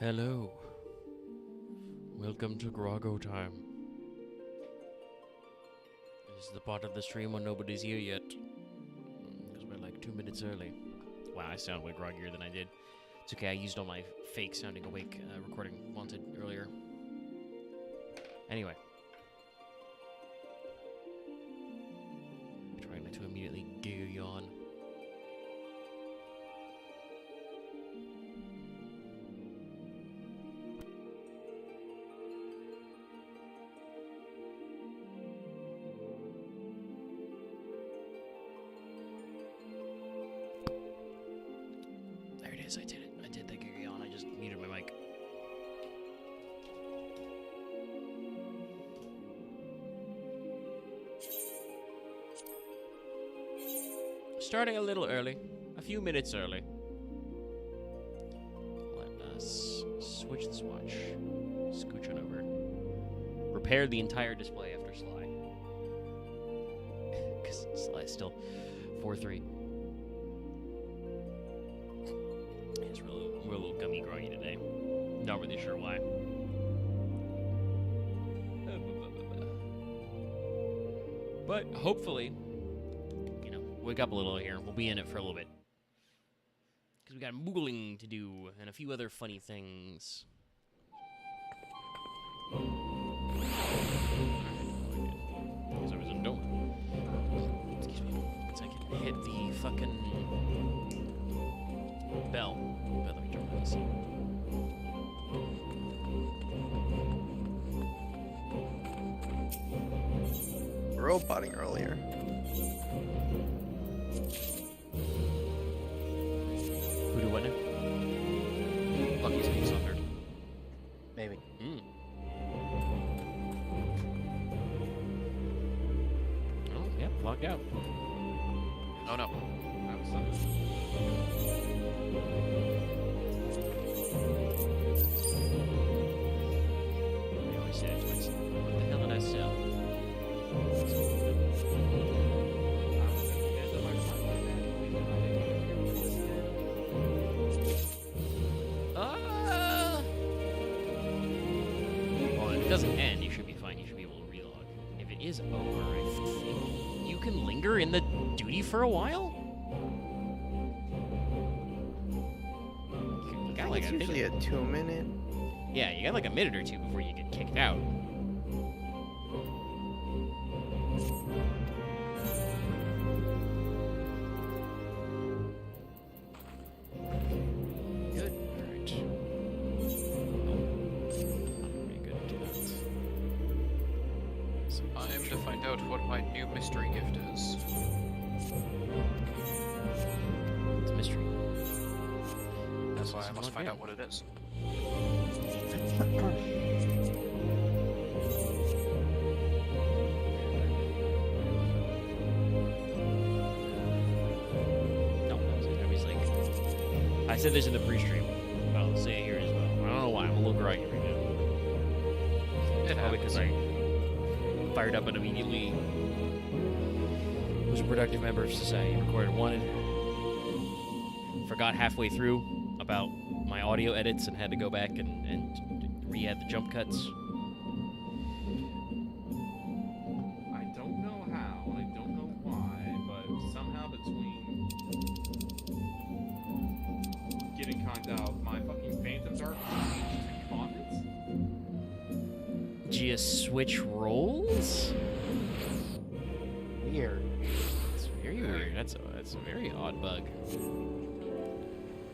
Hello. Welcome to Groggo time. This is the part of the stream when nobody's here yet. Because we're like 2 minutes early. Wow, I sound way groggier than I did. It's okay, I used all my fake sounding awake recording wanted earlier. Anyway. Trying not to immediately giggle yawn. I did it. I did the giggle yawn. I just muted my mic. Starting a little early. A few minutes early. Let us switch the swatch. Scooch on over. Repair the entire display after Sly. Because Sly's still 4-3. We're a little gummy groggy today. Not really sure why. But hopefully, you know, wake up a little here. We'll be in it for a little bit. Because we got Moogling to do and a few other funny things. Because I was in dome. Excuse me. So I can hit the fucking bell. But let me turn this. Roboting earlier. Who do what now? Lucky's being sundered. Maybe. Oh, yeah, logged out. Oh no. I was sundered. I always say that to myself. What the hell did I sell? Well, if it doesn't end, you should be fine. You should be able to relog. If it is over, I think you can linger in the duty for a while? You got like It's a usually minute. a 2-minute. Yeah, you got like a minute or two before you get kicked out. Good. Alright. Not very good at that. So Time to find out what my new mystery gift is. it's a mystery. That's why I It's must not find bad. out what it is. No, I was like, I said this in the pre-stream, but I'll say it here as well. I don't know why, I'm a little groggy right now. It Probably happens. because I fired up and immediately was a productive member of society. Recorded wanted. Forgot halfway through about my audio edits and had to go back and re-add the jump cuts. I don't know how, and I don't know why, but somehow between getting kind of my fucking Phantom Dark changed to comments. Did you switch roles? Weird. It's very weird. That's a very odd bug.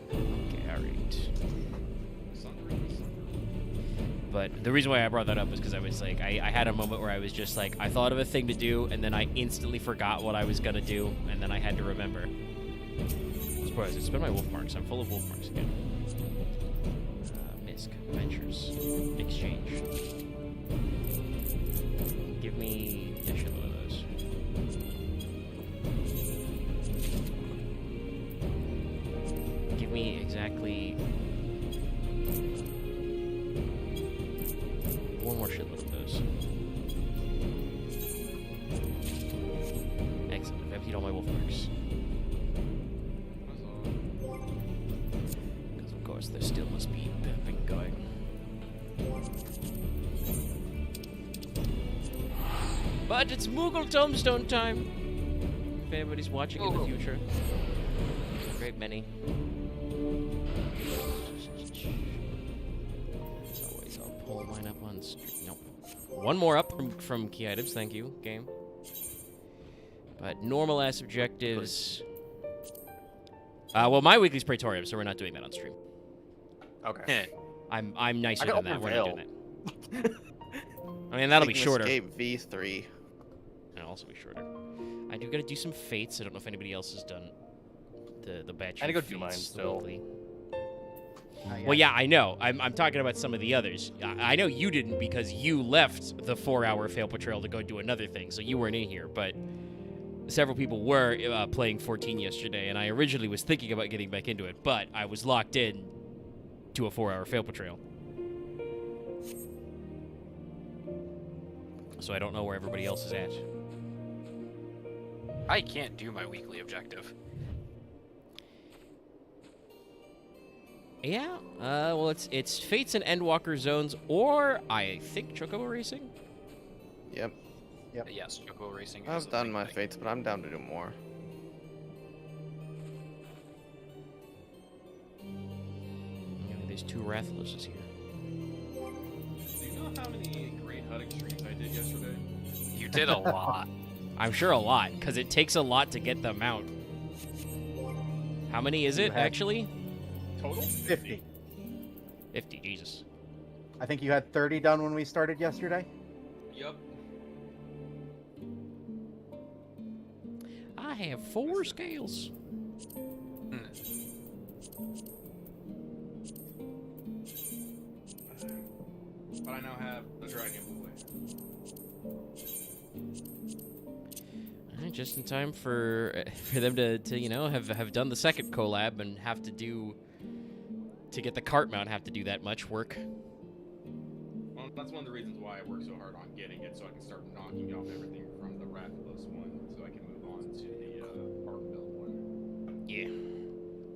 Okay, alright. But the reason why I brought that up is because I was like, I had a moment where I was just like, I thought of a thing to do, and then I instantly forgot what I was gonna do, and then I had to remember. Surprise, it's been my wolf marks. I'm full of wolf marks again. Misk, Ventures, Exchange. Give me a shitload of those. Give me exactly one more shitload of those. Excellent. I've emptied all my wolf marks. Because of course there still must be pepping guy But it's Moogle Tombstone time. If anybody's watching in the future. A great many. As always, I'll pull mine up on stream. Nope. One more up from key items. Thank you, game. But normal ass objectives. Well, my weekly's Praetorium, so we're not doing that on stream. Okay. I'm nicer got than that. We're Veil. not doing that. I mean, that'll be Taking shorter. Escape V3. It'll also be shorter. I do gotta do some fates. I don't know if anybody else has done the batch. I gotta of go do mine feats still. lately. Well, yeah, I know. I'm talking about some of the others. I know you didn't because you left the 4-hour fail patrol to go do another thing, so you weren't in here. But several people were playing 14 yesterday, and I originally was thinking about getting back into it, but I was locked in to a 4-hour fail patrol. So I don't know where everybody else is at. I can't do my weekly objective. Yeah, well, it's Fates and Endwalker zones, or I think Chocobo Racing. Yep. But yes, Chocobo Racing is I've a done big my thing. fates, but I'm down to do more. Yeah, there's 2 Rathloses here. Do you know how many Great Hut Extremes I did yesterday? You did a lot. I'm sure a lot, because it takes a lot to get them out. How many is it, had- actually? Total? 50. 50, Jesus. I think you had 30 done when we started yesterday. Yep. I have 4 scales. But I now have the Dragon Boy. Alright, just in time for them to you know have done the second collab and have to do to get the cart mount, have to do that much work. Well, that's one of the reasons why I work so hard on getting it, so I can start knocking off everything from the Rathalos one, so I can move on to the Park Build one Yeah.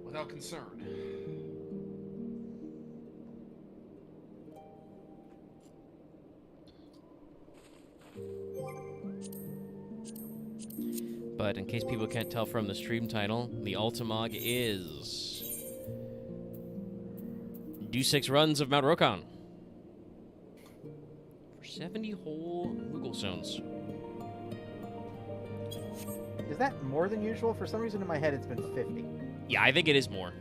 without concern. But in case people can't tell from the stream title, the Ultimog is do 6 runs of Mount Rokkon for 70 whole Moogle zones. Is that more than usual? For some reason in my head it's been 50. Yeah, I think it is more.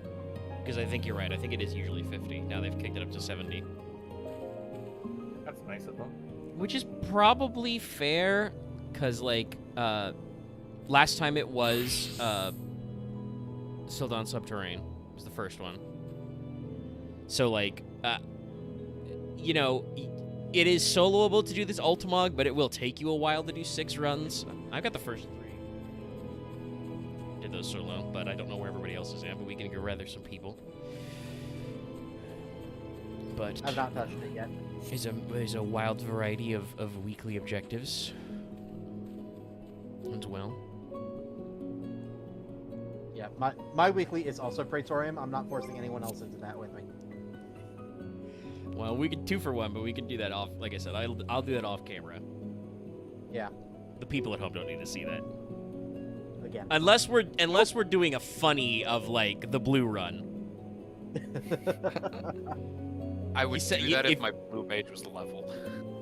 Because I think you're right. I think it is usually 50. Now they've kicked it up to 70. That's nice of them. Which is probably fair, because, like, last time it was Sildon Subterrane was the first one. So, like, you know, it is soloable to do this Ultimog, but it will take you a while to do 6 runs. I've got the first 3. Did those solo, but I don't know where everybody else is at, but we can go rather some people. But I've not touched it yet. there's a wild variety of weekly objectives as well. Yeah, my weekly is also Praetorium. I'm not forcing anyone else into that with me. Well, we could 2 for 1, but we can do that off. Like I said, I'll do that off camera. Yeah, The people at home don't need to see that. again. Unless we're doing a funny of like the blue run. I would said- do that if- if my blue mage was level.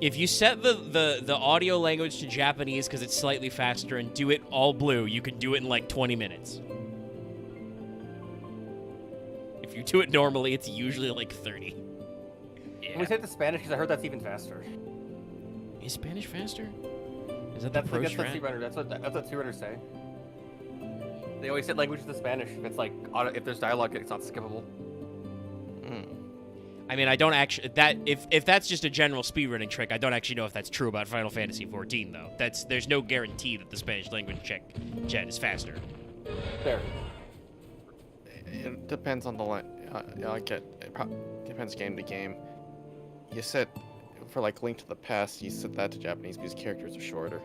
If you set the audio language to Japanese because it's slightly faster and do it all blue, you can do it in like 20 minutes. If you do it normally, it's usually like 30. Can we say it to Spanish? Because I heard that's even faster. Is Spanish faster? Is that the That's pro what strat? speedrunners. That's what speedrunners say. They always set language to Spanish if it's like if there's dialogue, it's not skippable. I mean, I don't actually if that's just a general speedrunning trick, I don't actually know if that's true about Final Fantasy XIV though. There's no guarantee that the Spanish language chat is faster. There. It depends on the depends game to game. You set for like Link to the Past, you set that to Japanese because characters are shorter.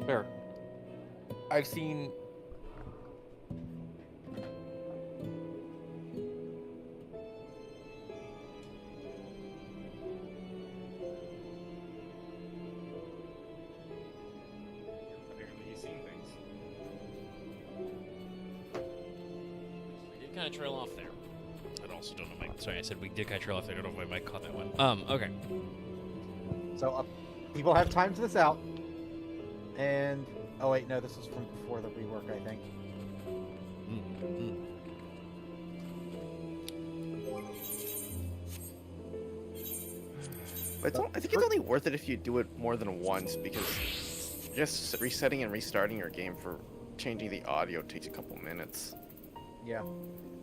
Fair. I've seen. kind of trail off there. I also don't know my. Sorry, I said we did kind of trail off there. I don't know if my mic caught that one. Okay. So people have timed this out. And oh wait, no, this was from before the rework, I think. But I think it's only worth it if you do it more than once, because just resetting and restarting your game for changing the audio takes a couple minutes. Yeah,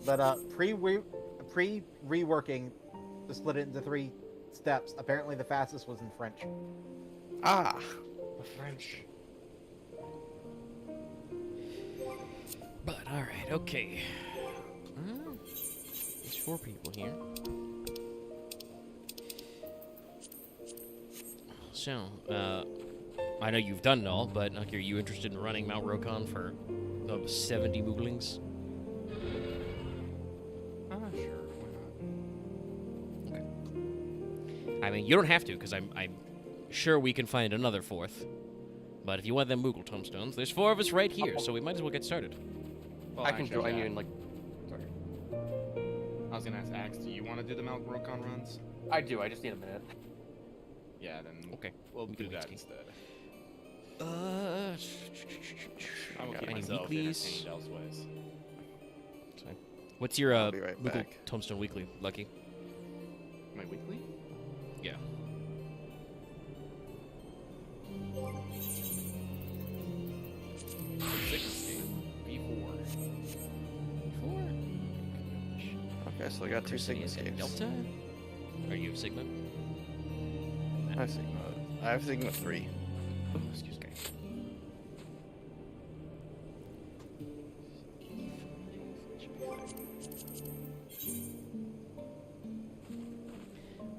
but pre-reworking, to split it into 3 steps. Apparently, the fastest was in French. Ah, The French. But all right, okay. There's 4 people here. So, I know you've done it all, but like, are you interested in running Mount Rokkon for 70 Mooglings? Sure, why not? I mean, you don't have to, because I'm sure we can find another 4th. But if you want them Moogle tombstones, there's 4 of us right here, so we might as well get started. Well, I can actually, join you yeah. in like. Sorry. I was gonna ask Axe, do you want to do the Mount Rokkon runs? I do. I just need a minute. Yeah, then Okay. we'll We do can that wait. instead. I I will got keep any myself weeklies? entertained elsewise. What's your I'll be right Moogle back. tombstone weekly, Lucky? My weekly? Yeah. V4. 4? Okay, so I got 2 Sigma Is it escapes. Delta? Are you Sigma? I have Sigma 3. Oh, excuse me.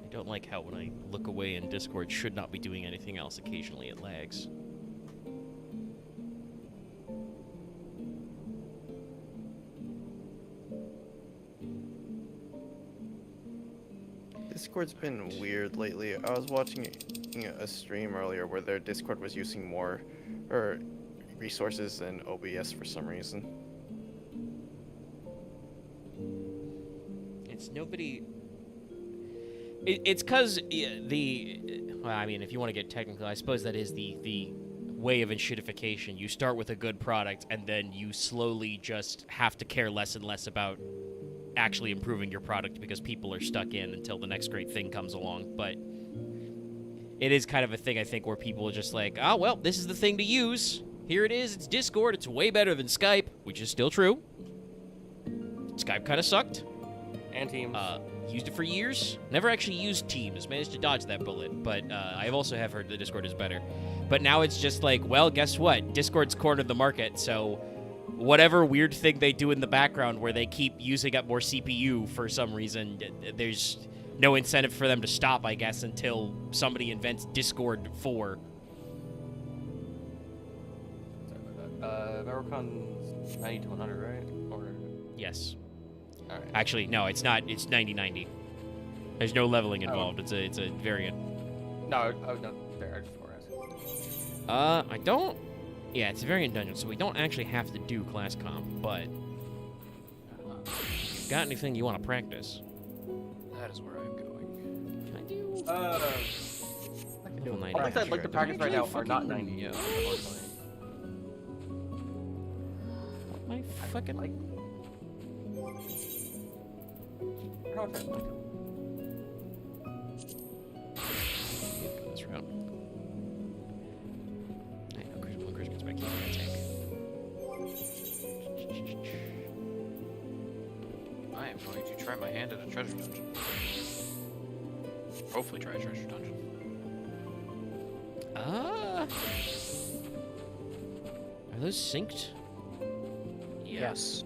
I don't like how when I look away in Discord, should not be doing anything else, occasionally it lags. Discord's been weird lately. I was watching a stream earlier where their Discord was using more resources than OBS for some reason. It's nobody. It's because well, I mean, if you want to get technical, I suppose that is the way of enshittification. You start with a good product, and then you slowly just have to care less and less about actually improving your product because people are stuck in until the next great thing comes along. But it is kind of a thing, I think, where people are just like, oh, well, this is the thing to use. Here it is. It's Discord. It's way better than Skype, which is still true. Skype kind of sucked. And Teams. Used it for years. Never actually used Teams. Managed to dodge that bullet. But I also have heard that Discord is better. But now it's just like, well, guess what? Discord's cornered the market, so whatever weird thing they do in the background where they keep using up more CPU for some reason, there's no incentive for them to stop, I guess, until somebody invents Discord 4. Sorry about that. Maroccon's 90 to 100, right? Or Yes. all right. Actually, no, it's not. It's 90-90. There's no leveling involved. It's a variant. No, no, there. I just want to ask. I don't. Yeah, it's a variant dungeon, so we don't actually have to do class comp, but if you've got anything you want to practice? That is where I'm going. Can I do? I can do Level it. 90. Like I said, like the practice right now are not Fucking- 90. Yeah. My fucking Like. How is that? this route. I know Chris gets back here. Attack. I am going to try my hand at a treasure dungeon. Hopefully try a treasure dungeon. Are those synced? Yes.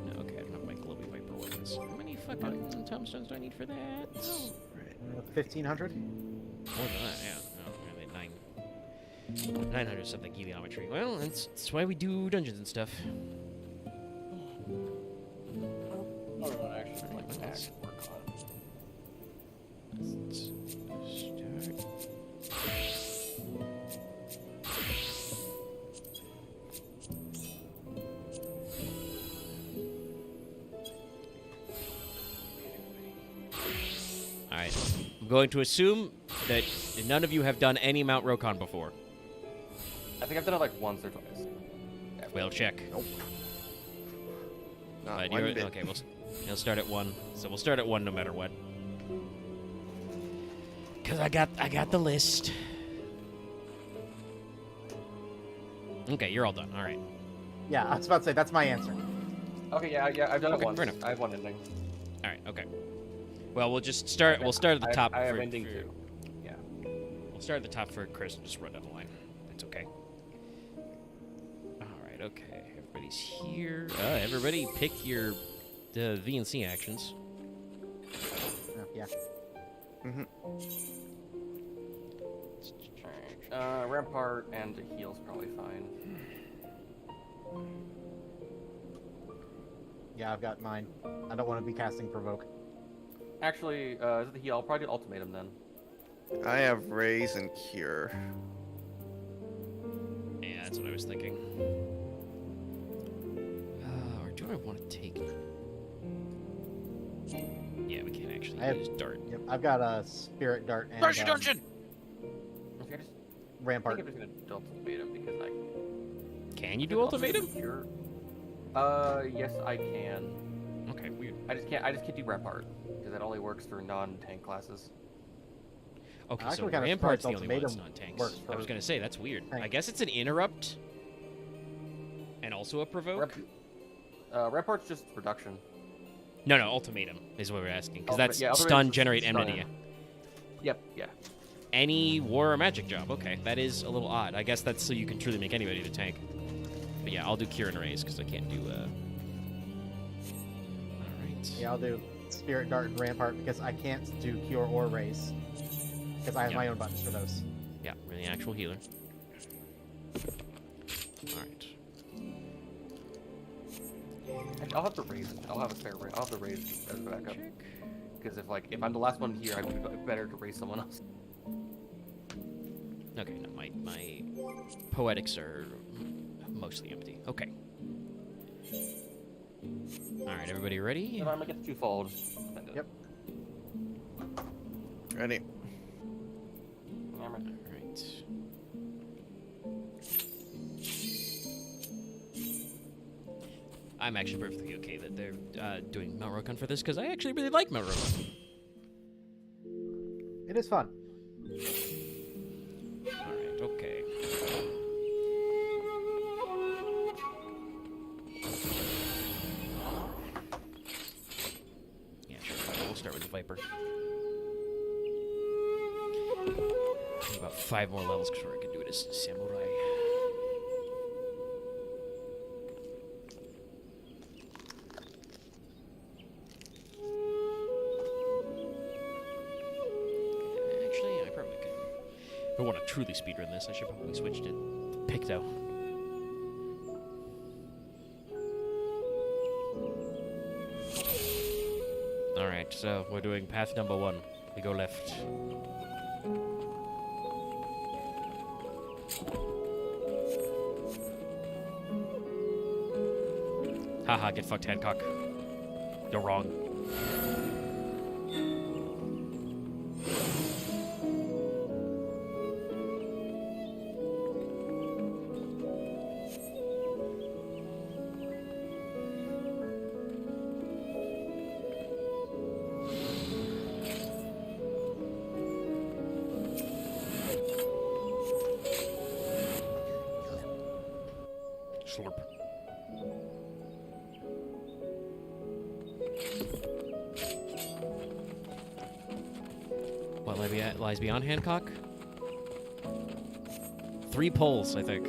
No, okay, I don't have my Glowy Viper weapons. How many fucking tombstones do I need for that? 1,500? More than that, yeah. No, I mean 900 something heliometry. Well, that's why we do dungeons and stuff. Oh, actually, like act work on. Let's right. I'm going to assume that none of you have done any Mount Rokkon before. I think I've done it like once or twice. We'll check. Not But one you're- bit. okay, we'll start at 1. So we'll start at 1 no matter what. Cause I got the list. Okay, you're all done. All right. Yeah, I was about to say that's my answer. Okay, yeah, I've done Okay, it once. fair enough. I have one ending. All right. Okay. Well, we'll just start. We'll start at the top. I have for- ending for- too. Yeah. We'll start at the top for Chris and just run down the line. That's okay. All right. Okay. Everybody's here. Everybody, pick your V&C actions. Yeah. Rampart and a heal's probably fine. Yeah, I've got mine. I don't want to be casting provoke. Actually, is it the heal? I'll probably do ultimatum then. I have raise and cure. Yeah, that's what I was thinking. Or do I want to take? Yeah, we can actually I have- use dart. Yep, I've got a spirit dart and Treasure dungeon! I think rampart. I'm just gonna do ultimatum because I. Can you do ultimatum? Cure. Yes, I can. Okay, weird. I just can't do rampart because that only works for non-tank classes. Okay, I so actually kinda Rampart's the surprised only one that's ultimatum non-tanks. works I was for gonna say that's weird. I tank. guess it's an interrupt, and also a provoke. Rampart's just reduction. No, ultimatum is what we're asking because Ultimate- that's yeah, ultimatum's stun, just generate stun. enmity. Yep. Yeah. Any war or magic job. Okay, that is a little odd. I guess that's so you can truly make anybody the tank. But yeah, I'll do cure and raise because I can't do. All right. Yeah, I'll do spirit dart and rampart because I can't do cure or raise because I have Yeah. my own buttons for those. Yeah, we're the actual healer. All right. Actually, I'll have to raise. I'll have a spare. I'll have to raise as a backup. Because if I'm the last one here, I'd be better to raise someone else. Okay, no, my poetics are mostly empty. Okay. All right, everybody ready? If I'm gonna get the twofold. Yep. Ready? All right. I'm actually perfectly okay that they're doing Mount Rokkon for this because I actually really like Mount Rokkon. It is fun. All right, okay. Yeah, sure. We'll start with the Viper. About 5 more levels before I can do it as Samurai. Actually, I probably could. If I want to truly speedrun this, I should probably switch to Picto. Alright, so we're doing path number 1. We go left. Haha, get fucked, Hancock. You're wrong. Slurp. What lies beyond Hancock? 3 poles, I think.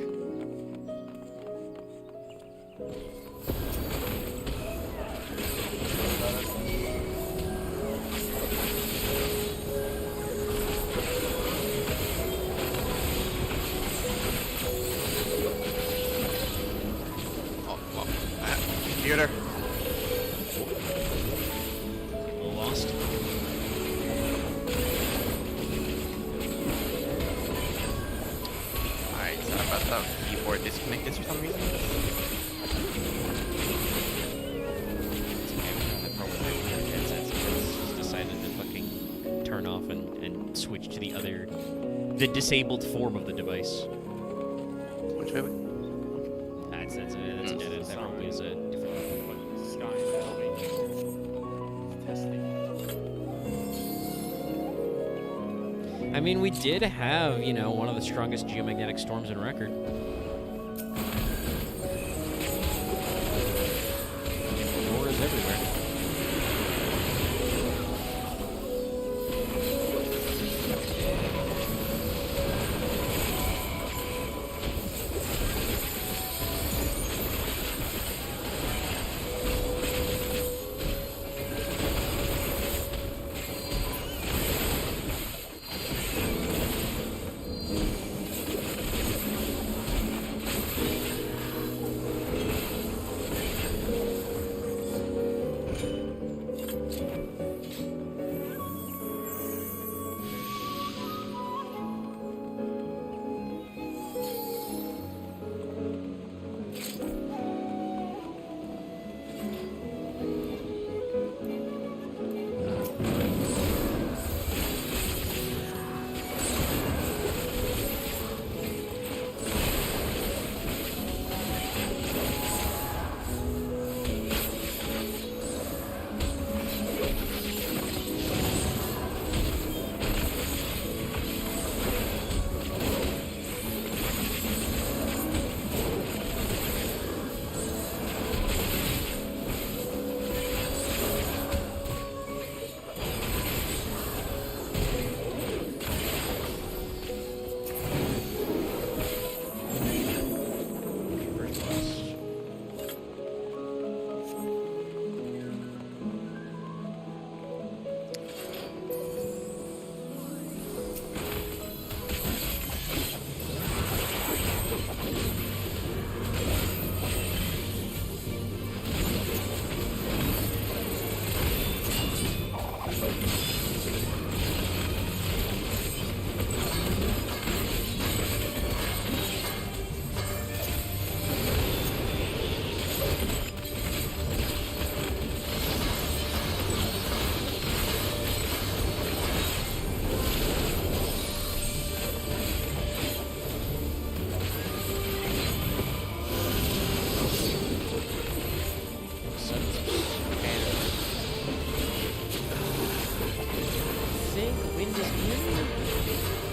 Computer. A little lost. Alright, sorry about the keyboard disconnected for some reason. It's okay, we don't have problems with headsets. It's just decided to fucking turn switch to the disabled form of the device. Which way? That's a dead end. That probably is a different one. Sky testing. I mean, we did have, you know, one of the strongest geomagnetic storms in record. Auroras everywhere.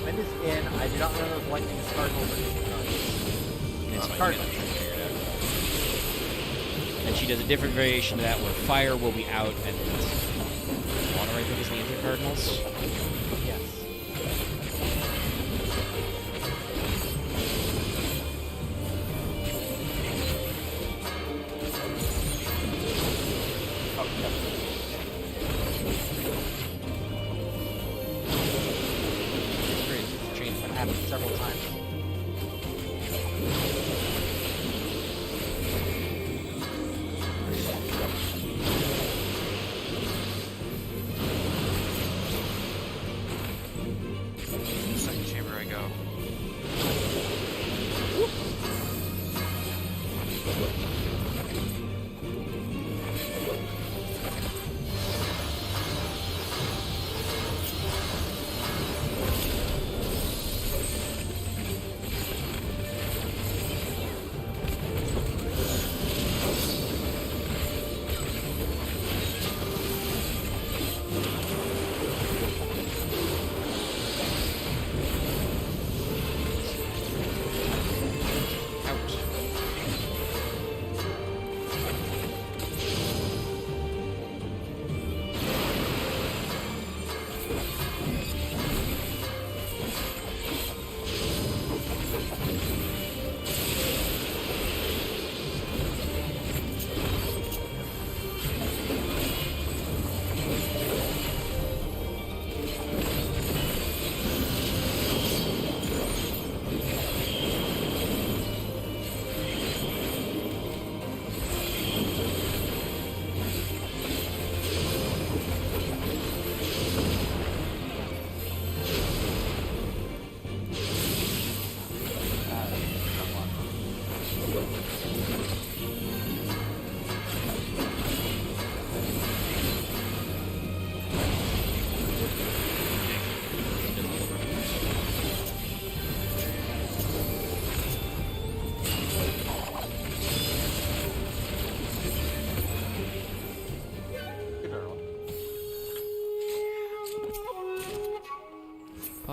Wind is in. I do not remember if lightning is cardinal or It's not. fine. Cardinal. And she does a different variation of that where fire will be out and water, I think, is the inter-cardinals. Yes. Oh, yes. Great. Change. That happened several times. Second chamber I go.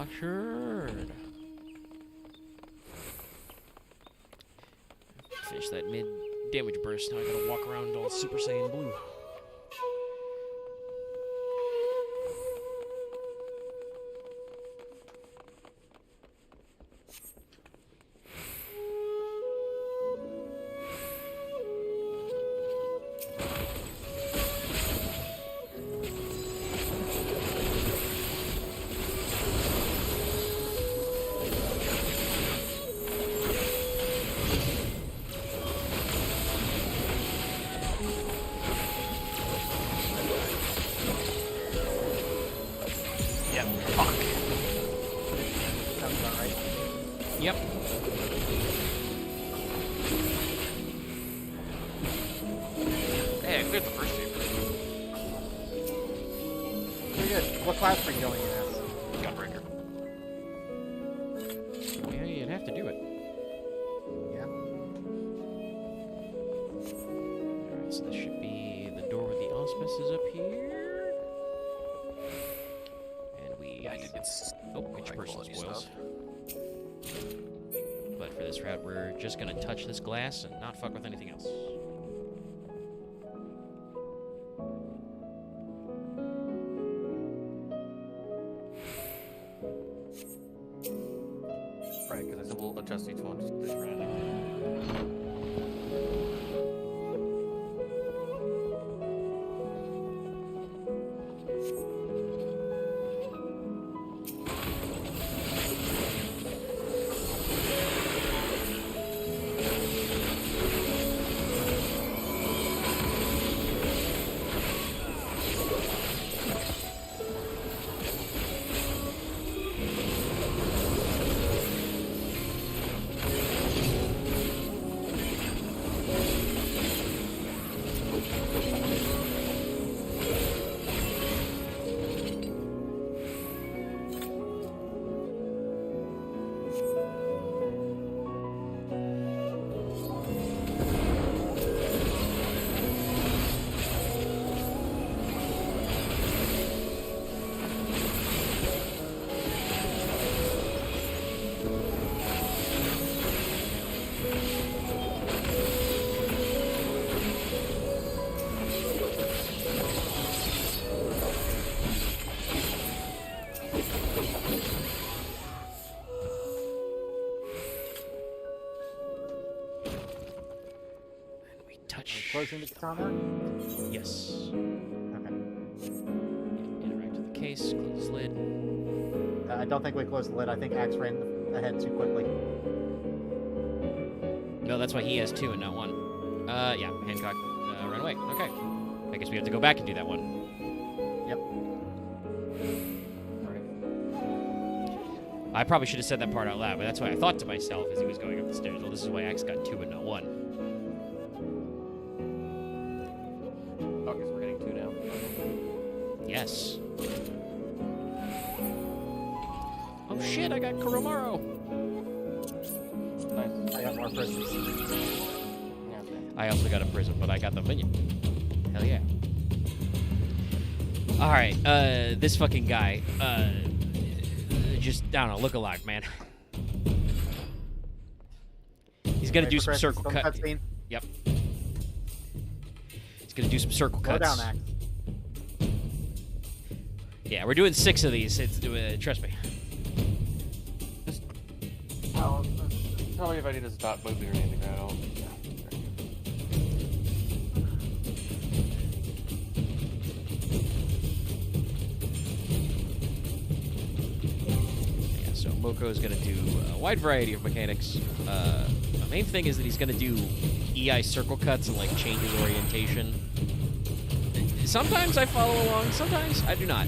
motherfucker. Finish that mid damage burst. Now I gotta walk around all Super Saiyan blue. Sounds about right. Yep. Hey, I cleared the first chamber. Pretty good. What class are you going in as? Gunbreaker. Yeah, you'd have to do it. Yeah. Alright, so this should be the door with the auspices up here. And we... Yeah, I did get Oh, get your personal quality spoils. stuff. But for this route, we're just gonna touch this glass and not fuck with anything else. Right, because I said we'll adjust each one just this round. Closing the katana? Yes. Okay. Interact with the case, close the lid. I don't think we closed the lid. I think Axe ran ahead too quickly. No, that's why he has two and not one. Yeah, Hancock ran away. Okay. I guess we have to go back and do that one. Yep. I probably should have said that part out loud, but that's what I thought to myself as he was going up the stairs. Well, this is why Axe got two and not one. Oh, I guess we're getting two now. Yes. Oh shit, I got Kuromaro! Nice. I got more prisons. Yeah. I also got a prism, but I got the minion. Hell yeah. Alright, this fucking guy, just, I don't know, look alive, man. He's gonna do some circle cut. Cutscene. Yep. He's gonna do some circle Slow cuts. down, Axe. Yeah, we're doing 6 of these. It's, trust me. Just tell me if I need to stop moving or anything. I don't. Yeah, so Moko is going to do a wide variety of mechanics. The main thing is that he's going to do EI circle cuts and like change his orientation. Sometimes I follow along, sometimes I do not.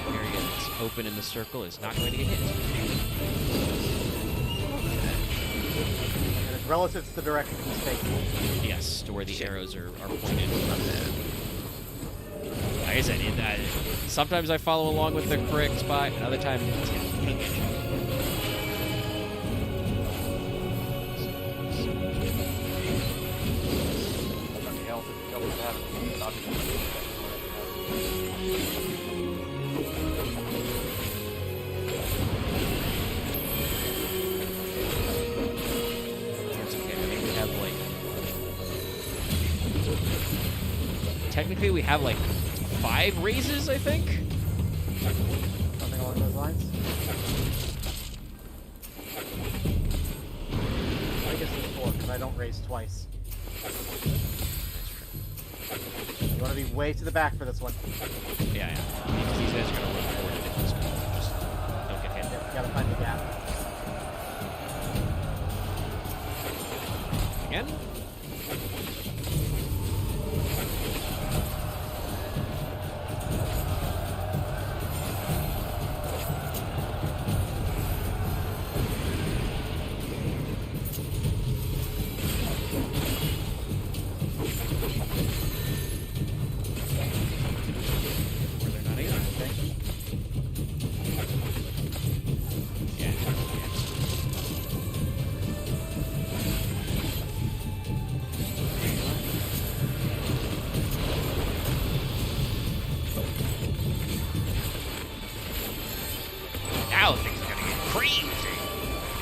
Area that's open in the circle is not going to get hit. And it's relative to the direction he's facing. Yes, to where the arrows are pointed. I Like I said, sometimes I follow along with the correct spot, and other times it's wing it. Nothing else. Double that. It's okay. I think we have like. Technically, we have like 5 raises, I think. Something along those lines. I guess it's 4 because I don't raise twice. You want to be way to the back for this one. Yeah, yeah. These guys are gonna run forward at this point. Just don't get hit. You gotta find the gap. Again? Were there not either? Okay. Yeah. Now things are gonna get crazy. I can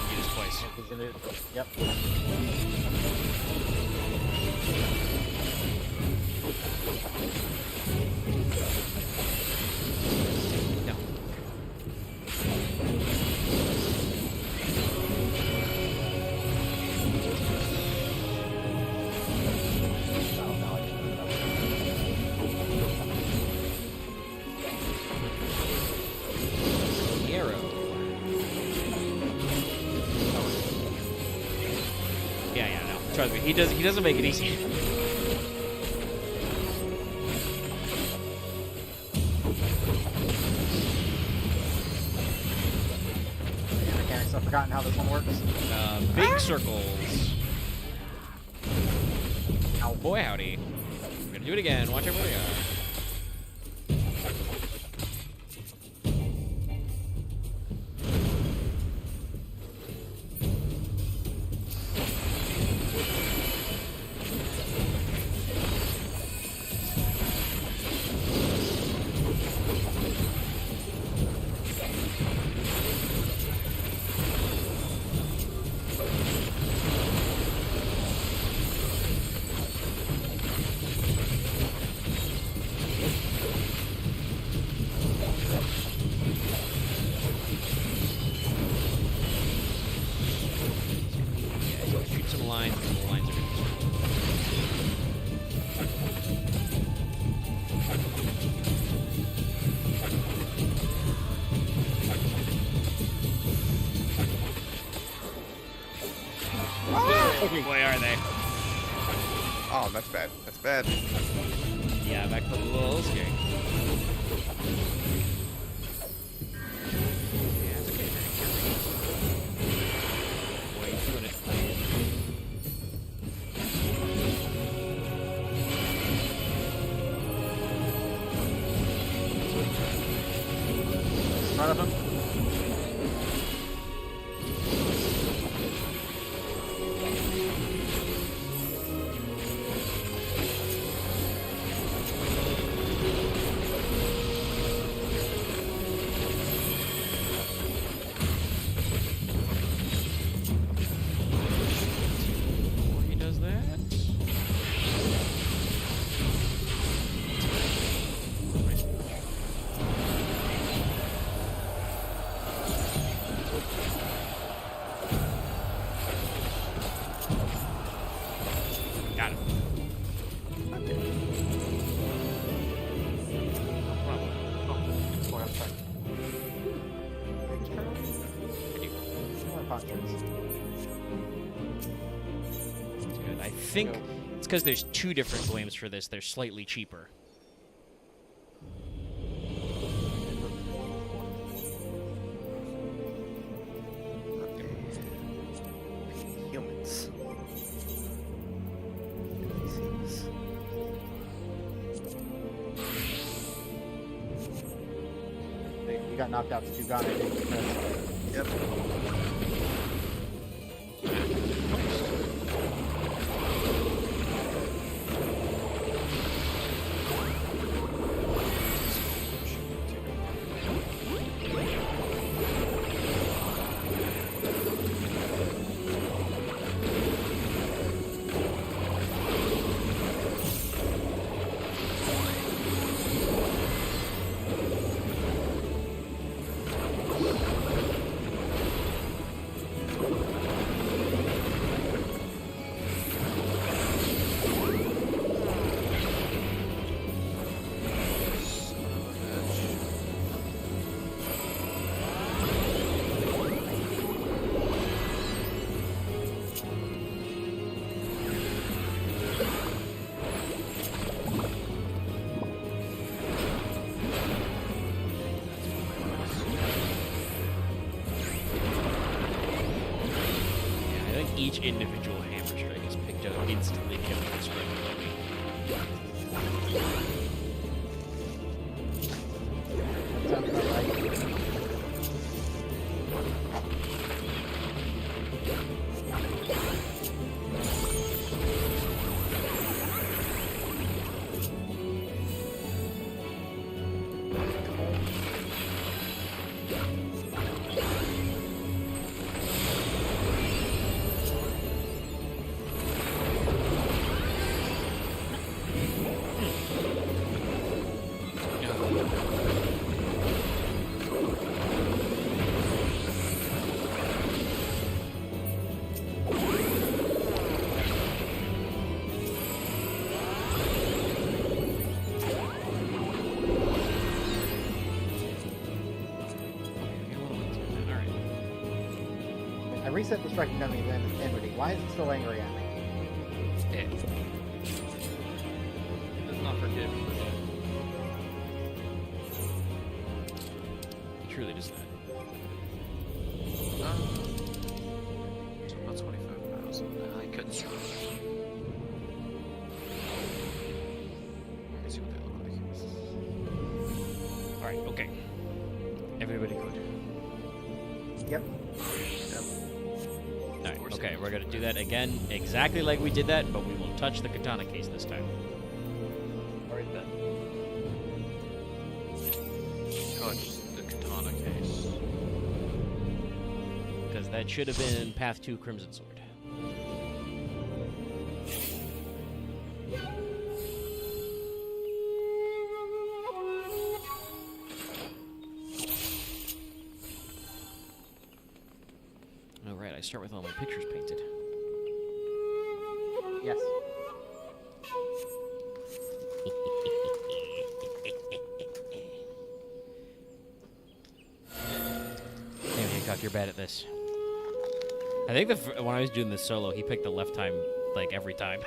do this twice. He's gonna. Yep. No. Oh, no, I didn't do The arrow. Yeah, yeah, no. Trust me, he doesn't make it easy. The mechanics, I've forgotten how this one works. Big circles. Ow. Boy, howdy. We're gonna do it again. Watch out where we are. Yeah, shoot some lines, and the lines are gonna Boy, are they. Oh, that's bad. That's bad. Yeah, back to a little scary. Yeah, it's okay. Boy, he's doing it. In front of him. Before he does that. Got him. Boy, I'm sorry. Similar postures. Good. I think it's because there's 2 different flames for this. They're slightly cheaper. Humans. These. You got knocked out to Dugana, didn't you, Chris? Yep. Each individual hammer strike is picked up instantly, killing this ring. That sounds about right. I reset the striking dummy entity. Why is it still angry at me? Yeah. Does not forgive. He truly does not. So about 25,000. I couldn't see. Let's see what they look like. All right. Okay. Everybody good. Yep. All right. Okay. We're gonna do that again, exactly like we did that, but we will touch the katana case this time. Alright then. Touch the katana case. Because that should have been Path 2 Crimson Sword. Oh, right, I start with all my pictures painted. Yes. Damn, Hancock, you're bad at this. I think when I was doing this solo, he picked the left time, like, every time.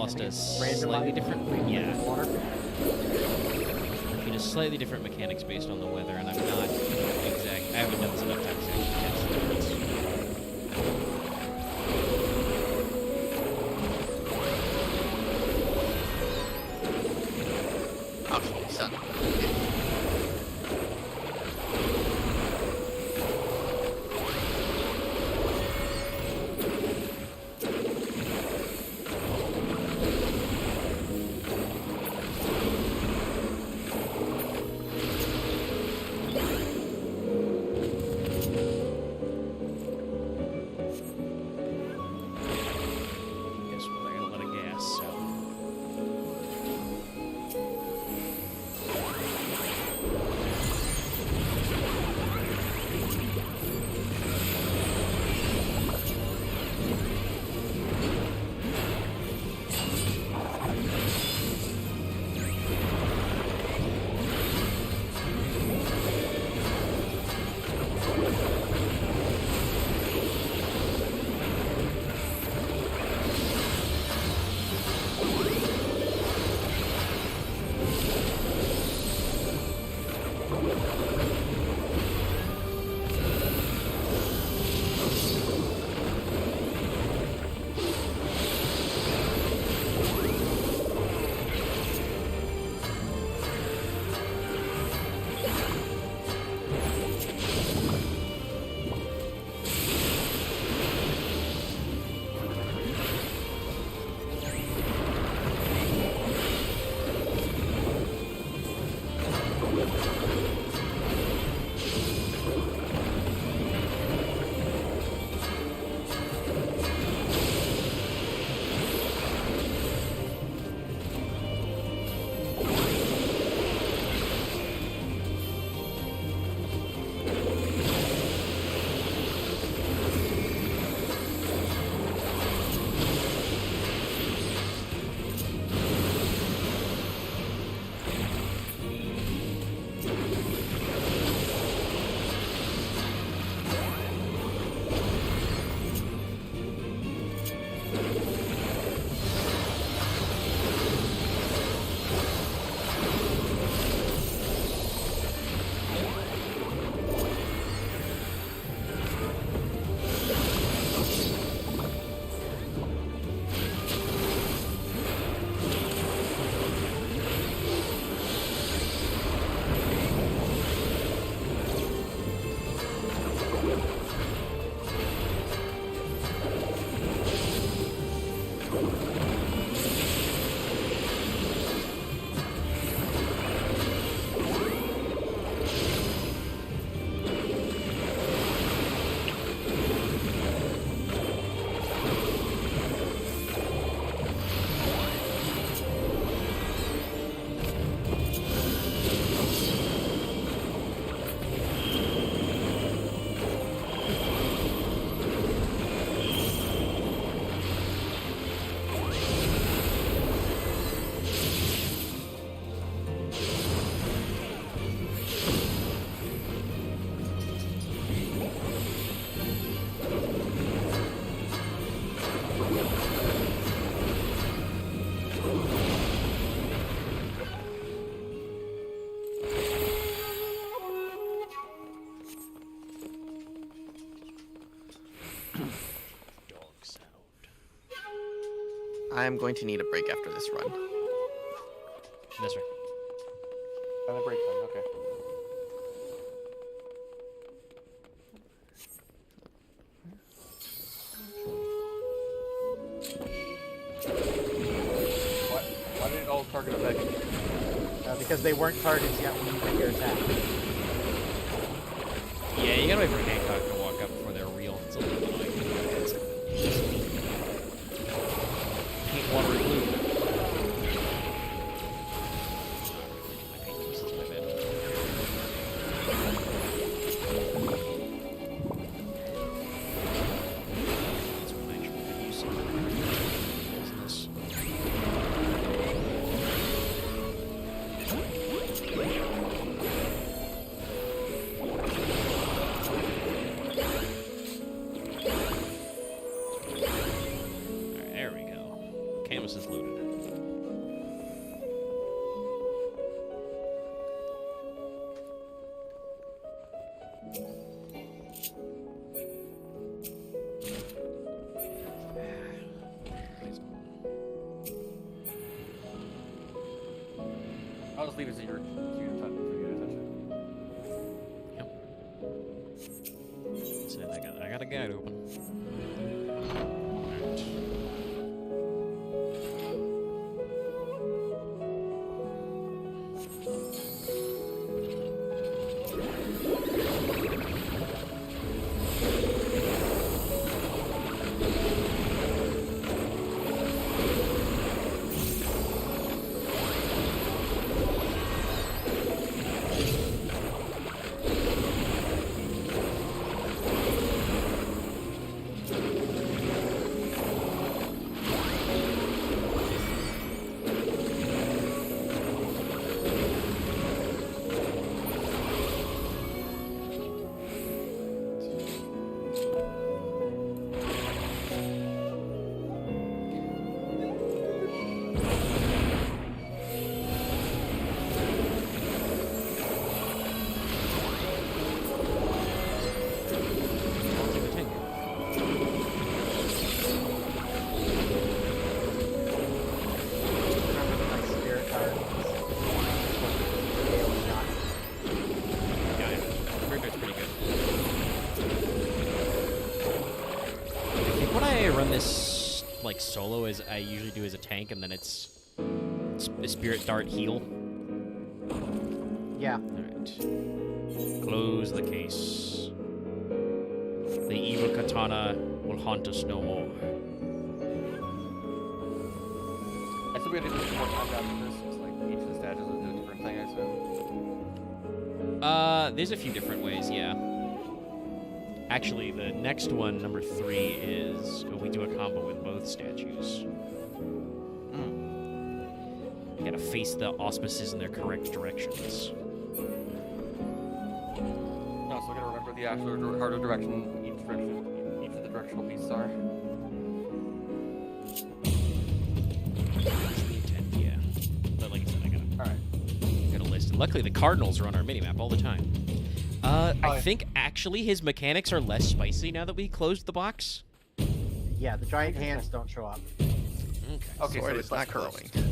lost a Randomized slightly different. Yeah, water. it is slightly different mechanics based on the weather, and I'm not exact. I haven't done this enough times to actually test the difference. Okay, son. Guess what? I got a lot of gas, so. I'm going to need a break after this run. This way. On the break time, okay. Why did it all target a Becky? Because they weren't targets yet when you make your attack. Yeah, you gotta wait for Hancock to walk up before they're real. It's a little annoying. Paint water and blue. My paint pieces, my bad. That's what I could use some business. There we go. Camus is I'll just leave it to your attention. So I got a guide open. Like solo as I usually do as a tank, and then it's a spirit dart heal. Yeah. All right. Close the case. The evil katana will haunt us no more. I still gotta do this more times after this. It's like each of the statues will do a different thing, I assume. There's a few different ways, yeah. Actually, the next one, number 3, is we do a combo with both statues. You gotta face the auspices in their correct directions. No, so I gotta remember the actual harder direction each of the directional pieces are. That's the intent, yeah. But like I said, I Alright. gotta list. And luckily, the cardinals are on our minimap all the time. I think actually his mechanics are less spicy now that we closed the box. Yeah, the giant hands don't show up. Okay, Sword so is it's not less curling. cursed.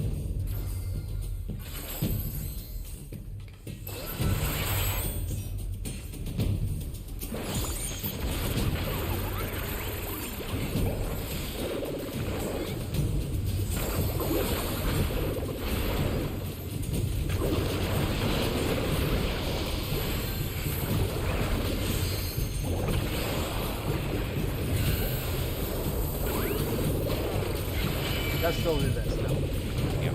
Let's still do this though. Yeah.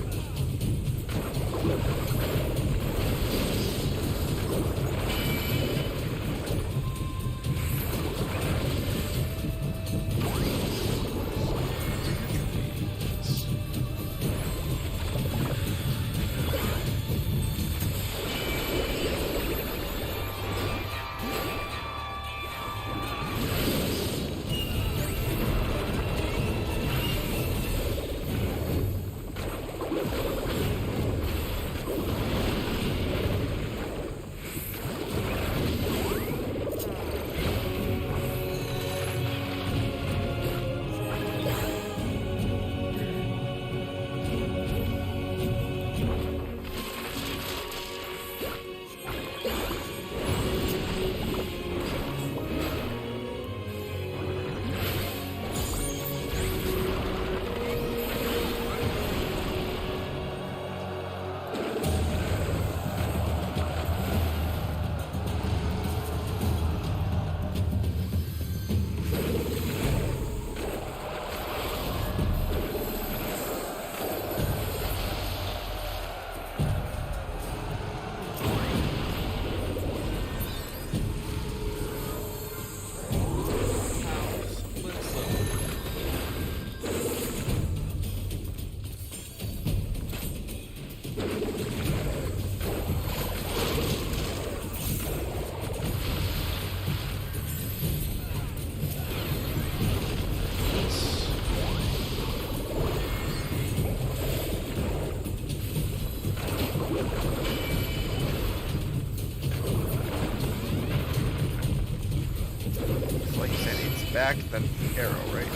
back, then arrow, right?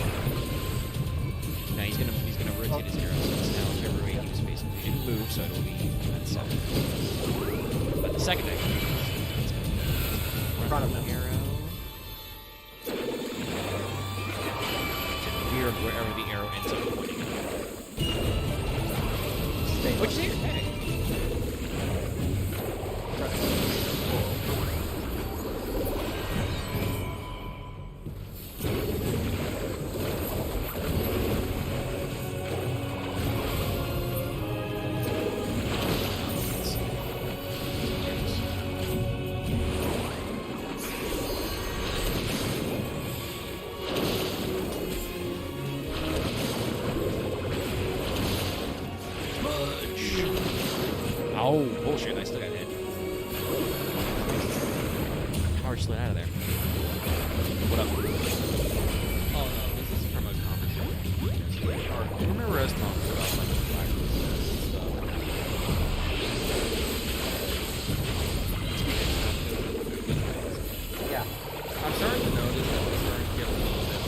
No, he's gonna rotate his arrow. So it's now whichever way he was facing. He didn't move, so it'll That's but the second deck. In front of them. Arrow. Rear of wherever the arrow ends up pointing. Stay Which is here. Hey. Oh, bullshit. I still got hit. Power slid out of there. What up? Oh no, this is from a conversation. Or, I remember us talking about like the practice stuff. Yeah. I'm starting to notice that we're starting to get a little bit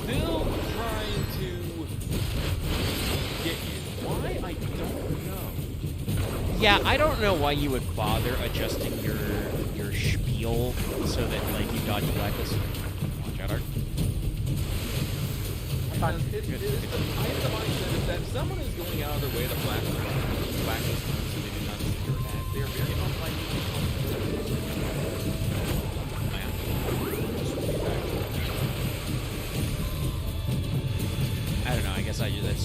still trying to get you. Why? I don't know. Yeah, I don't know why you would bother adjusting your spiel so that like you dodge blacklist. Watch out, Art. Because I have the mindset is that if someone is going out of their way to blacklist so they do not see your ad, they are very unlikely to come to I don't know. I guess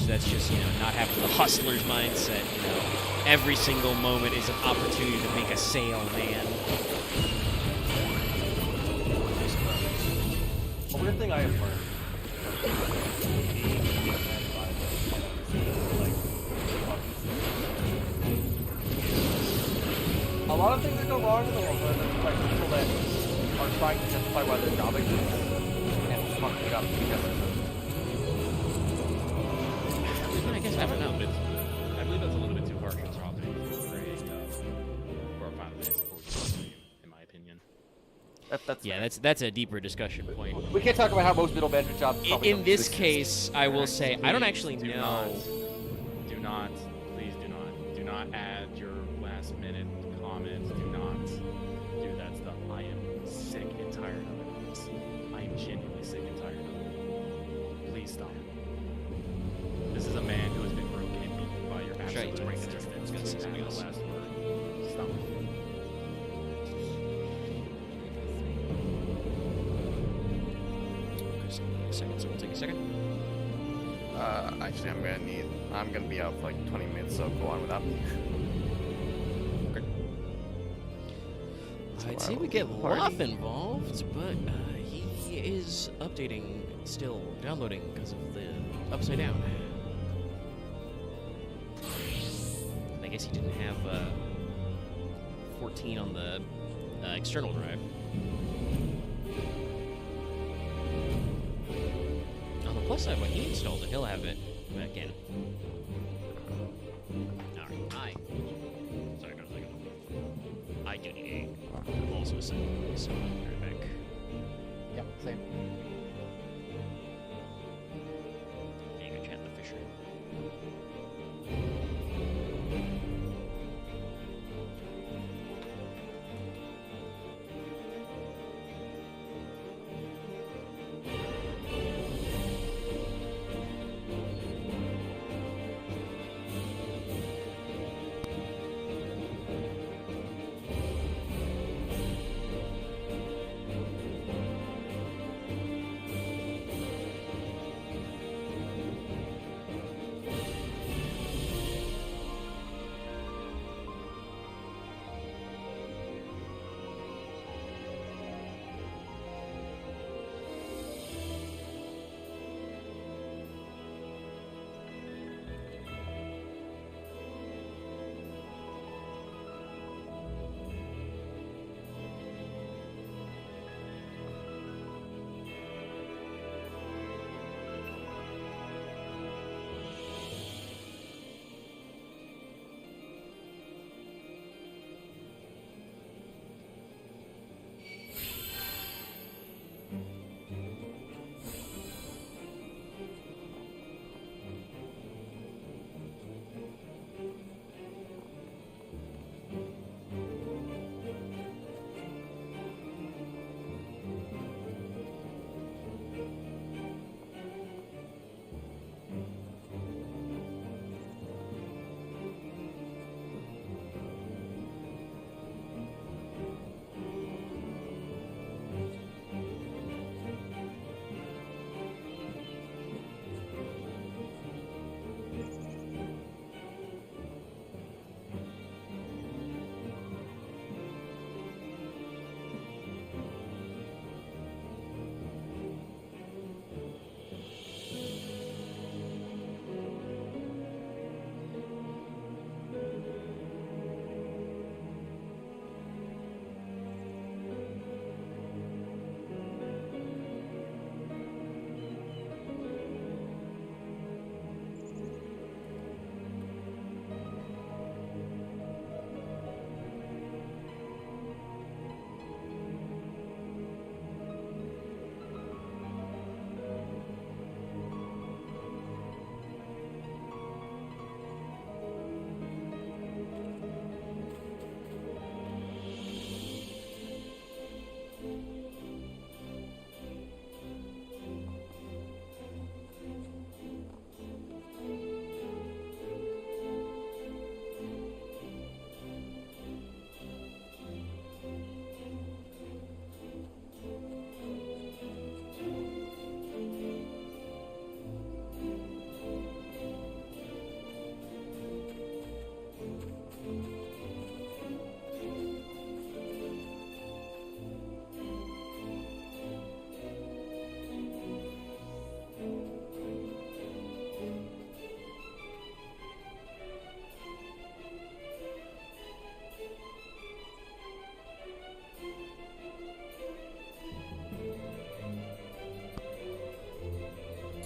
that's just not having the hustler's mindset. Every single moment is an opportunity to make a sale, man. A weird thing I have learned. A lot of things that go wrong in the world are like people that are trying to justify why their job exists and fucking up because of it. I guess I don't know. I believe that's a little bit too harsh on Rob for a 5 minutes before we continue, in my opinion. That's a deeper discussion point. We can't talk about how most middle management jobs. probably In don't this exist. case, I will say I don't actually Do know. Please do not add your last minute comments. Do not do that stuff. I am sick and tired of it. I am genuinely sick and tired of it. Please stop. This is a man who has been broken and beaten by your Try absolute to break it. existence. I was gonna say something Add the else. last word. Stop. Second, so we'll take a second. Actually, I'm gonna be out for like 20 minutes, so go on without me. I'd say we get Loth involved, but he is updating, still downloading because of the upside down. I guess he didn't have 14 on the external drive. On the plus side, when he installs it, he'll have it back in. Alright, sorry, no, I do need a also a second, so I'll be right back. Yep, same. Yeah, go chat the Fisher.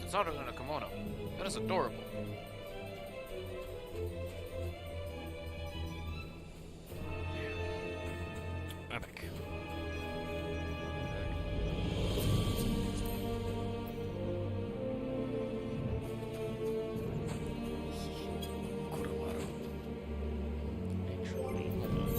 It's hotter than a kimono. That is adorable. I'm back. Kuromaru. Actually, hold on.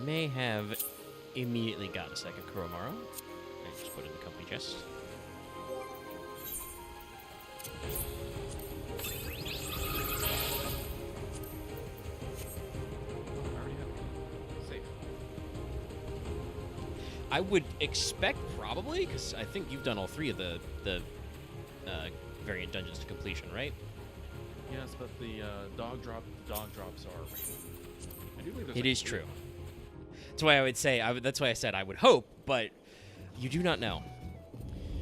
May have immediately got a second Kuromaru. I just put it in the company chest. I already have it. Safe. I would expect probably, because I think you've done all three of the variant dungeons to completion, right? Yes, but the dog drops are random. I do believe there's It like is 3. true. That's why I would say. That's why I said I would hope, but you do not know.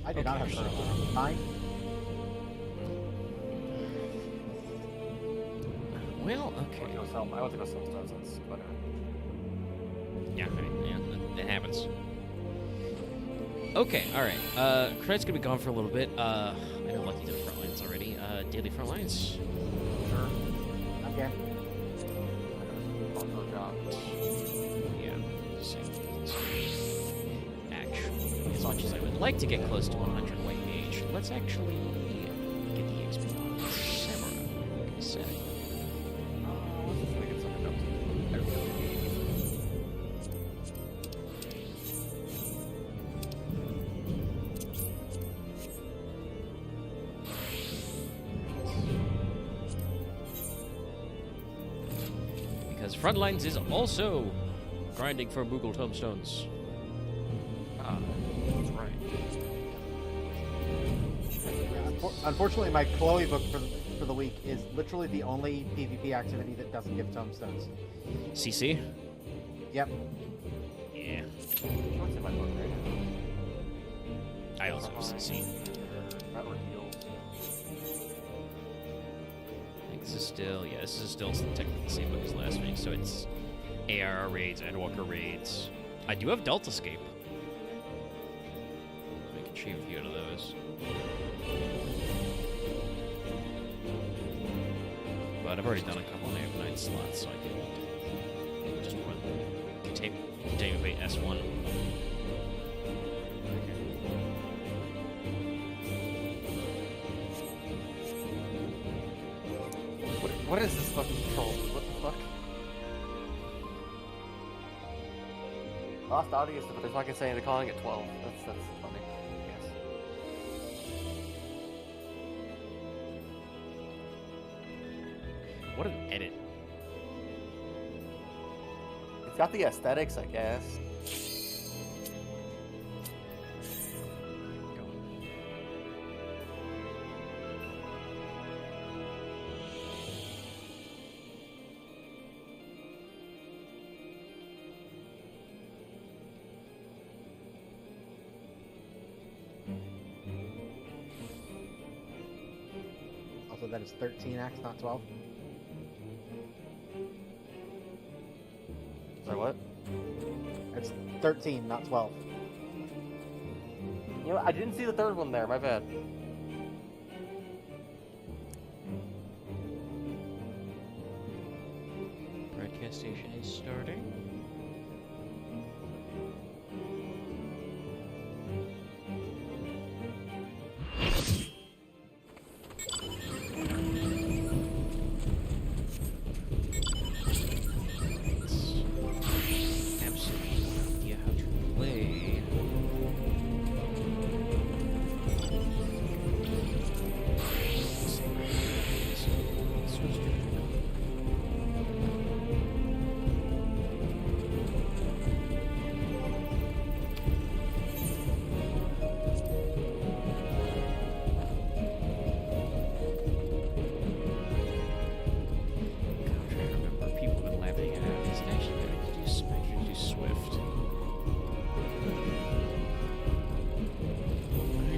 I do not have Kuromaru. 9? Well, I okay. want to go sell. I want to go sell stuff. That's better. Yeah, that happens. Okay, all right. Credit's gonna be gone for a little bit. I know Lucky did front lines already. Daily front lines. Sure. Okay. Also, job. Yeah. Actually, as much as I would like to get close to 100 white mage, let's actually get the XP on Samurai. Like I said. Let's just get something else. There we go. Because Frontlines is also grinding for Moogle tomestones. Ah, that's right. Unfortunately, my Chloe book for the week is literally the only PvP activity that doesn't give tomestones. CC? Yep. Yeah. What's in my book right now? I also have CC. That were heals. I think this is still, this is still technically the same book as last week, so it's ARR raids, Endwalker raids. I do have Delta Escape. I can achieve a few out of those. But I've already done a couple, and I have 9 slots, so I can just run containment bait S1. What is this fucking troll? What the fuck? Lost audience, but they're fucking saying they're calling it 12. That's funny. Yes. What an edit. It's got the aesthetics, I guess. Also, that is 13 acts, not 12. Sorry, what? It's 13, not 12. You know, I didn't see the third one there. My bad. Broadcast station is starting. Absolutely no idea how to play.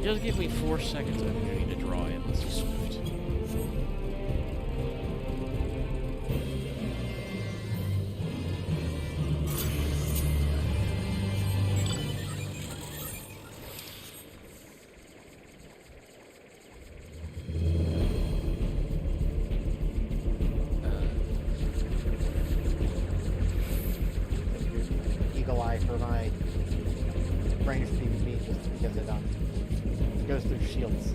He does give me 4 seconds of opportunity to draw in. Let's just Swift. Eagle Eye for my ranged PvP just because it goes through shields.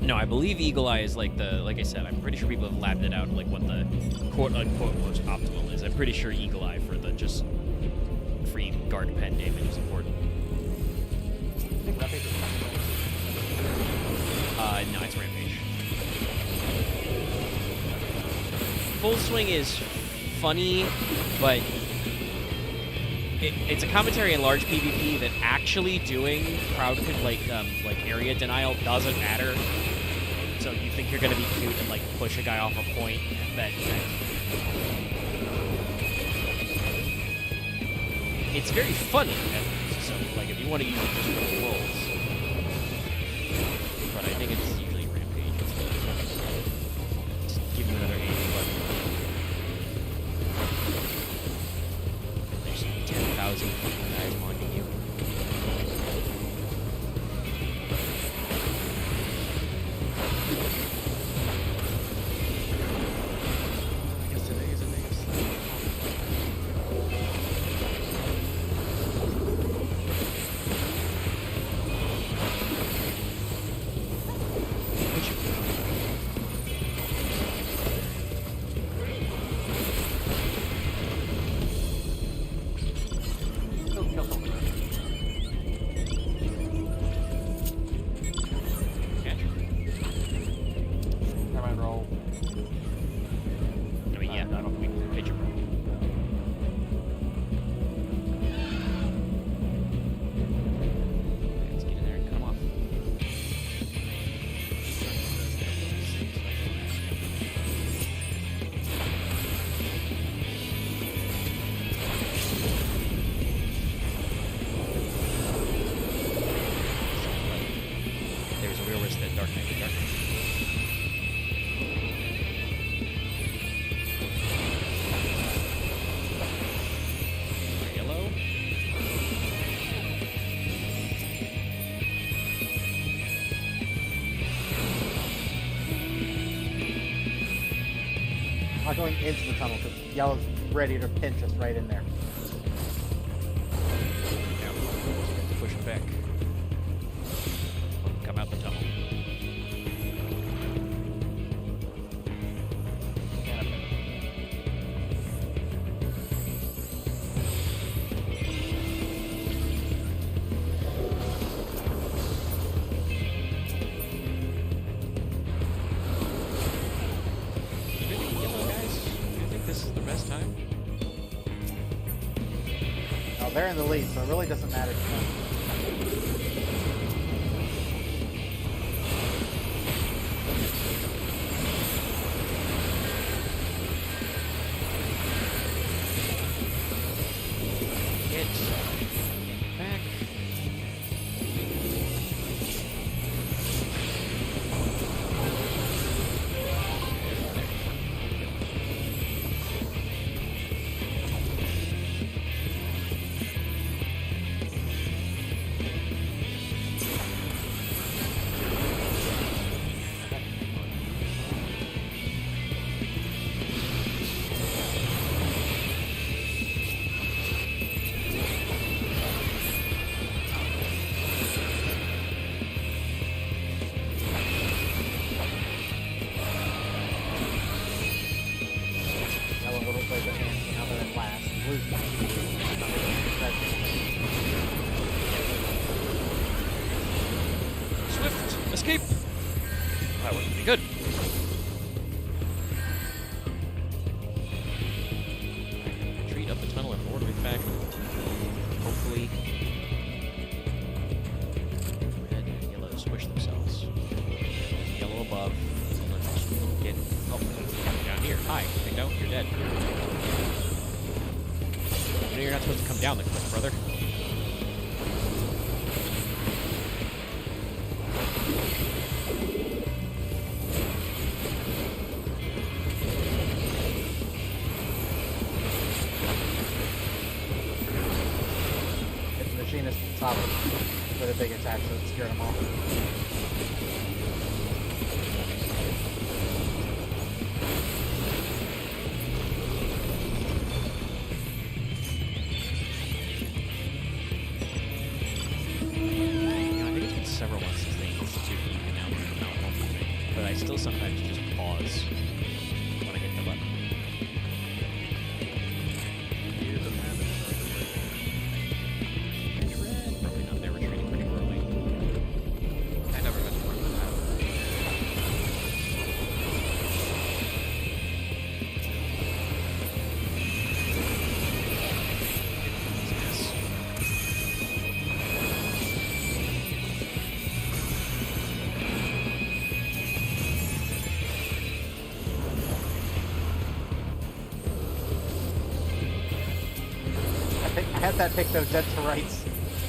No, I believe Eagle Eye is like like I said, I'm pretty sure people have labbed it out like what the quote unquote most optimal is. I'm pretty sure Eagle Eye for the just free guard pen damage is important. I think Rampage is No, it's Rampage. Full Swing is funny, but it's a commentary in large PvP that actually doing crowd like area denial doesn't matter. So you think you're gonna be cute and like push a guy off a point that it's very funny. So like if you want to use it just for the rolls, but I think it's usually Rampage. Just give him another 80 button. There's 10,000 guys mocking you. I guess today is a day of sleep. Go kill someone. Catch. Never mind, roll. I mean, yeah, I don't think pitcher. Let's get in there and cut him off. There's a real risk that Dark Knight would Dark Knight. Yellow. I'm not going into the tunnel because yellow's ready to pinch us right in there. Yeah, we have to push it back. Come out the tunnel. Really, yellow guys? You think this is the best time? Now they're in the lead, so it really doesn't matter to them. Get back. Yellow overplays their hands, so now they're at last. Blue's not. Swift, escape. That would be good. Retreat up the tunnel in an orderly fashion. Hopefully, red and yellow squish themselves. Yellow above. Get down here. Hi, Bingo. You're dead. You know you're not supposed to come down the cliff, brother. another big attack, so it scared him off. I think it's been several months since they instituted the announcement about home moving, but I still sometimes just pause when I hit the button. Years of habit. Probably not. They're retreating pretty early. I never had to work with that. I had that pick though dead to rights.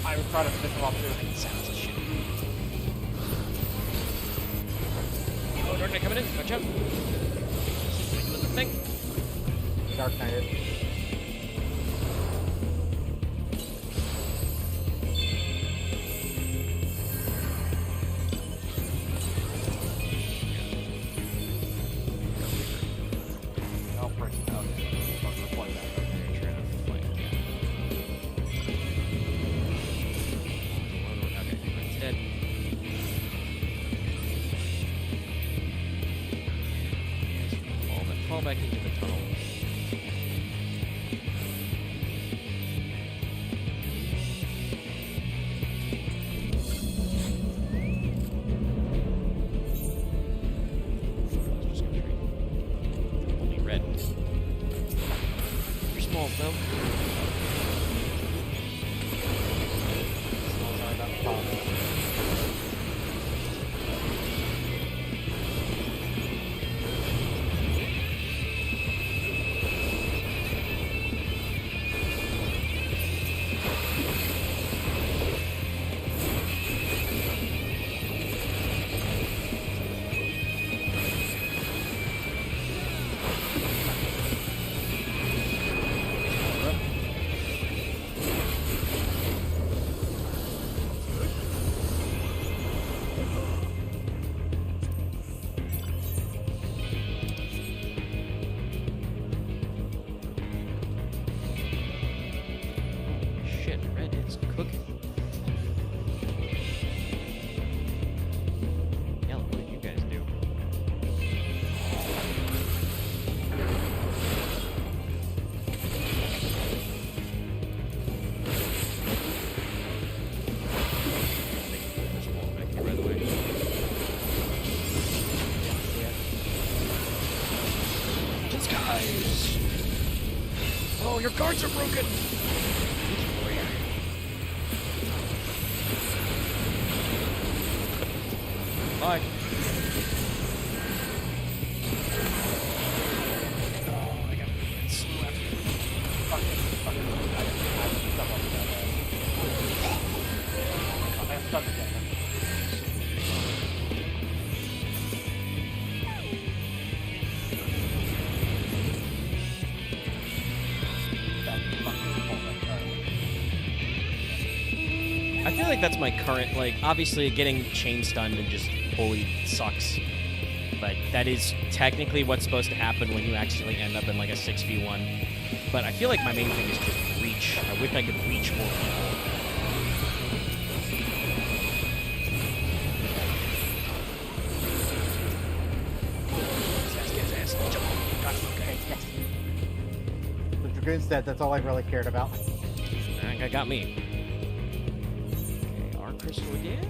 I was trying to finish him off too. Sounds of shit. Oh, Dark Knight coming in. Watch out. Doing the thing. Dark Knight. I'll break it out. I'll reply that. They're trying to fight. Okay, it's dead. Fall back into the tunnel. Just gonna trade. Only red. You're small though. Smalls are about to pop. Shit, red is cooking. Yellow, what did you guys do? This wall back here, by the way. Disguise! Oh, your guards are broken! Bye. Oh, I got slow after. I have stuff again. I feel like that's my current, like, obviously getting chain stunned and just bullied sucks. But that is technically what's supposed to happen when you accidentally end up in like a 6v1. But I feel like my main thing is just reach. I wish I could reach more people. The Dragoon's dead, that's all I really cared about. That guy got me. Okay, our crystal again.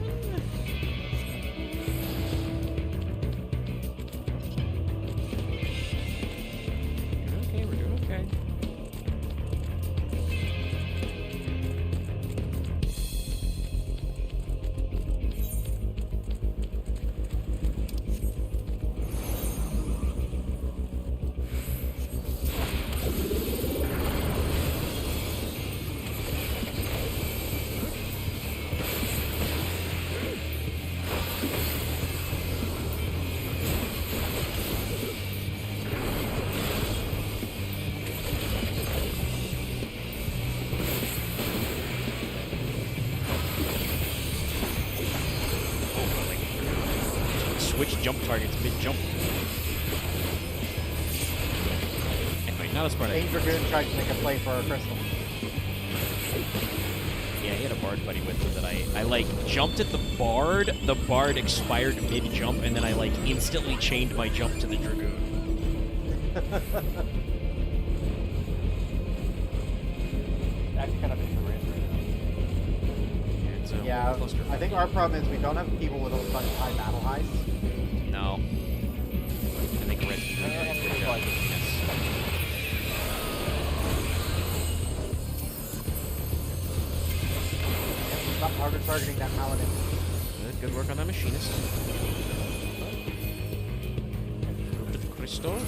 Okay, we're doing okay. switch jump targets mid-jump. Anyway, not a smart idea. Danger Goon tried to make a play for our crystal. Yeah, he had a bard buddy with him that I like jumped at the bard expired mid-jump, and then I like instantly chained my jump to the dragoon. Actually, kind of in the range right It's a Yeah, cluster. I think our problem is we don't have people with a bunch of high battle highs. No. I think red. Stop harder targeting that paladin. Good work on that machinist. Move to the crystal.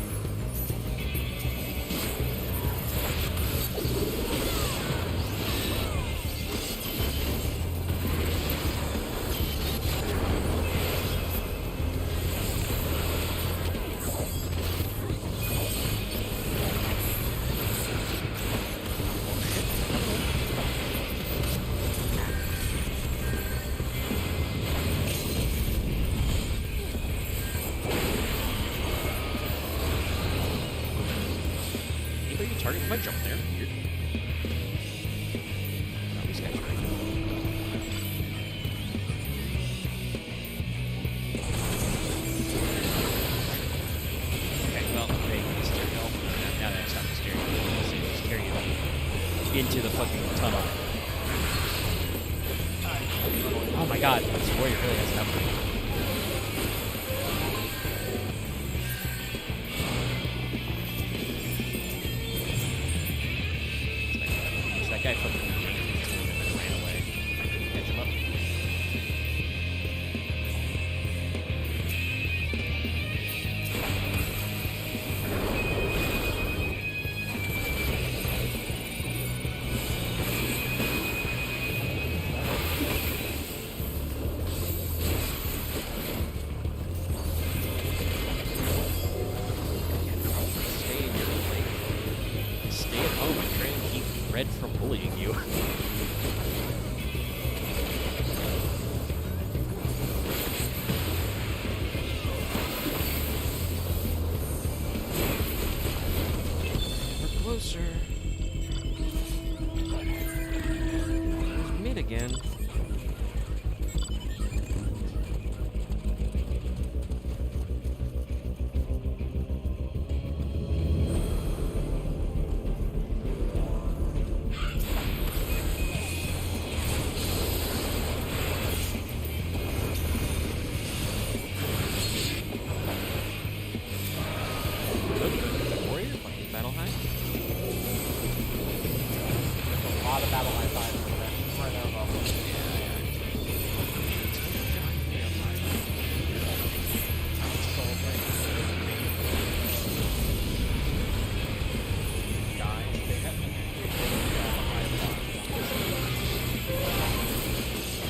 Anybody target my jump there? Weird. No, he's got you. Okay, well, hey, steer help. Now that I stop the steering, I'll say just carry you into the fucking tunnel. Oh my god, this warrior really has enough. That guy fucking ran away. Catch him up. Stay at home and try and keep Red from bullying you. We're closer. There's mid again. Warrior, fucking battle high. A lot of battle high fives over there. Right now, though.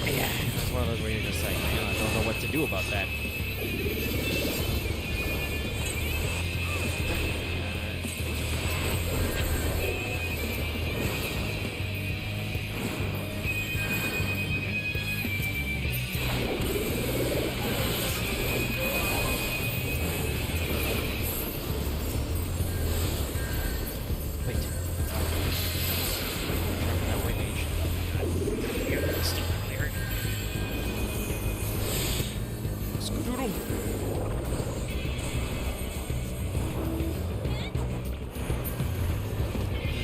Yeah, it's one of those where you're just like, man, I don't know what to do about that. Wait. That white mage. Here, stick there. Skedoodle.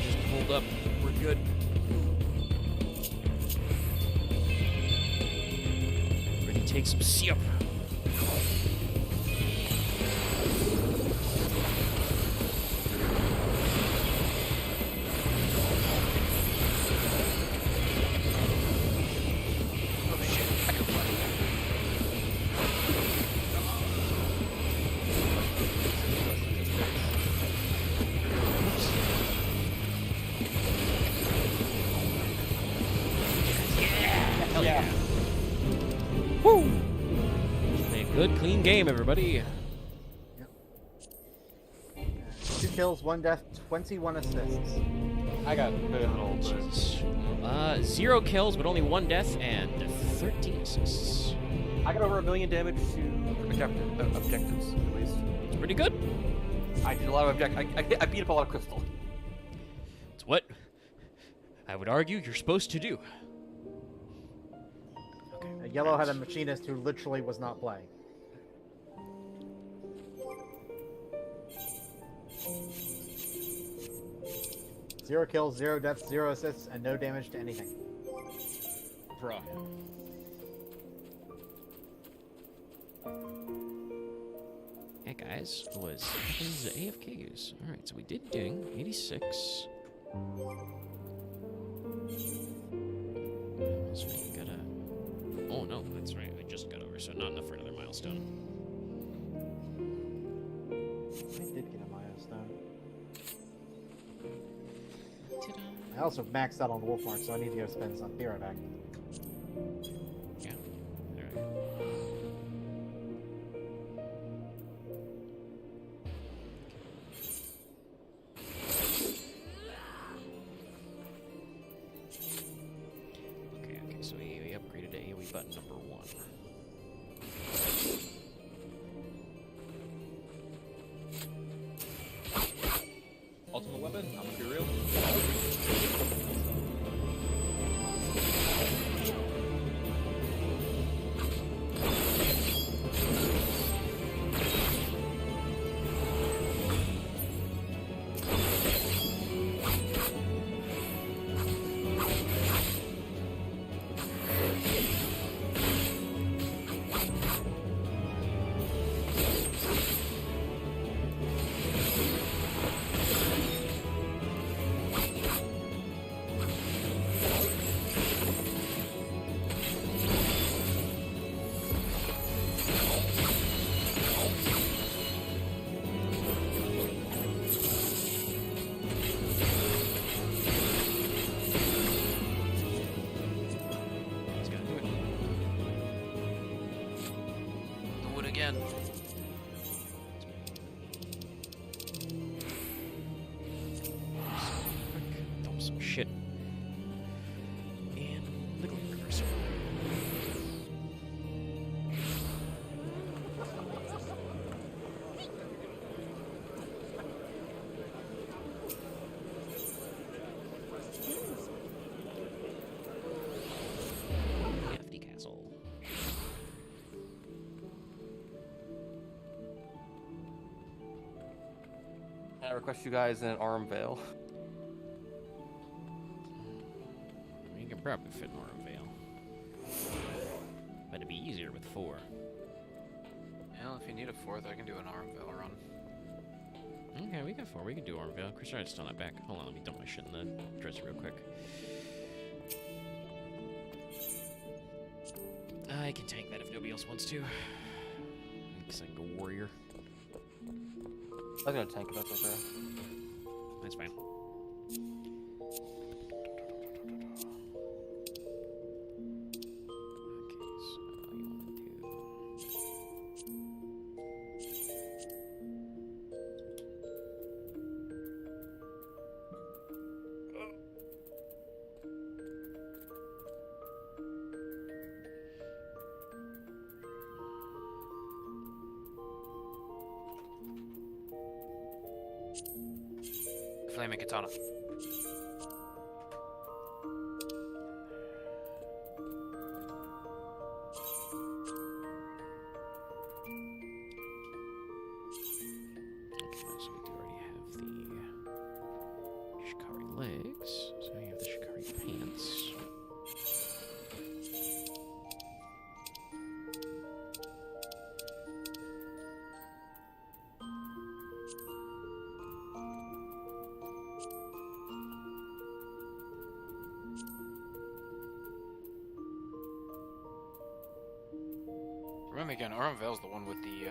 Just hold up. We're good. Ready to take some sip. Oh shit, I can fly. Hell yeah. Woo! Play a good, clean game, everybody. 2 kills, 1 death, 21 assists. I got pivotal. Jesus. 0 kills, but only 1 death, and 13 assists. I got over 1 million damage to objectives, at least. It's pretty good. I did a lot of I beat up a lot of crystal. It's what I would argue you're supposed to do. Yellow had a machinist who literally was not playing. Zero kills, 0 deaths, 0 assists, and no damage to anything. Bruh. Yeah, guys, was AFKs. All right, so we did ding 86. So we got a. Oh no, that's right. I just got over, so not enough for another milestone. I did get a milestone. Ta-da. I also maxed out on Wolfmark, so I need to go spend some. Be right back. Yeah. All right. Okay, so we upgraded to AoE button number 1. Ultimate weapon? I'm gonna be real. Let's go do it. Do it again. Dump some shit. And liquid reversal. Hefty castle. I request you guys an arm veil. You can probably fit more of veil. But it'd be easier with 4. Well, if you need a 4th, I can do an arm veil run. Okay, we got 4. We can do arm veil. Chris Wright's still not back. Hold on, let me dump my shit in the dresser real quick. I can tank that if nobody else wants to. Because I can go warrior. I was gonna tank it, that's okay. That's fine. Okay, so you want to Flaming katana. Okay, so we do already have the Shikari legs. So we have the Shikari pants. Remember again, Arm Veil's the one with the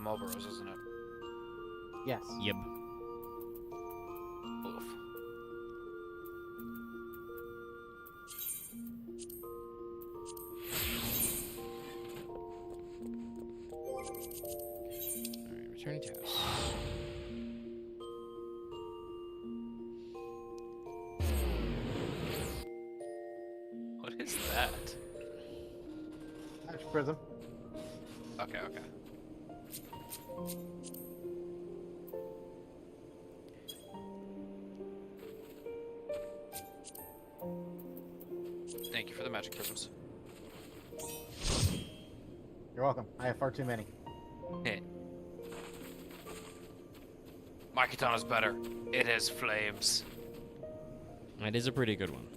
Marlboros, isn't it? Yes. Yep. Oof. Alright, returning to house. is that? Magic prism. Okay, okay. Thank you for the magic prisms. You're welcome. I have far too many. Hey. My katana's better. It has flames. That is a pretty good one.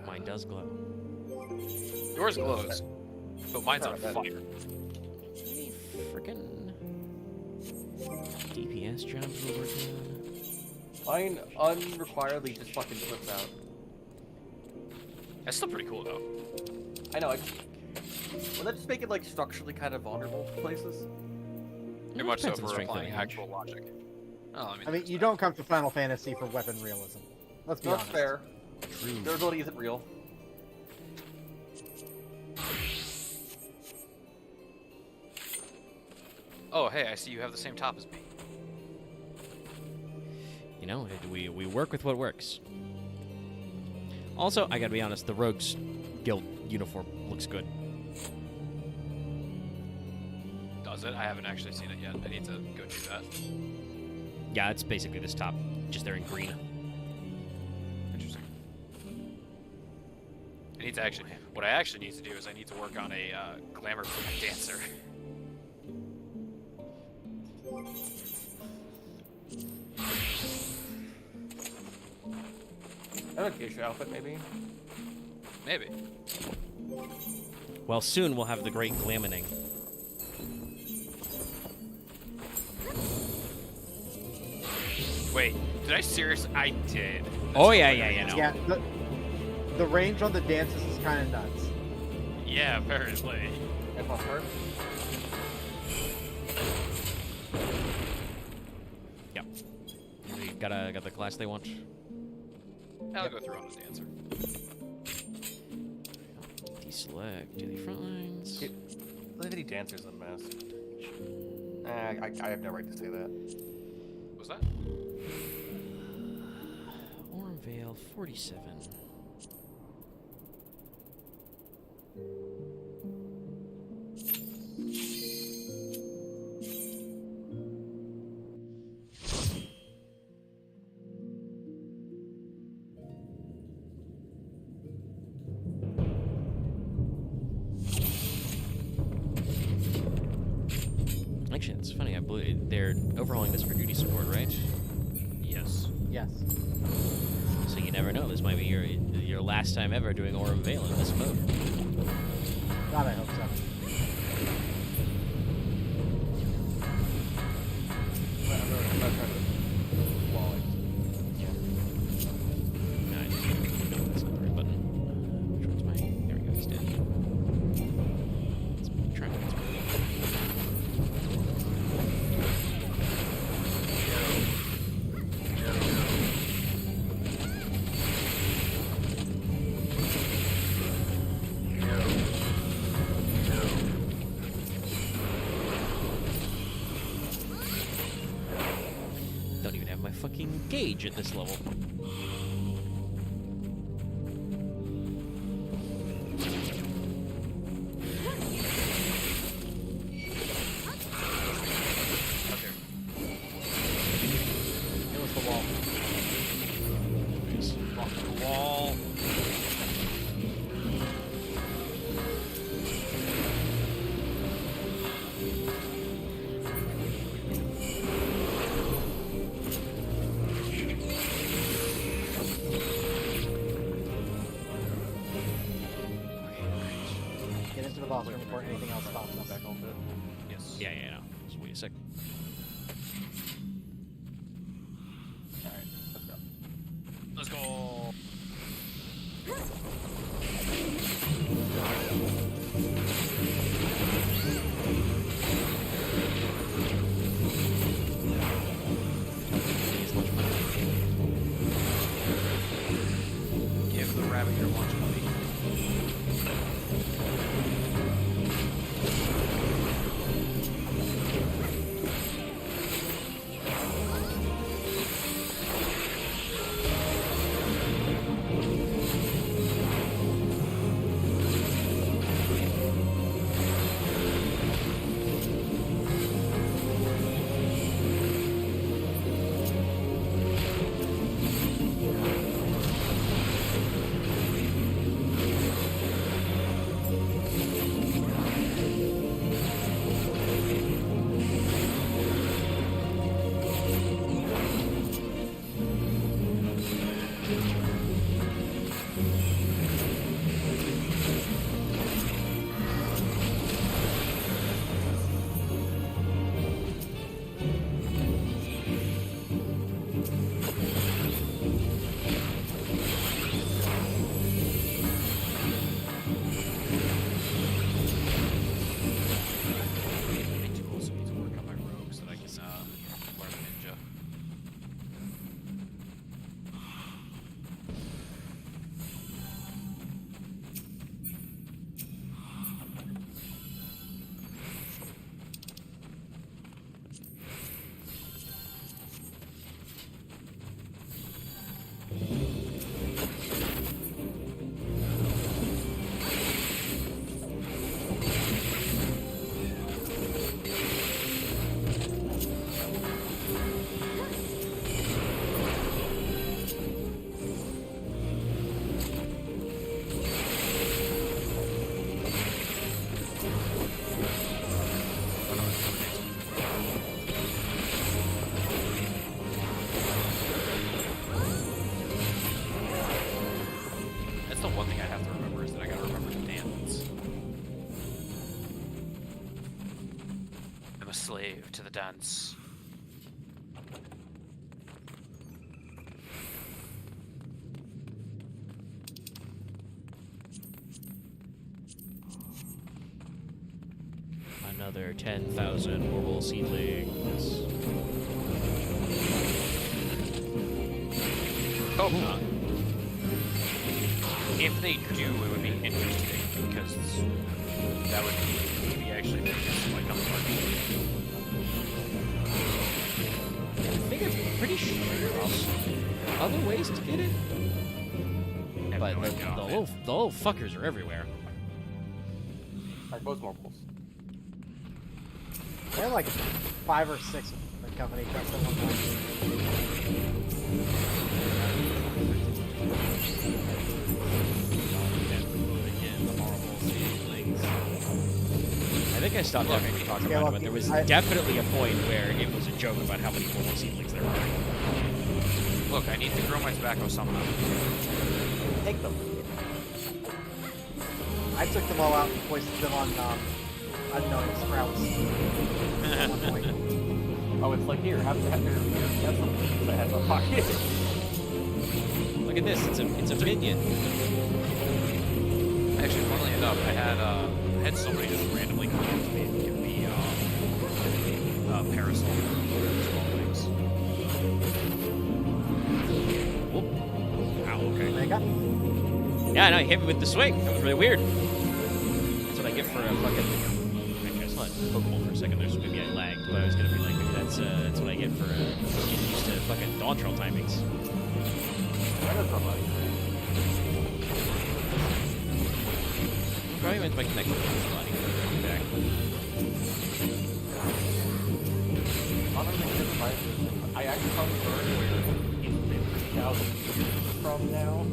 Mine does glow. Yours glows, but mine's on Not bad. fire. Any frickin' DPS jobs we're working on? Mine unrequiredly just fucking flips out. That's still pretty cool though. I know. Will that just make it like structurally kind of vulnerable to places? Very much so Depends on for strength applying and range. actual logic. Oh, I mean, you don't come to Final Fantasy for weapon realism. Let's be No, that's honest. fair. True. Durability isn't real. Oh, hey, I see you have the same top as me. You know, we work with what works. Also, I gotta be honest, the Rogue's Guild uniform looks good. Does it? I haven't actually seen it yet. I need to go do that. Yeah, it's basically this top, just they're in green. Interesting. I need to actually. What I actually need to do is I need to work on a glamour for my dancer. I have a geisha outfit, maybe. Maybe. Well, soon we'll have the great glamining. Wait, did I seriously? I did. Oh yeah, no. Yeah, the range on the dances is kind of nuts. Yeah, apparently. If I'm hurt. Yep. We got the class they want. I'll go through on the dancer. Deselect. Do the front lines. Yeah. Look at any dancers in mask. I have no right to say that. What's that? Orm Vale 47. Actually, it's funny. I believe they're overhauling this for duty support, right? Yes. Yes. So you never know. This might be your last time ever doing Orm Vale in this mode. God, I hope so. I'm not trying to wall it. No, I just that's not the right button. Which one's my? There we go. He's dead. Let's try and don't even have my fucking gauge at this level. Okay. It was the wall. Walk the wall. Get into the boss room before anything else pops up. Back on it. Yes. Yeah, no. Just wait a sec. Alright, let's go. Let's go. Give the rabbit your lunch money. dense. Another 10,000 Moogle seedlings. Oh. If they do, it would be interesting because that would maybe actually make it like a I think I'm pretty sure there's other ways to get it. But the little fuckers are everywhere. Like most marbles. There are like 5 or 6 of the company trucks at one I think I stopped having to talk Okay, about it, well, but there was I- definitely a point where it was a joke about how many Moogle seedlings there were. Look, I need to grow my tobacco somehow. point. Take them. I took them all out and hoisted them on unknown sprouts. At one point. Oh, it's like here. Have some leaves I had in my pocket. Look at this, it's a minion. Actually, funnily enough, I had somebody just randomly come up to me and give me parasol small things. Whoop. Ow, okay. Mega? Yeah, no, he hit me with the swing. That was really weird. That's what I get for a fucking... Actually, I saw it Pokeball for a second there, so maybe I lagged, but I was gonna be like, maybe that's what I get for getting used to fucking Dawntrail timings. I know somebody. Probably went to my connection with somebody. I'll be back. Honestly, I actually probably learned where it's been 3,000 years from now.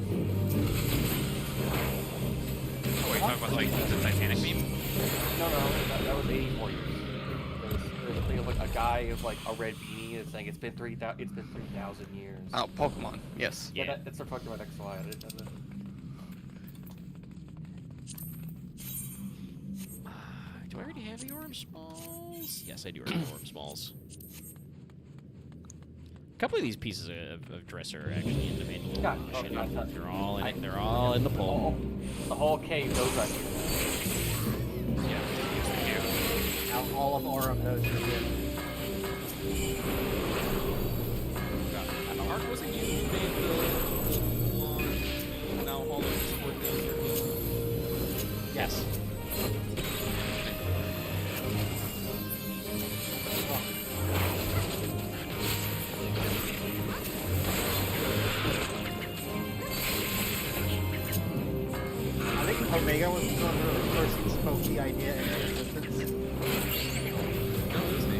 Oh, are you talking about like the Titanic meme? No, that was 84 years. There's a thing of like a guy with like a red beanie that's saying it's been 3,000 years. Oh, Pokemon. Yes. Yeah, Yeah. that's talking about XY. I didn't know that. Do I already have the Orm Smalls? Yes, I do already have Orm Smalls. A couple of these pieces of dress are actually in the manual. God, Shit, oh, God. they're all in the pole. The whole cave knows I need Yeah, yes, Now all of Aurum knows you're good. Mark, wasn't you who made the one now all of Discord does? Yes. I think Omega was the one who first spoke the idea into existence. No, it was me.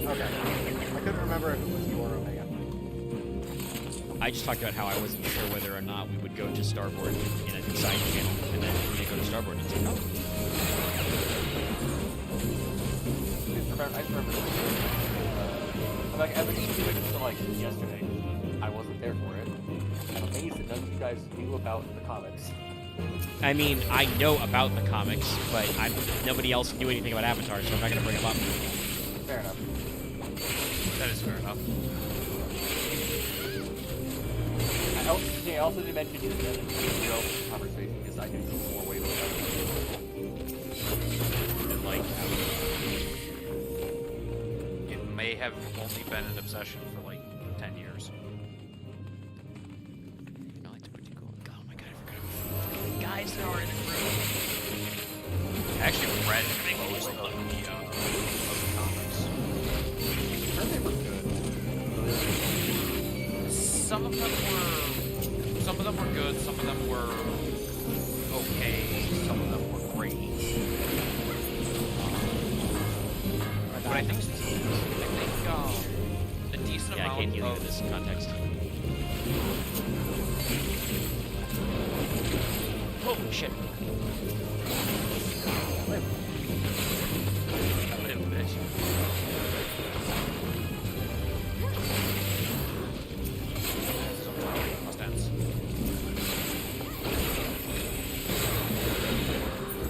Okay. I couldn't remember if it was you or Omega. I just talked about how I wasn't sure whether or not we would go to Starboard in a side channel, and then when they go to Starboard, it's like, oh, I just remember like as until like yesterday, I wasn't there for it. I'm amazed that none of you guys knew about the comics. I mean, I know about the comics, but nobody else knew anything about Avatar, so I'm not going to bring them up. Fair enough. that is fair enough. I also did mention you in the conversation because I knew more ways about it. And like, It may have only been an obsession for like 10 years. no, it's pretty cool. Oh my god, I forgot. The guys that are in the group. I actually read most of the comics. Sure, they were good. Some of them were good, some of them were okay, some of them were great. But I think a decent Yeah, I amount can't heal you in of this context. Holy shit. Live, bitch. Mustangs.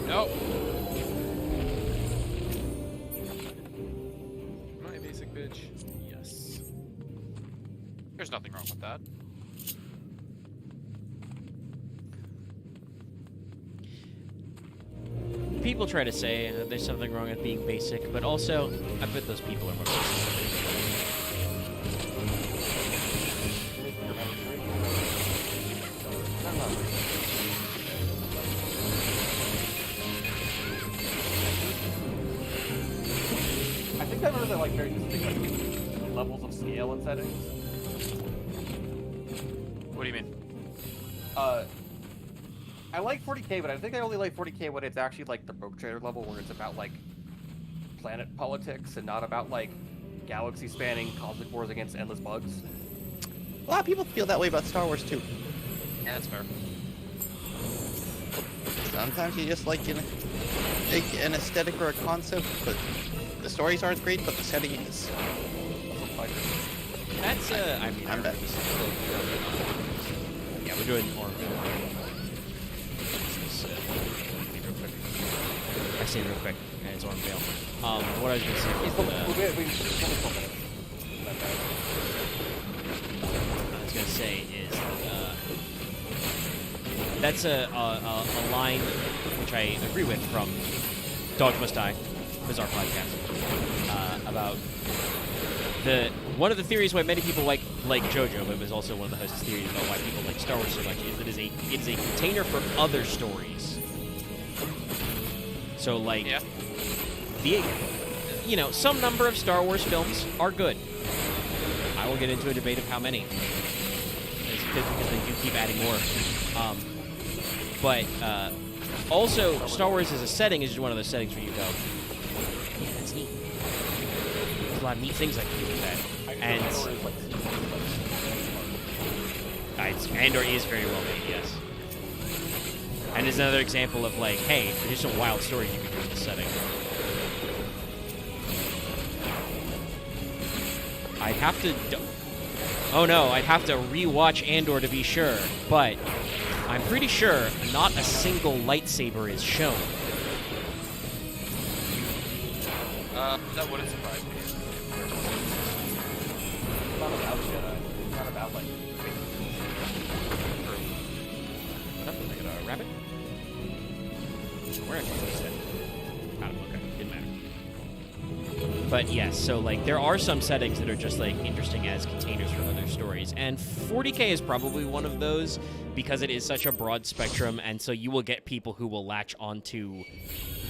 Nope. nothing wrong with that. People try to say there's something wrong with being basic, but also, I bet those people are more basic. I think I remember that like very specific like, levels of scale and settings. What do you mean? I like 40k, but I think I only like 40k when it's actually like the Rogue Trader level, where it's about like planet politics and not about like galaxy-spanning cosmic wars against endless bugs. A lot of people feel that way about Star Wars too. Yeah, that's fair. Sometimes you just like an aesthetic or a concept, but the stories aren't great, but the setting is. That's, I mean, I'm back. Yeah, we're doing more. I say it real quick, and it's on bail. What I was gonna say is that, I was gonna say is that's a line which I agree with from Dogs Must Die, Bizarre Podcast, about one of the theories why many people like JoJo, but it was also one of the host's theories about why people like Star Wars so much, is that it is a container for other stories. So like, Yeah. Some number of Star Wars films are good. I will get into a debate of how many, because they do keep adding more. But also, Star Wars as a setting is just one of those settings where you go, yeah, that's neat. There's a lot of neat things I can do with that. And Andor is very well made, yes. And it's another example of like, hey, there's some wild stories you can do in this setting. I'd have to. I'd have to rewatch Andor to be sure, but I'm pretty sure not a single lightsaber is shown. That wouldn't surprise me. It's not about Jedi. It's not about like. What up? Did I get a rabbit? Where actually is that? Out of okay, didn't matter. But yes, so like there are some settings that are just like interesting as containers for other stories, and 40k is probably one of those because it is such a broad spectrum, and so you will get people who will latch onto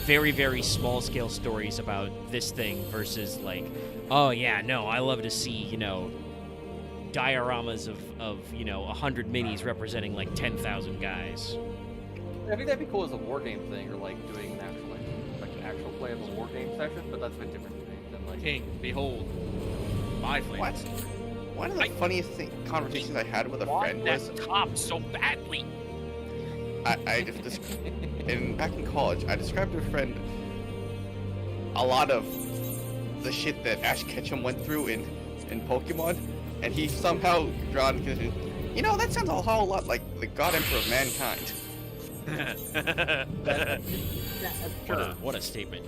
very, very small scale stories about this thing versus like, oh yeah, no, I love to see, dioramas of 100 minis representing like 10,000 guys. I think that'd be cool as a war game thing, or like doing an actual play of a war game session, but that's a bit different to me than like. King, behold, my flame. What? One of the funniest conversations I had with a friend was That cop so badly. back in college, I described to a friend a lot of the shit that Ash Ketchum went through in Pokemon, and he somehow drawn that sounds a whole lot like the God Emperor of Mankind. What a statement.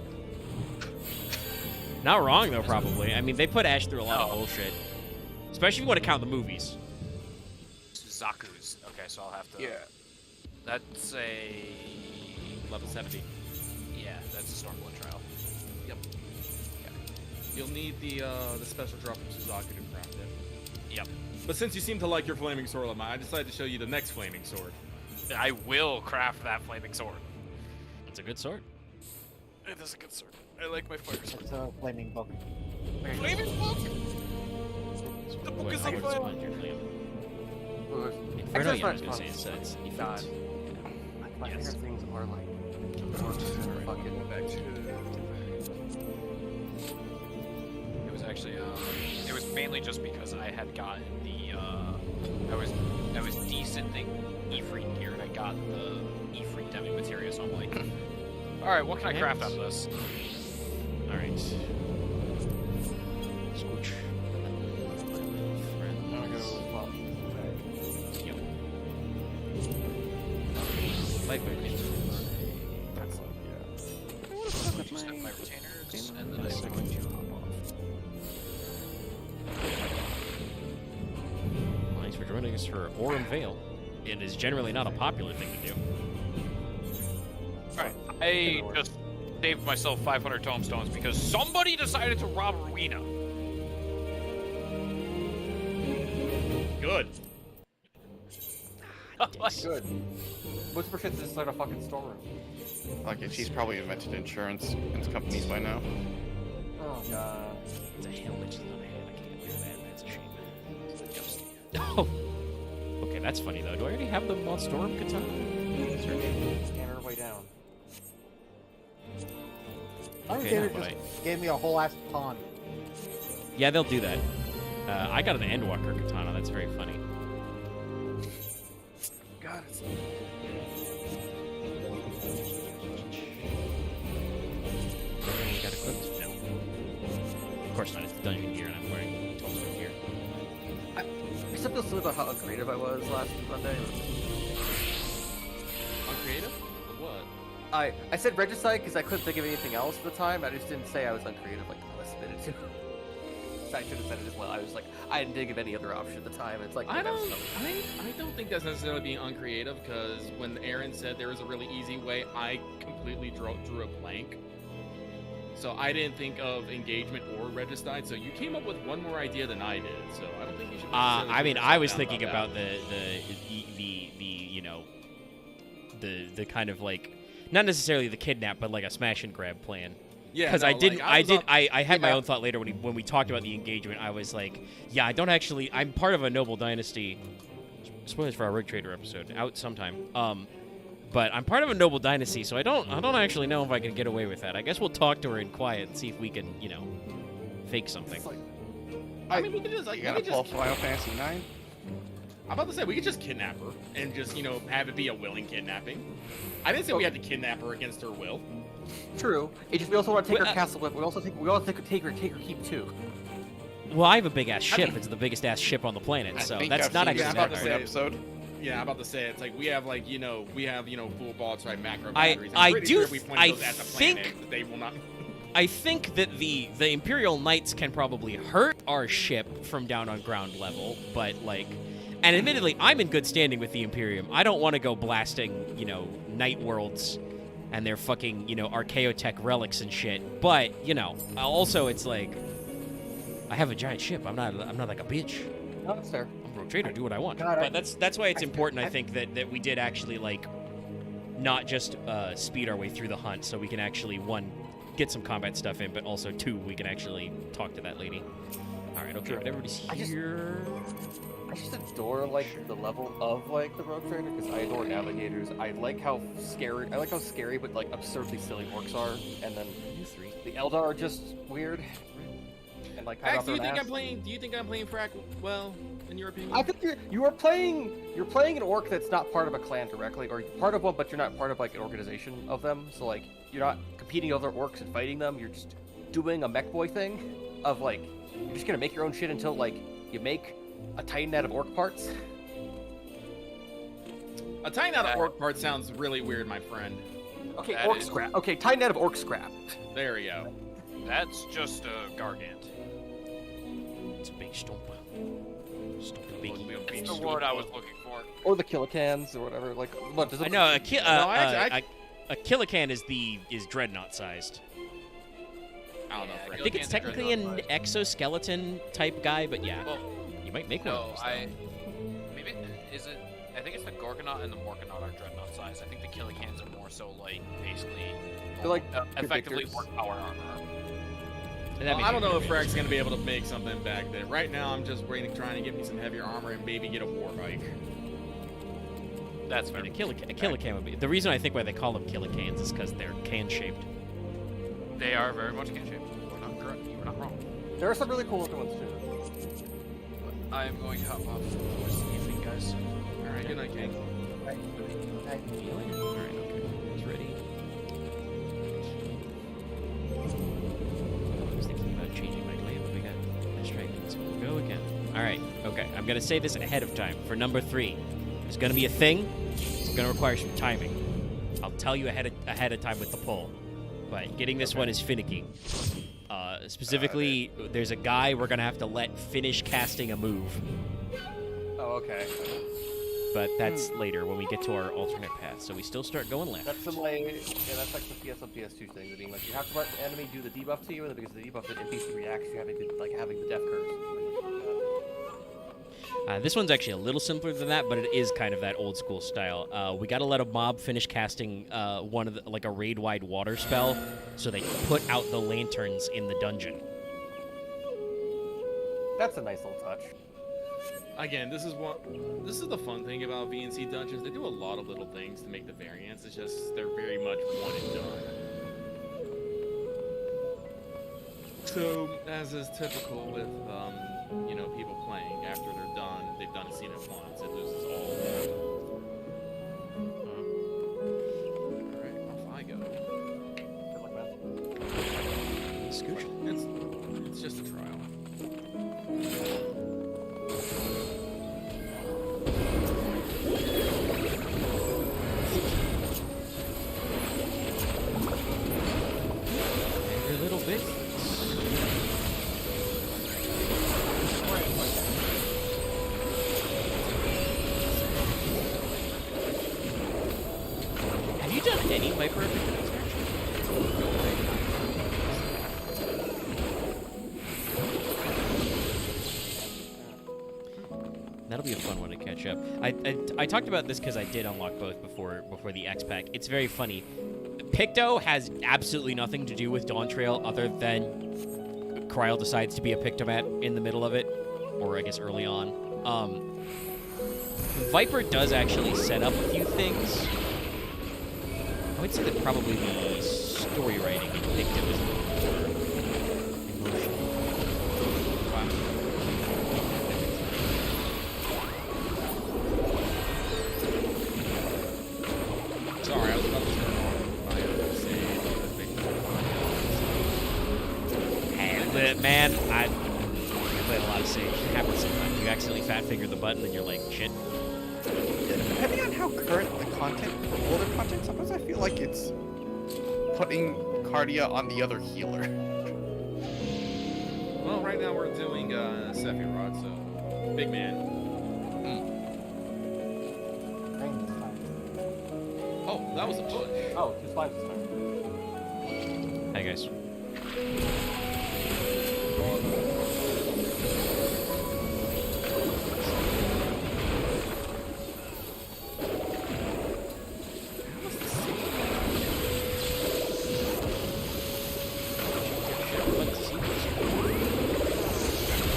Not wrong though, probably. I mean, they put Ash through a lot of bullshit, especially if you want to count the movies. Zaku's. Okay, so I'll have to. Yeah. That's a Level 70. Yeah, that's a Stormblood trial. Yep. You'll need the special drop from Suzaku to craft it. Yep. But since you seem to like your flaming sword, Lamai, I decided to show you the next flaming sword. I will craft that flaming sword. It's a good sword. It is a good sword. I like my fire sword. It's a flaming book. Flaming book. The book is on fire. Inferno, yeah, I was gonna say it's God. My Yes. favorite things are like fucking Back to. It was actually it was mainly just because I had gotten the I was descending Ifrit gear and I got the Ifrit demi materia, so I'm like, all right, what can I craft out of this? All right. Scooch. Yep. That's Just have my retainers, and then I'm going to hop off. joining us for Aurum Vale. It is generally not a popular thing to do. Alright, I just saved myself 500 tomestones because somebody decided to rob Rowena. Good. Good. What's for shit's inside a fucking storeroom? Like, she's probably invented insurance companies by now. Oh god. It's a helmet, she's not a head. I can't wear that. That's a shame. Oh. Okay, that's funny though. Do I already have the Storm Katana? Scan her way down. Undertaker now what just gave me a whole ass pawn. Yeah, they'll do that. I got an Endwalker Katana. That's very funny. God, it's... Everything got equipped? No. Of course not. It's dungeon gear, and I'm wearing tombstone gear. I still feel silly about how uncreative I was last Monday. Uncreative? What? I said regicide because I couldn't think of anything else at the time. I just didn't say I was uncreative like I submitted to. So I should have said it as well. I was like, I didn't think of any other option at the time. It's like I that was don't think that's necessarily being uncreative, because when Aaron said there was a really easy way, I completely drew a blank. So I didn't think of engagement or regicide. So you came up with one more idea than I did. So I don't think you should. I mean, I was thinking about the you know, the kind of like, not necessarily the kidnap, but like a smash and grab plan. Yeah, because no, I didn't. like, I had my own thought later when we talked about the engagement. I was like, yeah, I don't actually. I'm part of a noble dynasty. Spoilers for our Rig Trader episode out sometime. But I'm part of a noble dynasty, so I don't actually know if I can get away with that. I guess we'll talk to her in quiet and see if we can, you know, fake something. I mean, we could just like You gotta pull Final Fantasy 9? I'm about to say we could just kidnap her and just, you know, have it be a willing kidnapping. I didn't say we had to kidnap her against her will. true. It's just we also want to take Well, her castle with. We also want to take her keep too. Well, I have a big ass ship. mean- it's the biggest ass ship on the planet, I so think that's I've not seen actually I'm that about to that say- hard. episode. Yeah, I'm about to say it's like we have like, you know, full ball type macro I- batteries. I I'm pretty do sure if we th- point I those at the think- planet, that they will not. I think that the Imperial Knights can probably hurt our ship from down on ground level, but like, and admittedly, I'm in good standing with the Imperium. I don't want to go blasting, you know, Night Worlds and their fucking, you know, Archaeotech relics and shit. But you know, also it's like, I have a giant ship. I'm not like a bitch. No, that's fair. I'm a rogue trader. Do what I want. God, but that's why it's important. I I- think that we did actually like, not just speed our way through the hunt, so we can actually one, get some combat stuff in, but also two, we can actually talk to that lady. All right, okay, Sure. but everybody's I just- here. I just adore like the level of like the rogue trader because I adore navigators. I like how scary but like absurdly silly orcs are, and then You three. the Eldar are just weird. And like Max, do you their think ass. I'm playing? Do you think I'm playing Frack well, in your opinion? I think you're playing an orc that's not part of a clan directly, or you're part of one, but you're not part of like an organization of them. So like you're not competing with other orcs and fighting them. You're just doing a mech boy thing, of like you're just gonna make your own shit until like you make a titan out of orc parts. A tying out of orc part sounds really weird, my friend. Okay, That orc is- scrap. Okay, titan out of orc scrap. There we go. That's just a Gargant. It's a big stomp. Stomp a biggie. It's the word I was looking for. Or the killicans or whatever. Like what does it I know a I- kilocan is dreadnought sized. I don't know. Yeah, I Frank. think it's Kilocan's a technically an dreadnought exoskeleton type guy, but yeah, Well, you might make one no, of those. though. maybe is it? I think it's the Gorgonaut and the Morgonaut are dreadnought size. I think the Killicans are more so like basically They're like effectively predictors. work power armor. And that Well, may I be don't know if weird. Frack's gonna be able to make something back there. Right now, I'm just waiting, trying to get me some heavier armor and maybe get a war bike. That's fair. And a kilocan would be. The reason I think why they call them killicans is because they're can shaped. They are very much can shaped. You're not wrong. There are some really cool looking ones too. I am going to hop off for this evening, guys. All right, good night, King. Alright, okay. He's ready. I was thinking about changing my glaive, but we got distracted, so we'll go again. Alright, okay. I'm gonna say this ahead of time. For number 3, there's gonna be a thing. It's gonna require some timing. I'll tell you ahead of time with the pull. But getting this one is finicky. Specifically, there's a guy we're gonna have to let finish casting a move. Oh, Oh, okay. But that's later when we get to our alternate path. So we still start going left. That's the way. Yeah, that's like the PS1, PS2 thing. Being like, you have to let the enemy do the debuff to you, and then because the debuff that NPC reacts, you having to like having the death curse. This one's actually a little simpler than that, but it is kind of that old school style. We gotta let a mob finish casting one of like a raid-wide water spell, so they put out the lanterns in the dungeon. That's a nice little touch. Again, this is the fun thing about VNC dungeons. They do a lot of little things to make the variants. It's just they're very much one and done. So, as is typical with people playing, after they're done, they've done a scene at once. It loses all. All right, off I go. Good luck, man. Scooch. It's just a trial. Every little bit. Have you done any Viper abilities, That'll be a fun one to catch up. I talked about this because I did unlock both before the X pack. It's very funny. Picto has absolutely nothing to do with Dawntrail other than Kryl decides to be a Pictomat in the middle of it, or I guess early on. Viper does actually set up a few things. I would say that probably the story writing in Picto is a little more emotional. Sorry, I was about to turn on my save. Man, I played a lot of Sage. It happens sometimes. You accidentally fat finger the button and you're like, shit. Depending on how current the content, or older content, sometimes I feel like it's putting Cardia on the other healer. Well, right now we're doing Sephiroth, so big man. Rain this time. Oh, that was a push. Oh, just 5 this time. Hey guys.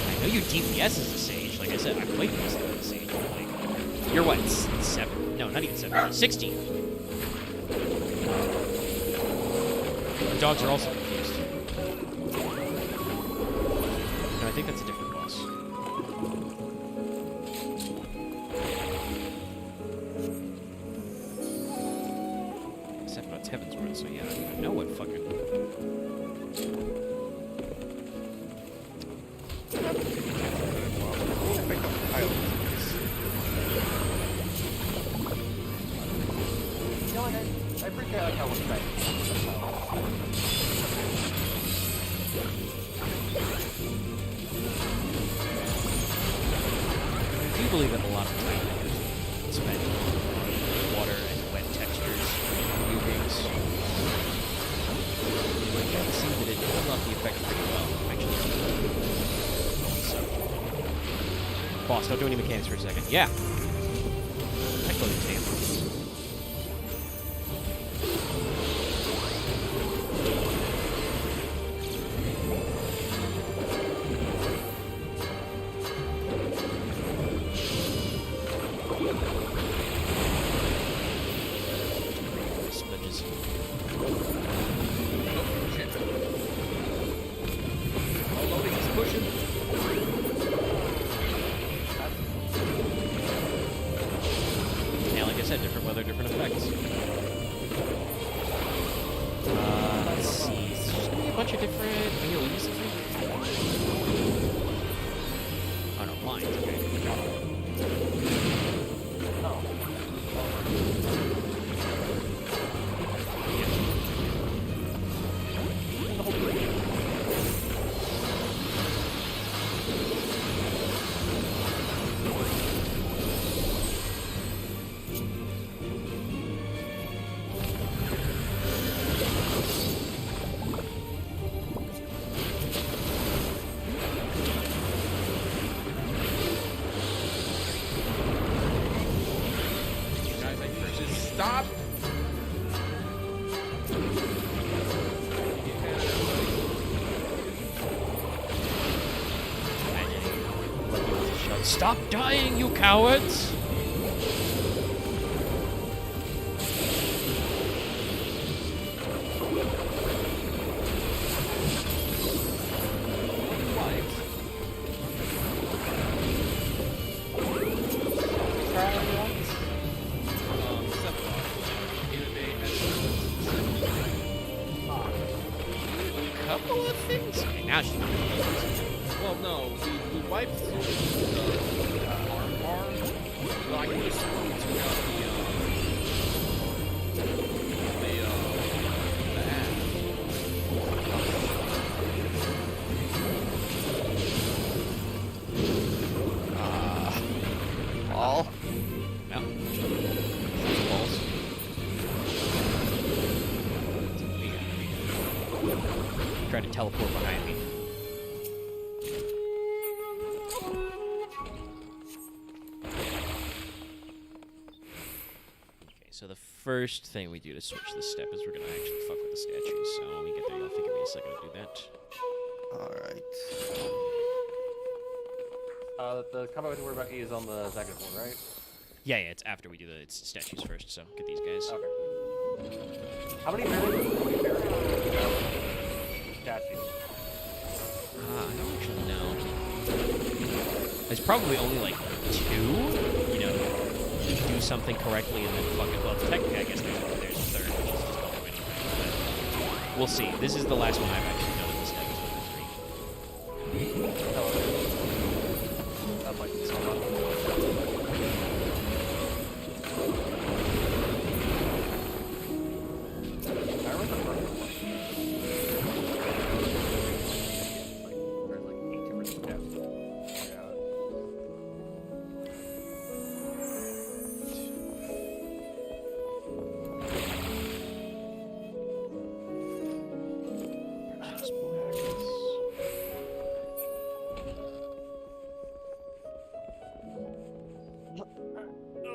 I know your DPS is a Sage. Like I said, I played this as a Sage. But like, you're what? 7? No, not even 7. 16. The dogs are also confused. No, I think that's a different boss. Except for it's Heaven's Word, so yeah, I don't even know what fucking. I picked up the pilot. You know, I appreciate like how we're trying. I do believe that a lot of time is spent on water and wet textures in new games. Like, I see that it pulls off the effect pretty well, actually. So. Boss, don't do any mechanics for a second. Yeah. I totally understand. Smudges. Loading is pushing. Yeah, like I said, different weather, different effects. Let's see. It's just gonna be a bunch of different AoEs, I think. Oh no, mine. Okay. Stop! Stop dying, you cowards! Couple of things. Okay, now she. Well, no, we wiped the arm bar, but I can just took out the All. No. Balls. Try to teleport behind me. Okay, so the first thing we do to switch the step is we're gonna actually fuck with the statues. So when we get there, you'll think of me a second to do that. Alright. The combat we worry about is on the second floor, right? Yeah, it's after we do the statues first. So get these guys. Okay. How many variants do we bury? Statues. I don't actually know. There's probably only like 2. You know, you do something correctly and then fuck it. Well, technically, I guess there's a third, which is just don't do anything. But we'll see. This is the last one I've actually done in this deck. Is with the 3. I'd like to see one. I remember the first one. There's like 8 different steps. Yeah.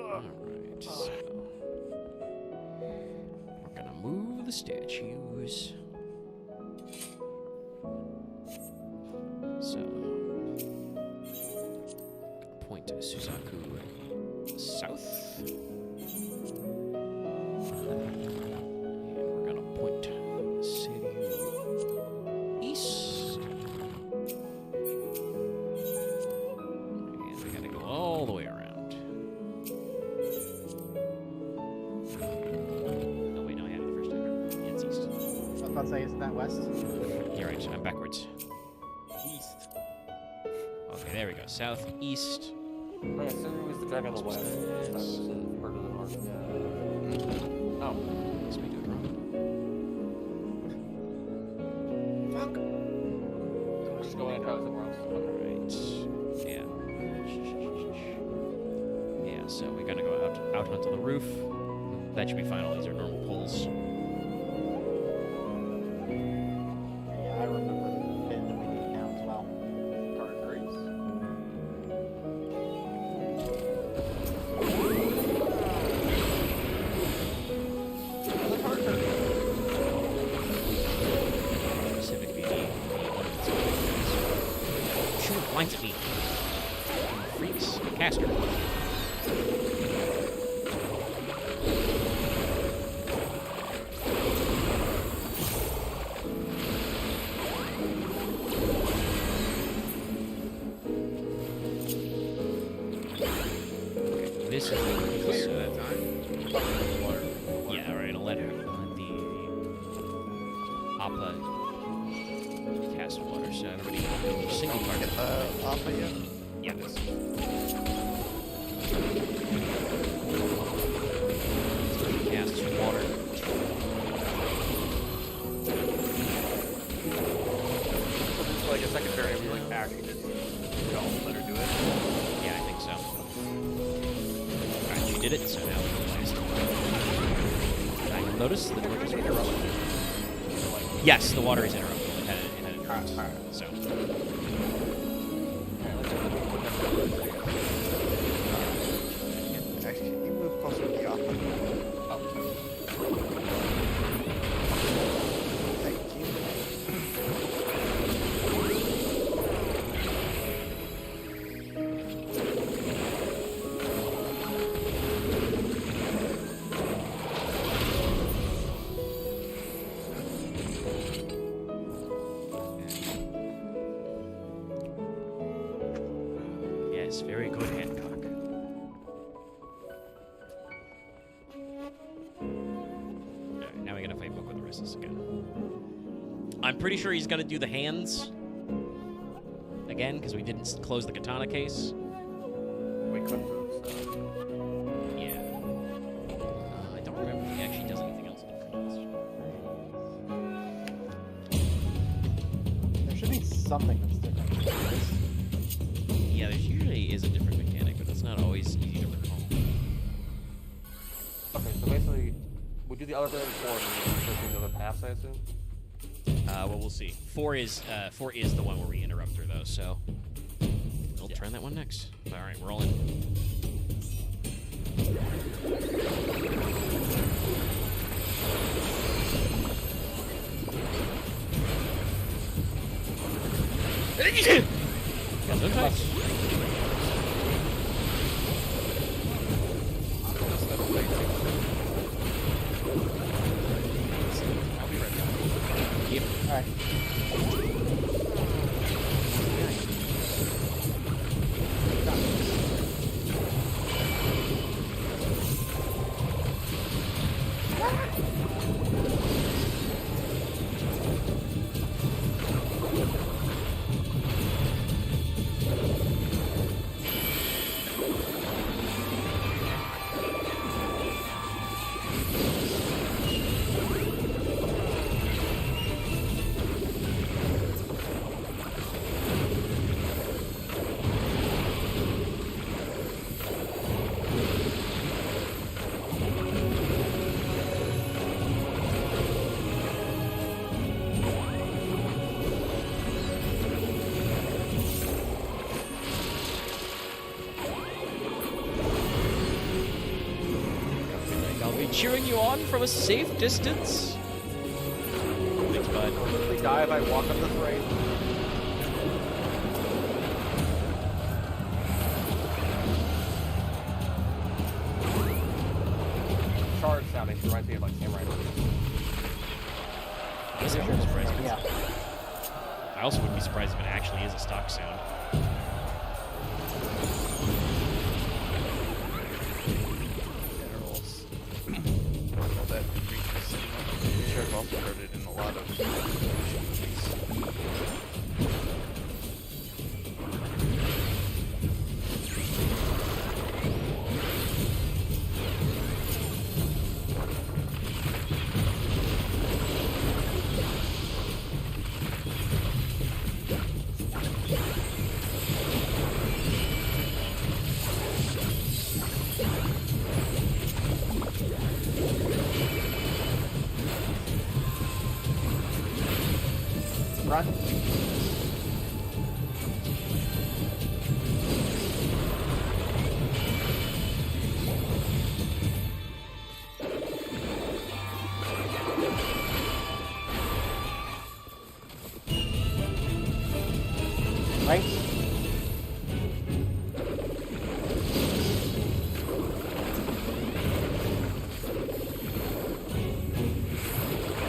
Alright, so we're gonna move the statues. So gonna point to Suzaku south. And we're gonna point Seiryu east. And we gotta go all the way around. Oh wait, no, I had it the first time. Yeah, it's east. I was about to say, isn't that west? You're right, I'm backwards. east. Okay, there we go. Southeast. Oh yeah, Siri was the dragon of the west. That was the bird of the north. Yeah. Oh. Guess we do it wrong. We're just going into somewhere else. Alright. Yeah. Yeah, so we're gonna go out onto the roof. That should be fine. All these are normal poles. Yeah, I remember the bit that we need now as well. Carteries. Specific BD. Shoot, blinds at me. Freaks. Caster. Okay, this is Clear that time. Water. yeah, alright, I'll let the Appa cast water, so everybody single Get target. the Appa yet? Yeah, this. Casts water. So this is like a second variant where you like actually just don't let her do it. Yeah, I think so. Alright, she did it, so now we go last. I notice the torches are irrelevant. Yes, the water is interrupted. It had interrupted. So. Actually, can you move closer to the Appa? Oh, is this again? I'm pretty sure he's gonna do the hands again because we didn't close the katana case. We couldn't move. So. Yeah. I don't remember if he actually does anything else in Infernals. There should be something that's different. Yeah, there usually is a different mechanic, but it's not always easy to recall. Okay, so basically, we do the other bit before we do the other paths, I assume. Well, we'll see. 4 is the one where we interrupt her, though, so we'll try that one next. All right, we're all in. Got no touch. I'll be right back. Yep. Alright. I'll be cheering you on from a safe distance. Thanks, bud. I'll literally die if I walk up this range. Charge sounding reminds me of like samurai movies. This is surprising. Yeah. I also wouldn't be surprised if it actually is a stock sound. Generals. All that creature cinema. I'm sure I've also heard it in a lot of movies. Run. Right.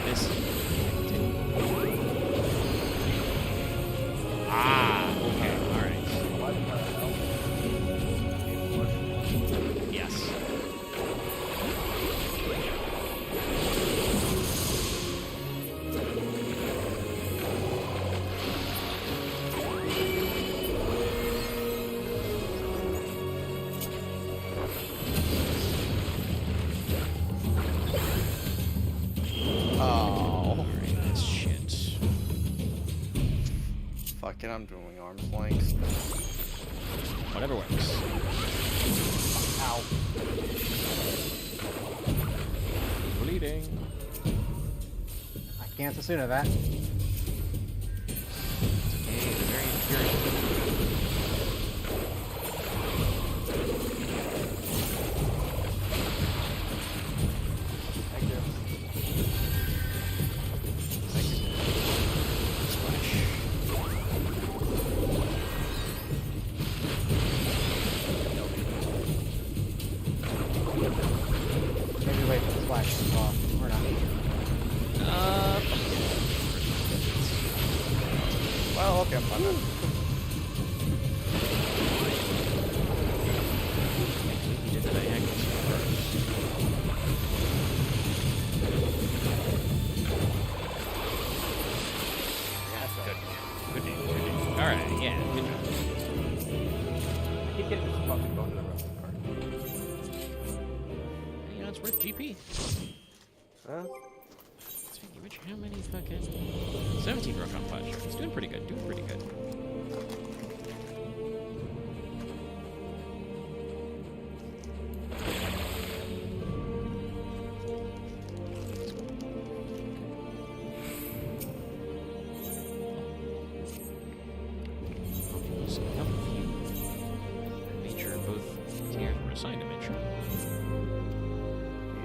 This. Ah, okay, all right. What the hell? Yes. Oh, All right, that's shit. fuck it, I'm doing arms length. Whatever works. Ow. Bleeding. I can't so soon of that. Okay, very infuriating. Thank you. Maybe wait for the flash to come off. Or not. Well, okay, I'm fine then. We did the diagonals first. It's worth GP. Huh? Which, how many fucking... 17 Rokkon flash. It's doing pretty good. Doing pretty good. Made sure both tiers were assigned a mention.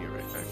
You're right back.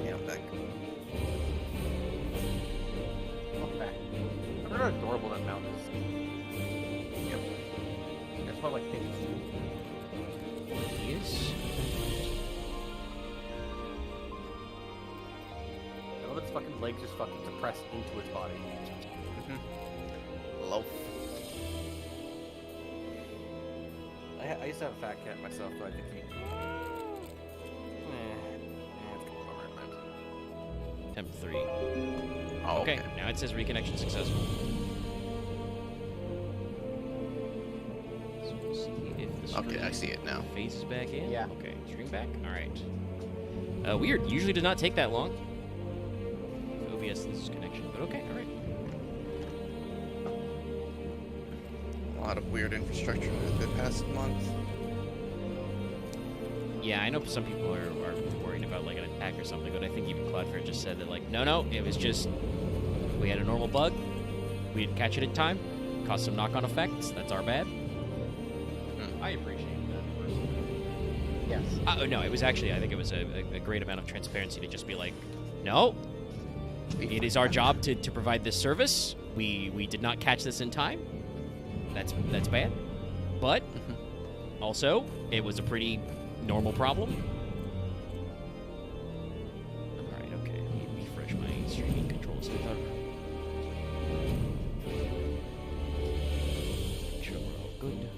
Yeah, I'm back. Okay. I wonder how adorable that mount is. Yep. That's what I like thinking. Yes. I love its fucking legs just fucking compressed into its body. Loaf. I used to have a fat cat myself, but I think he... it's kind of a bummer, man. M3. Oh, Okay, now it says reconnection successful. So we'll see if the Okay, I stream see it now. phases back in. Yeah. Okay, stream back. All right. Weird. Usually does not take that long. OBS loses connection, but okay. All right. A lot of weird infrastructure over the past month. Yeah, I know some people are worried about like an attack or something, but I think even Cloudflare just said that like, no, it was just we had a normal bug, we didn't catch it in time, caused some knock-on effects. That's our bad. I appreciate that personally. Yes. No, it was actually I think it was a great amount of transparency to just be like, no, it is our job to provide this service. We did not catch this in time. That's bad, but also it was a pretty normal problem. All right, okay. Let me refresh my streaming controls. Make sure we're all good.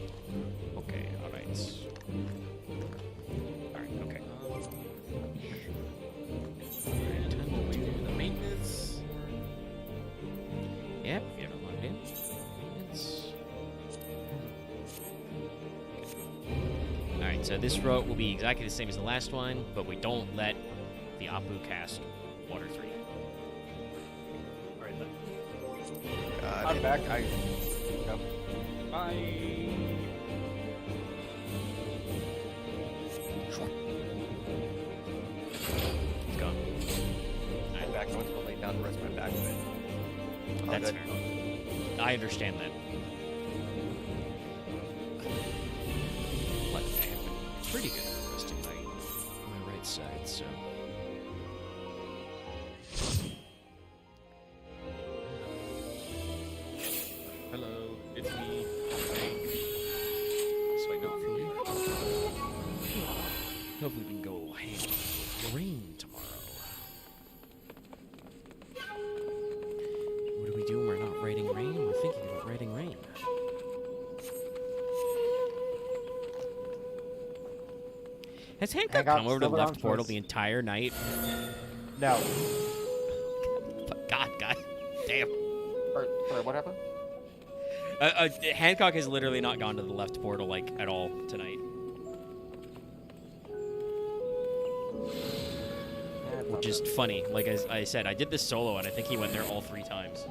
Okay, all right. All right, okay. And we'll wait for the maintenance. Yep, if you haven't logged in. Maintenance. Alright, so this route will be exactly the same as the last one, but we don't let the Apu cast Water 3. Alright then. God, I'm back. I... Yep. Bye. It's gone. I'm back. I went to go lay down the rest of my back. But... That's good. fair. I understand that. What? I have been pretty good at resting my right side, so... Hello, it's me. So I hopefully we can go handle the rain tomorrow. What do we do when we're not writing rain? We're thinking about writing rain. Has Hancock Hancock come over to the still left on portal first. the entire night? No. God, damn. Sorry, what happened? Hancock has literally not gone to the left portal, like, at all tonight. just funny. Like as I said, I did this solo, and I think he went there all 3 times.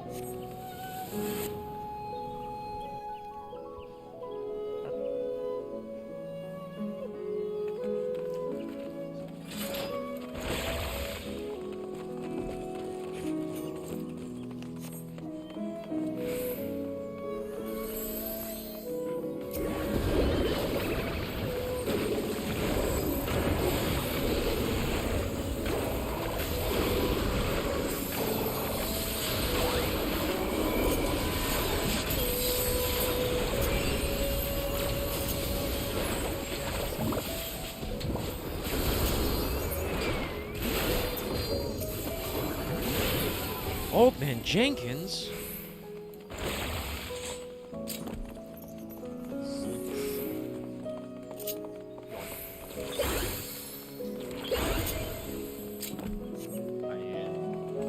Old Man Jenkins?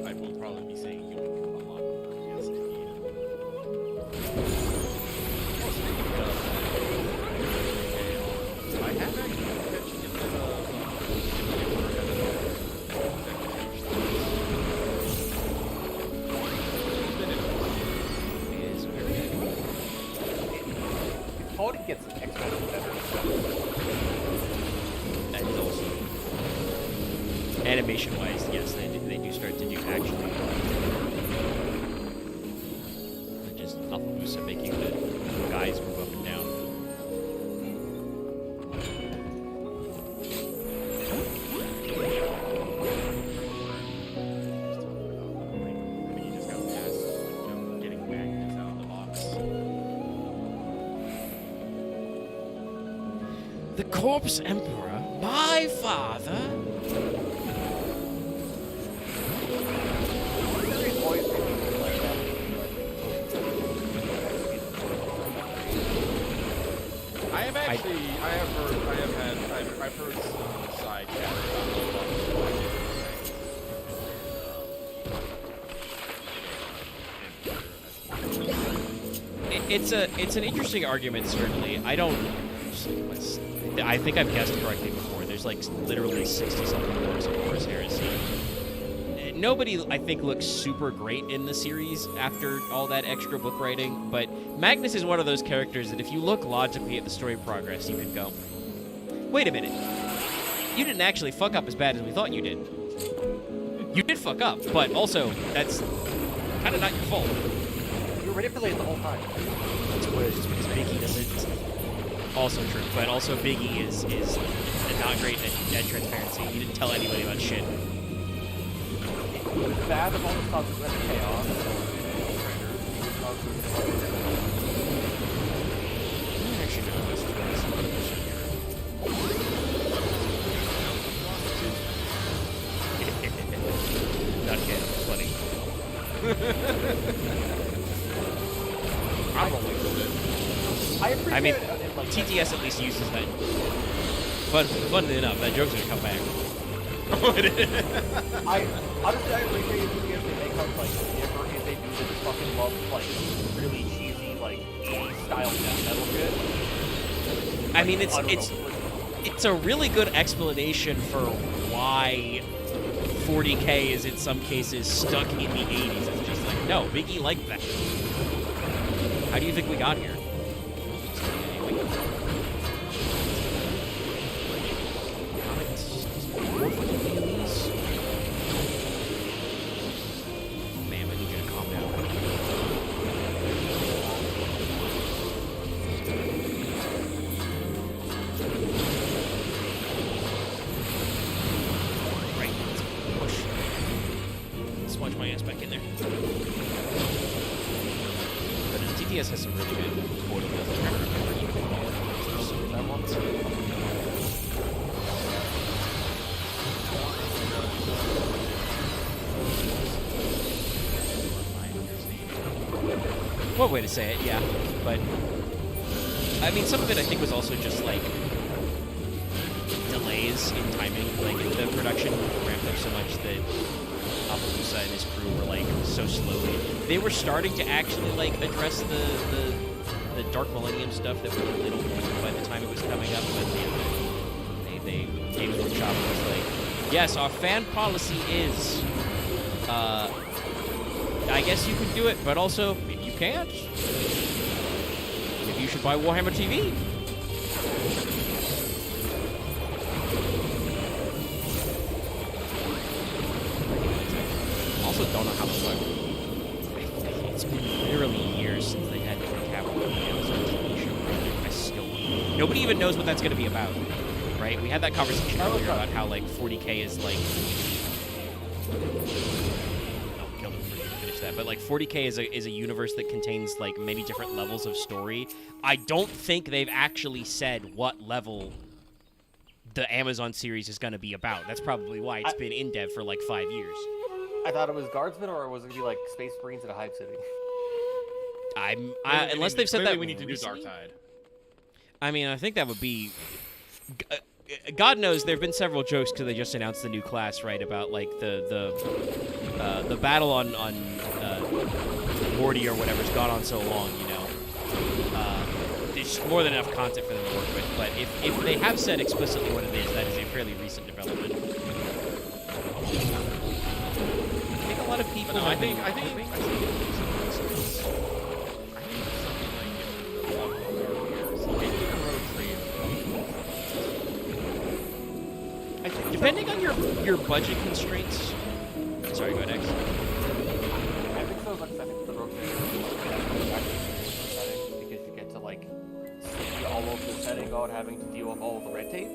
I will probably be saying yoink a lot. Yes, indeed. I have actually mentioned in Quality gets exponentially better. That is also animation-wise, yes, they do start to do actually just Alphabusa making the guys move up and down. you just got past, getting magnets out of the box. The Corpse Emperor, my father. There's always been people like that. I've heard some side chatter It's an interesting argument, certainly. I think I've guessed correctly before. There's like literally 60-something books of Horus Heresy. Nobody, I think, looks super great in the series after all that extra book writing, but Magnus is one of those characters that if you look logically at the story progress, you can go, wait a minute. You didn't actually fuck up as bad as we thought you did. You did fuck up, but also, that's kind of not your fault. You were manipulated the whole time. Spoilers, just because Biggie doesn't. Also true, but also Biggie is not great at transparency. He didn't tell anybody about shit. It was bad of all the consequence of chaos. Actually, no, that's not canon, funny. I'm rolling with it. I mean, TTS at least uses that. Funnily enough, that joke's gonna come back. Honestly, I appreciate it if they make up like different if they do this fucking love like really cheesy like 80s style death metal shit. I mean, I don't know. it's a really good explanation for why 40K is in some cases stuck in the 80s. It's just like, no, Biggie liked that. How do you think we got here? Man, I need you to calm down. Right, let's push. Smudge my ass back in there. But TTS has some really good portal builds. I'm trying to remember even that one. One way to say it, yeah. But I mean, some of it I think was also just like delays in timing. Like the production ramped up so much that Appaloosa and his crew were like so slowly. They were starting to actually like address the Dark Millennium stuff that was a little by the time it was coming up, but they Games Workshop was like, yes, our fan policy is, I guess you can do it, but also, if you can't, maybe you should buy Warhammer TV. Also don't know how the fuck. It's been literally years since they had to recap the Amazon TV show. I still nobody even knows what that's going to be about, right? We had that conversation earlier about how like 40K is like. Oh, kill them before you finish that. But like 40K is a universe that contains like many different levels of story. I don't think they've actually said what level the Amazon series is going to be about. That's probably why it's been in dev for like 5 years. I thought it was guardsmen, or was it gonna be like Space Marines in a hive city? Unless they've said that we need to do recently? Darktide. I I mean, I think that would be. God knows there have been several jokes because they just announced the new class, right? About like the battle on Morty or whatever's gone on so long, you know. There's more than enough content for them to work with. But if they have said explicitly what it is, that is a fairly recent development. I think a lot of people. But no, I think Depending on your budget constraints. Sorry, go ahead, X. I think so. I think the rogue setting because you get to like see all of the setting without having to deal with all of the red tape.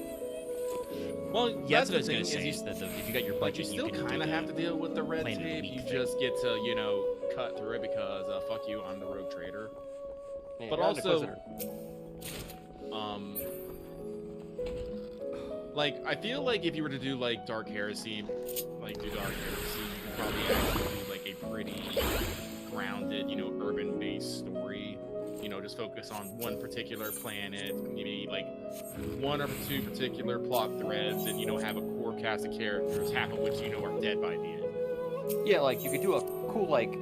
Well, Yeah, that's what I was the gonna thing say. is Is that if you got your like, you budget, still can kind of have to deal with the red Plain tape. weak You thing. just get to, you know, cut through it because fuck you, I'm the rogue trader. Yeah, But you're an also, Inquisitor. like I feel like if you were to do like Dark Heresy, you could probably actually do like a pretty grounded, you know, urban-based story. You know, just focus on one particular planet, maybe like one or two particular plot threads, and you know, have a core cast of characters, half of which you know are dead by the end. Yeah, like you could do a cool like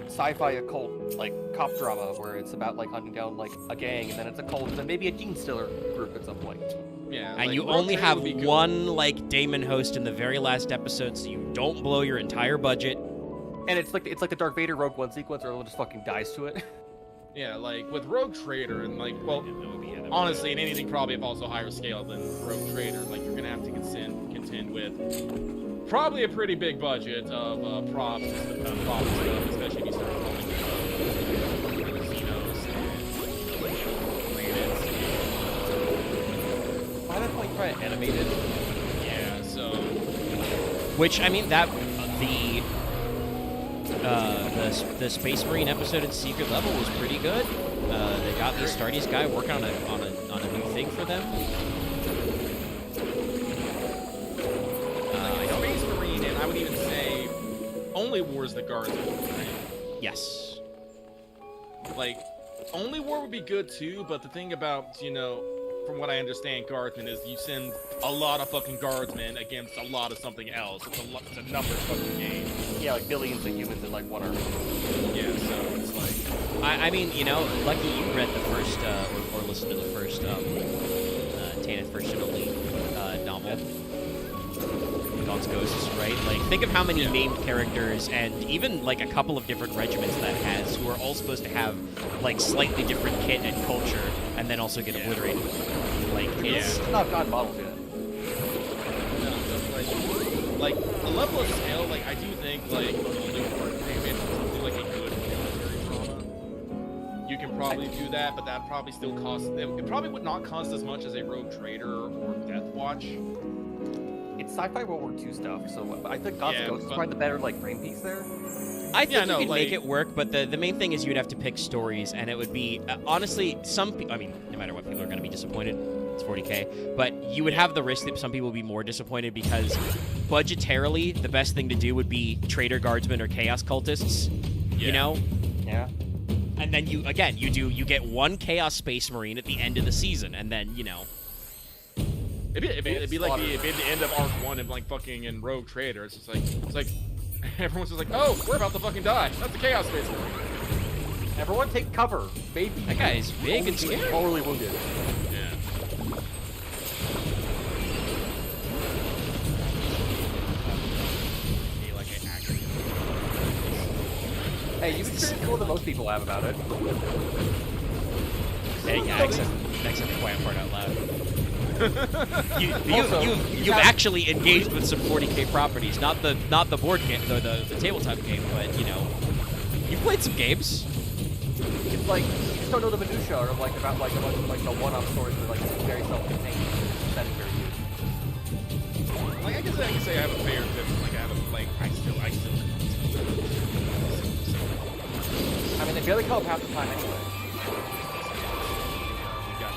sci-fi occult like cop drama where it's about like hunting down like a gang, and then it's a cult, and then maybe a Gene Stealer group at some point. Yeah, And like, you Rogue only Trader have would be good. one like Damon host in the very last episode, so you don't blow your entire budget. And it's like the Darth Vader Rogue One sequence where everyone just fucking dies to it. Yeah, like with Rogue Trader and like, well, honestly, and anything probably of also higher scale than Rogue Trader, like you're gonna have to contend with probably a pretty big budget of props and stuff, especially if you start calling casinos and planets. By that point, try it animated. Yeah, so Which I mean that the Space Marine episode in Secret Level was pretty good. They got the Astartes guy working on a new thing for them. Space Marine, and I would even say Only War is the Guardsman, right? Yes. Like, Only War would be good too, but the thing about, you know, from what I understand, Guardsmen is you send a lot of fucking Guardsmen against a lot of something else. It's a numbers fucking game. Yeah, like billions of humans in like one army. Yeah, so it's like... I mean, you know, lucky you read the first or listened to the first Tanith first and only novel. Dawn's Ghosts, right? Like, think of how many named characters and even like a couple of different regiments that has who are all supposed to have like slightly different kit and culture, and then also get obliterated. Like, it's It's not God models yet. No, like the level of scale, like I do think like Only War maybe something like a good military drama. You can probably do that, but that probably still costs. It probably would not cost as much as a Rogue Trader or Death Watch. It's sci-fi World War II stuff, so I think God's Yeah, Ghost is but- probably the better like brain piece there. I think Yeah, you no, could make like- it work, but the main thing is you'd have to pick stories, and it would be honestly some. I mean, no matter what, people are going to be disappointed. It's 40K, but you would have the risk that some people would be more disappointed because budgetarily, the best thing to do would be Traitor Guardsmen or Chaos Cultists. You Yeah. know, Yeah. and then you get one Chaos Space Marine at the end of the season, and then you know. It'd be like the end of Arc 1 and like fucking in Rogue Trader. It's like everyone's just like, oh, we're about to fucking die. That's the Chaos Space Marine. Everyone take cover, baby. That guy is big and scary. Mortally wounded. Yeah. Hey, you've experienced more than most people have about it. Hey, yeah, except the quiet part out loud. Also, You've actually engaged with some 40K properties, not the board game, the tabletop game, but you know, you've played some games. It's like you just don't know the minutia or like about like a bunch of like the one-off stories that are like very self-contained, setting very huge. Like I can say I have a fair difference. Like I have a like I still. I mean, they barely come up half the time anyway. We got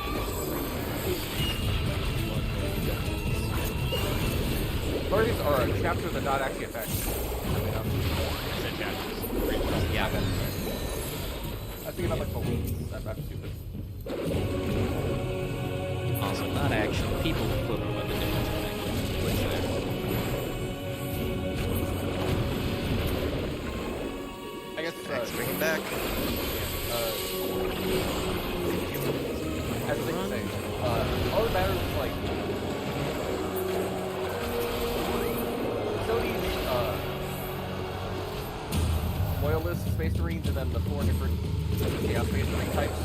Stories are a chapter that not actually affect. Yeah. I think about like the leads. I'm stupid. Also, not actually people equivalent about the difference between there. I guess Thanks, bring it back. as they say, all that matters is like Sony's loyalist space marines and then the 4 different chaos space marine types,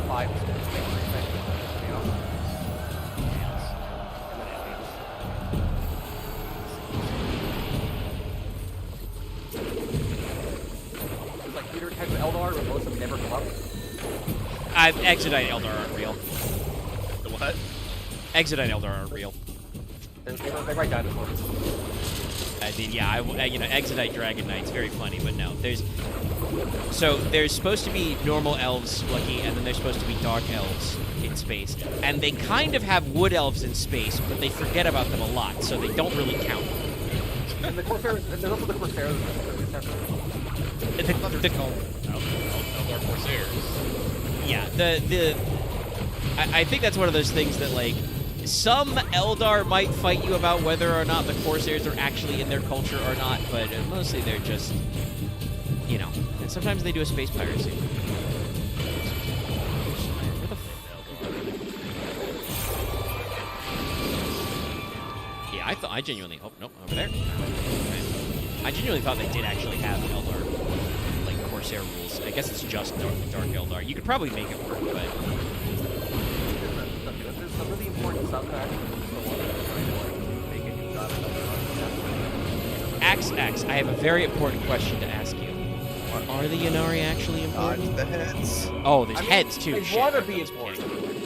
5 space marine types, chaos. There's like theater types of Eldar, but most of them never come up. Exodite Eldar aren't real. the what? Exodite Eldar aren't real. They write dinosaurs. I mean, yeah, you know, Exodite Dragon Knight's very funny, but no, there's supposed to be normal elves, Lucky, and then there's supposed to be dark elves in space, and they kind of have wood elves in space, but they forget about them a lot, so they don't really count. And the Corsairs, there's also the Corsairs. Eldar Corsairs. Yeah, I think that's one of those things that, like, some Eldar might fight you about whether or not the Corsairs are actually in their culture or not, but mostly they're just, you know, and sometimes they do a space piracy. Where the Yeah, I genuinely hope, nope, over there. I genuinely thought they did actually have Eldar, like, Corsair rules. I guess it's just Dark Eldar. You could probably make it work, but... There's some really important stuff that actually is the one that's trying to like make a new job. Axe, I have a very important question to ask you. Are the Yanari actually Dodge important? the heads. Oh, there's heads too. They Shit, want to I be was important. kidding.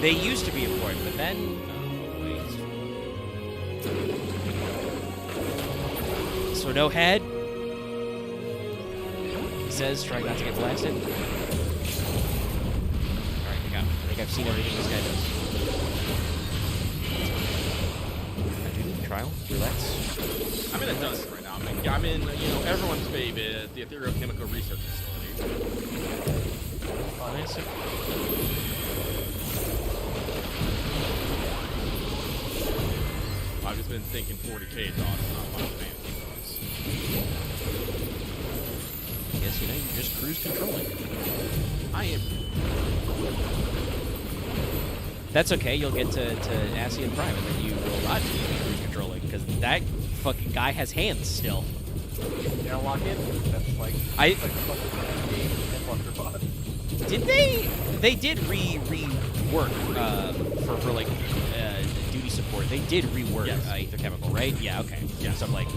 They used to be important, but then. Oh, wait. So no head. He says, trying not to get blasted. All right, I think I've seen everything this guy does. Trial, roulettes. I'm in a dungeon right now. I'm in you know everyone's favorite, the Ethereal Chemical Research Facility. Classic. I've just been thinking 40K thoughts, not Final Fantasy thoughts. I guess, you know, you're just cruise controlling. I am. That's okay, you'll get to Ascian Prime, and then you will not be cruise controlling, because that fucking guy has hands still. You know, lock in. That's like I- like the fucking game and Wonderbot. Did they did rework for like duty support. They did rework Yes. Aether Chemical, right? Yeah, okay. Yeah. So I'm like,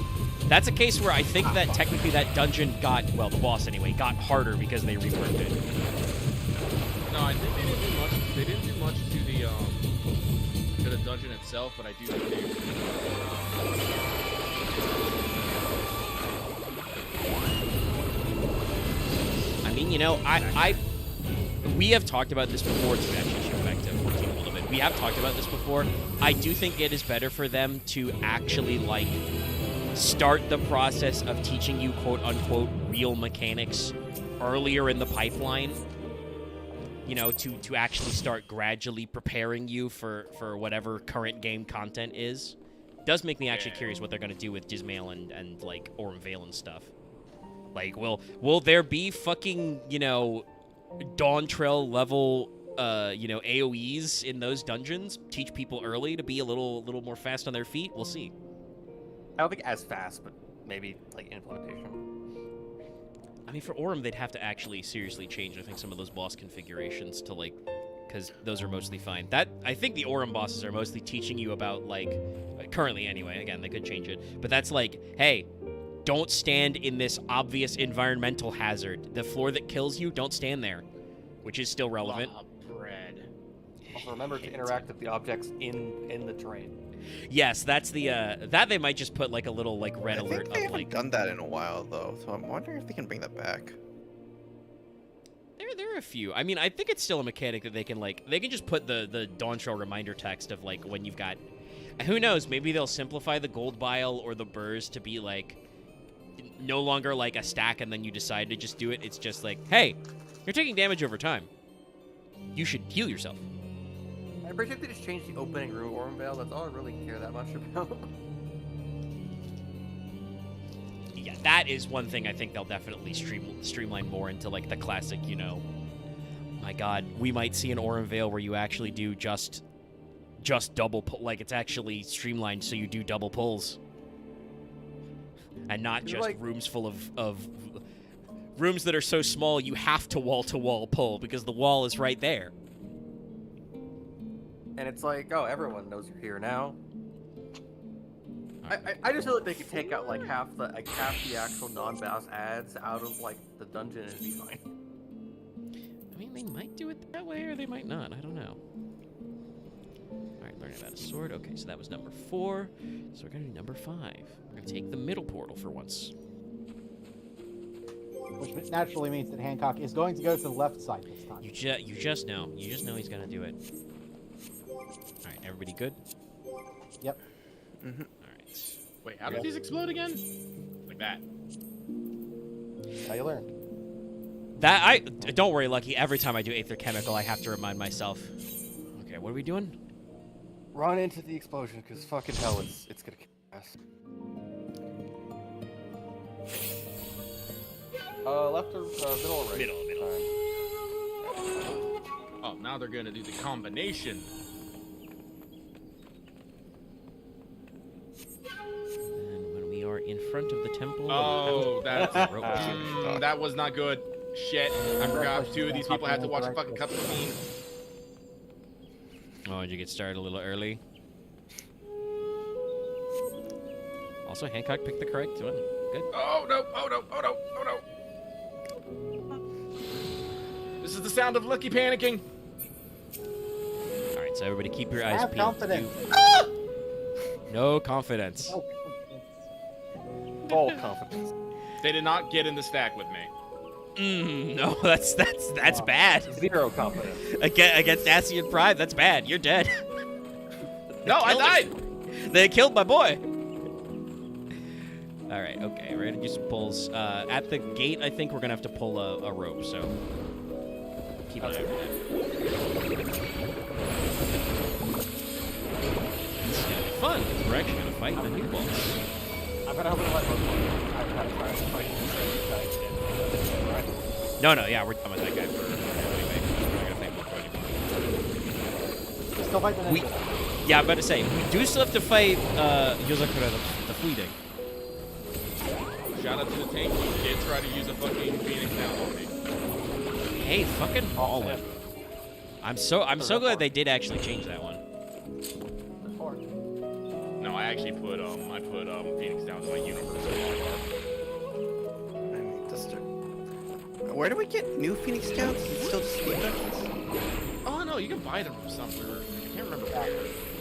that's a case where I think that technically that dungeon got, well, the boss anyway, got harder because they reworked it. No, I think they didn't do much. They didn't do much to the dungeon itself, but I do think they. I mean, you know, we have talked about this before. To actually go back to 14 a little bit, we have talked about this before. I do think it is better for them to actually like start the process of teaching you quote unquote real mechanics earlier in the pipeline. You know, to actually start gradually preparing you for whatever current game content is. Does make me actually curious what they're gonna do with Jizmail and like Orm Vale and stuff. Like, will there be fucking, you know, Dawntrail level, you know, AoEs in those dungeons? Teach people early to be a little more fast on their feet? We'll see. I don't think as fast, but maybe like implementation. I mean, for Orem, they'd have to actually seriously change, I think, some of those boss configurations to, like, because those are mostly fine. I think the Orem bosses are mostly teaching you about, like, currently anyway, again, they could change it, but that's like, hey, don't stand in this obvious environmental hazard. The floor that kills you, don't stand there, which is still relevant. Bread. Also, remember to interact with the objects in the terrain. Yes, that's the, that they might just put, like, a little, like, red I alert think they of, haven't like... done that in a while, though, so I'm wondering if they can bring that back. There are a few. I mean, I think it's still a mechanic that they can, like, they can just put the Dawntrail reminder text of, like, when you've got... Who knows, maybe they'll simplify the gold bile or the burrs to be, like, no longer, like, a stack and then you decide to just do it. It's just like, hey, you're taking damage over time. You should heal yourself. I appreciate they just changed the opening room Orem Vale. That's all I really care that much about. Yeah, that is one thing I think they'll definitely streamline more into, like, the classic, you know, my god, we might see an Orem Vale where you actually do just double pull, like, it's actually streamlined so you do double pulls. And not just like... rooms full of rooms that are so small you have to wall pull because the wall is right there. And it's like, oh, everyone knows you're here now. I just feel like they could take out like half the actual non-boss ads out of like the dungeon and it'd be fine. I mean, they might do it that way or they might not. I don't know. All right, learning about a sword. Okay, so that was number 4. So we're gonna do number 5. We're gonna take the middle portal for once. Which naturally means that Hancock is going to go to the left side this time. You just know. You just know he's gonna do it. All right, everybody good? Yep. Mm-hmm. All right. Wait, how did these explode again? Like that. How you learn. Don't worry, Lucky. Every time I do Aether Chemical, I have to remind myself. Okay, what are we doing? Run into the explosion, because fucking hell, it's gonna kill us. Left or middle or right? Middle. Oh, now they're gonna do the combination. And when we are in front of the temple... Oh, that's rope. that was not good. Shit, I forgot 2 of these people had to watch a fucking cutscene. Oh, did you get started a little early? Also, Hancock picked the correct one. Good. Oh no! This is the sound of Lucky panicking. All right, so everybody keep your eyes Have peeled. confidence. No confidence. Full confidence. They did not get in the stack with me. No, that's bad. 0 confidence. Against Ascian Prime, that's bad. You're dead. No, I killed died. They killed my boy. All right, okay, we're gonna do some pulls. At the gate, I think we're gonna have to pull a rope, so keep an eye on that. It's gonna be fun. We're actually gonna fight the new boss. I'm gonna open the light bulb. I'm gonna try to fight this right? No, yeah, we're done with that guy for anyway. We're gonna fight Mogtomes. Still fight the ninja. Yeah, I'm about to say, we do still have to fight Yozakura the Fleeting. Shout out to the tank. He did try to use a fucking Phoenix down on me. Hey, fucking ballin'. I'm so glad they did actually change that one. No, I actually put Phoenix down to my universe. I need to start. Where do we get new Phoenix Downs? Is it still just Steam Dungeons? Oh no, you can buy them from somewhere. I can't remember where.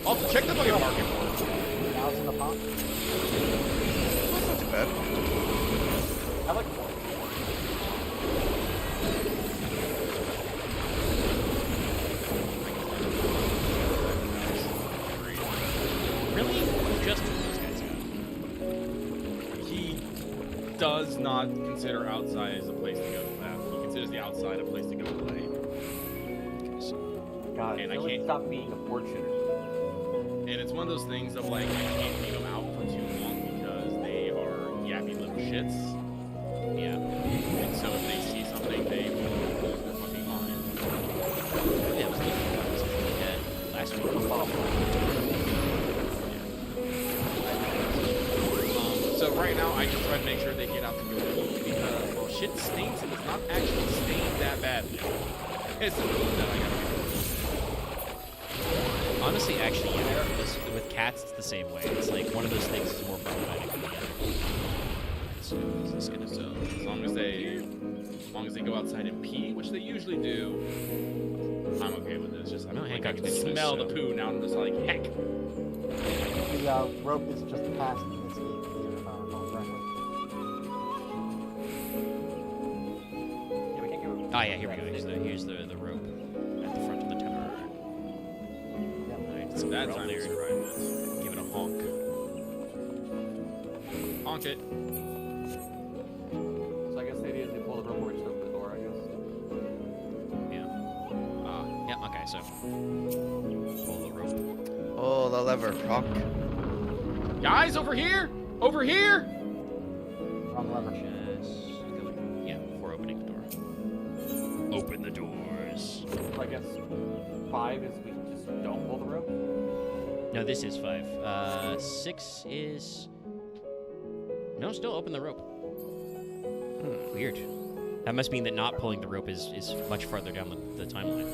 Also, check the fucking market for it. 1,000 a pop. That's not too bad. I like more. Really? Just those guys out. He does not consider outside as a place to go to laugh. He considers the outside a place to go play. God, And I I feel like can't- stop being a board shooter. And it's one of those things of like, I can't leave them out for too long because they are yappy little shits. Yeah. And so if they see something, they will lose their fucking mind. Yeah, it was last week. So right right now, I just try to make sure they get out to go pee because, well, shit stinks and it's not actually stained that badly. It's the food that I gotta do. Honestly, actually, yeah. With cats, it's the same way. It's like one of those things is more problematic than the other. So, is this gonna So, as long as they go outside and pee, which they usually do, I'm okay with this. Just, I No, mean, Hancock I can did this, smell so- the poo now and I'm just like, heck. The rope is just past this gate, if I recall correctly. Yeah, we can't go. Oh yeah, here we go. Here's the rope at the front of the tower. Alright, so That we're all time there. is right. Give it a honk. Honk it. So I guess the idea is they pull the rope or just open the door, I guess. Yeah. Yeah. Okay. So pull the rope. Oh, the lever, Rock. Guys, over here! Over here! Wrong lever. Just go. Yeah. Before opening the door. Open the doors. So I guess 5 is we just don't pull the rope. No, this is 5. 6 is. No, still open the rope. Weird. That must mean that not pulling the rope is much farther down the timeline.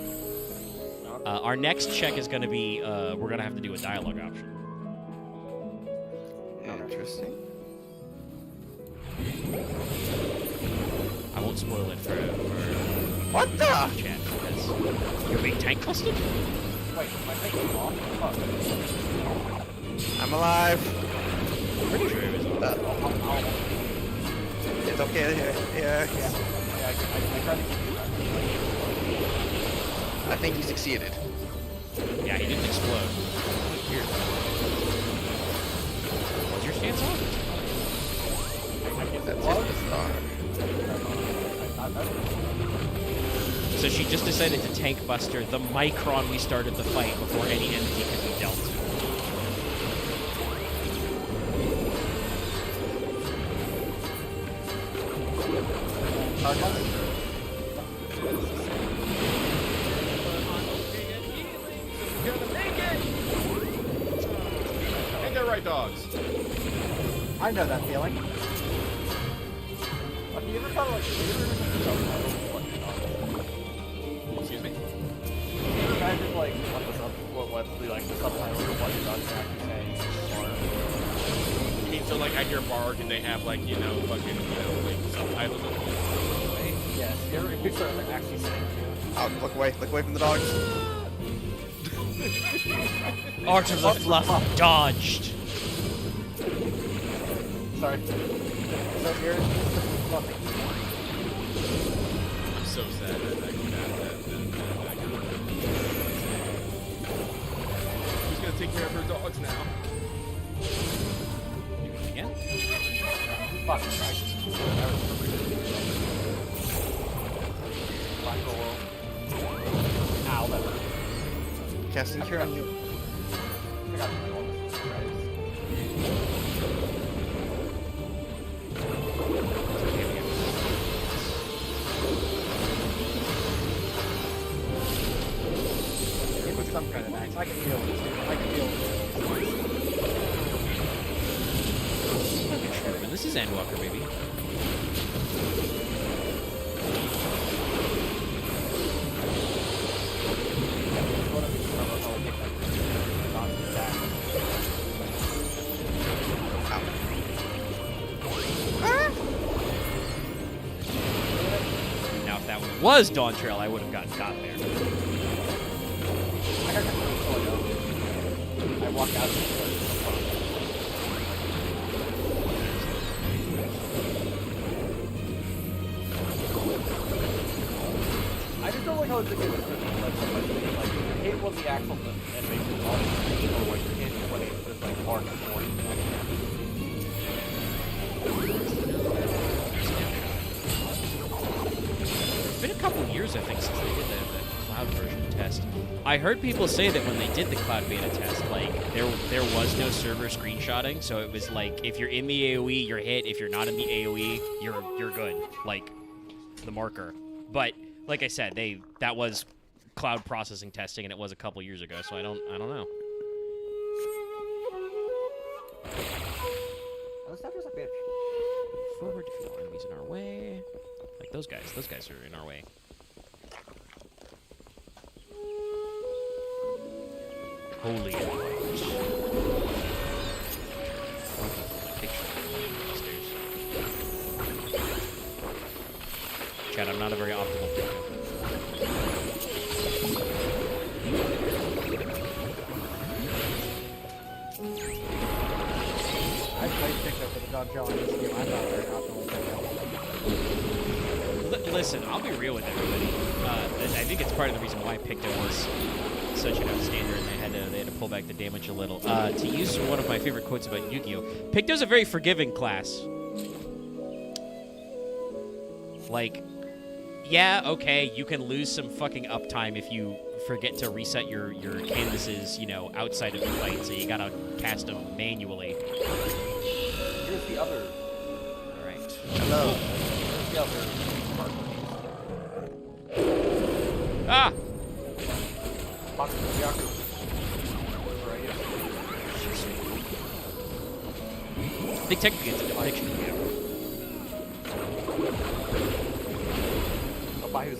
Our next check is going to be we're going to have to do a dialogue option. Interesting. I won't spoil it for What the? chat because you're being tank busted. Wait, my thing is off? Fuck. I'm alive. Pretty sure it was on. It's okay. Yeah. Yeah, I tried to keep you back. I think you succeeded. Yeah, he didn't explode. Weird. What's your stance on? I guess That's it it. was. So she just decided to tank buster the micron we started the fight before any entity could be dealt. Ain't that right, dogs? I know that feeling. Have you ever thought of like subtitles? Excuse me? Can you imagine like what the subtitles of what you're actually saying are? You mean so like I hear Bark and they have like, you know, fucking, you know, like subtitles of Yes, you're sort of actually saying. Oh, look away from the dogs. Art of the Fluff dodged. Sorry. So here's nothing. I'm so sad that who's gonna take care of her dogs now? Again? Fuck. Black roll. Ow, that hurt. Casting cure on you. I got the roll. It was some kind of axe. I can feel it. I can feel it. This is Endwalker, baby. Now, if that was Dawntrail, I would have got there. I walk out of the I just don't like how it's like, like you hit one of the axles and makes it all green, or like you hit when it's just like hard and forward. It's been a couple years, I think, since they did the cloud version test. I heard people say that when they did the cloud beta test, like there was no server screenshotting, so it was like if you're in the AOE, you're hit. If you're not in the AOE, you're good. Like the marker. But like I said, that was cloud processing testing, and it was a couple years ago, so I don't know. Oh, this sounds like a bitch. forward, defeat all enemies in our way. Like those guys. Those guys are in our way. Holy light. Chad, I'm not a very optimal picker. I played pickup with the Dawntrail on this game. I'm not very optimal pickup. Listen, I'll be real with everybody. I think it's part of the reason why Picto was such an outstander, and they had to pull back the damage a little. To use one of my favorite quotes about Yu-Gi-Oh, Picto's a very forgiving class. Like, yeah, okay, you can lose some fucking uptime if you forget to reset your canvases, you know, outside of the fight, so you gotta cast them manually. Here's the other. All right. Hello. Here's the other part. Ah! Box of Yaku. Right here. I think technically it's a depiction. I'll buy who's.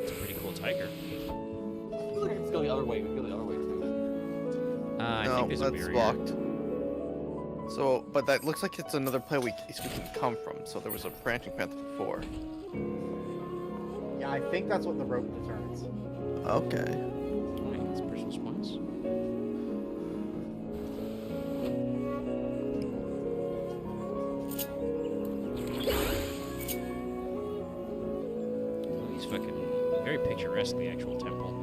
It's a pretty cool tiger. Feels like it's going the other way. We go the other way too. I No, think there's a that's barrier. blocked. So, but that looks like it's another place we can come from. So there was a branching path before. Yeah, I think that's what the rope determines. Okay. Alright, that's personal spots. Oh, he's fucking very picturesque, the actual temple.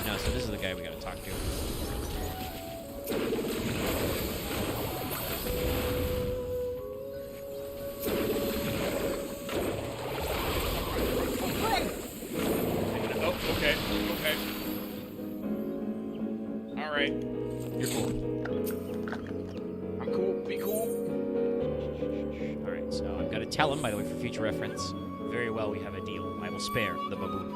No, so this is the guy we gotta talk to. Oh, okay, okay. All right. You're cool. I'm cool. Be cool. Alright, so I've got to tell him, by the way, for future reference. Very well, we have a deal. I will spare the baboon.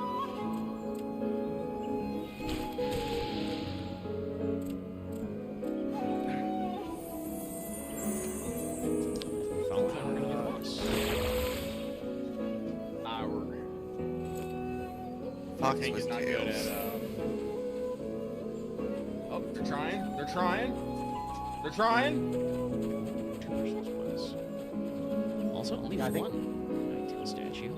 Follow that, we're gonna get a boss. Fox Tank with is not good tails. at. Oh, they're trying. They're trying. They're trying. Two personal spots. Also, only Yeah, I think- one Tail statue.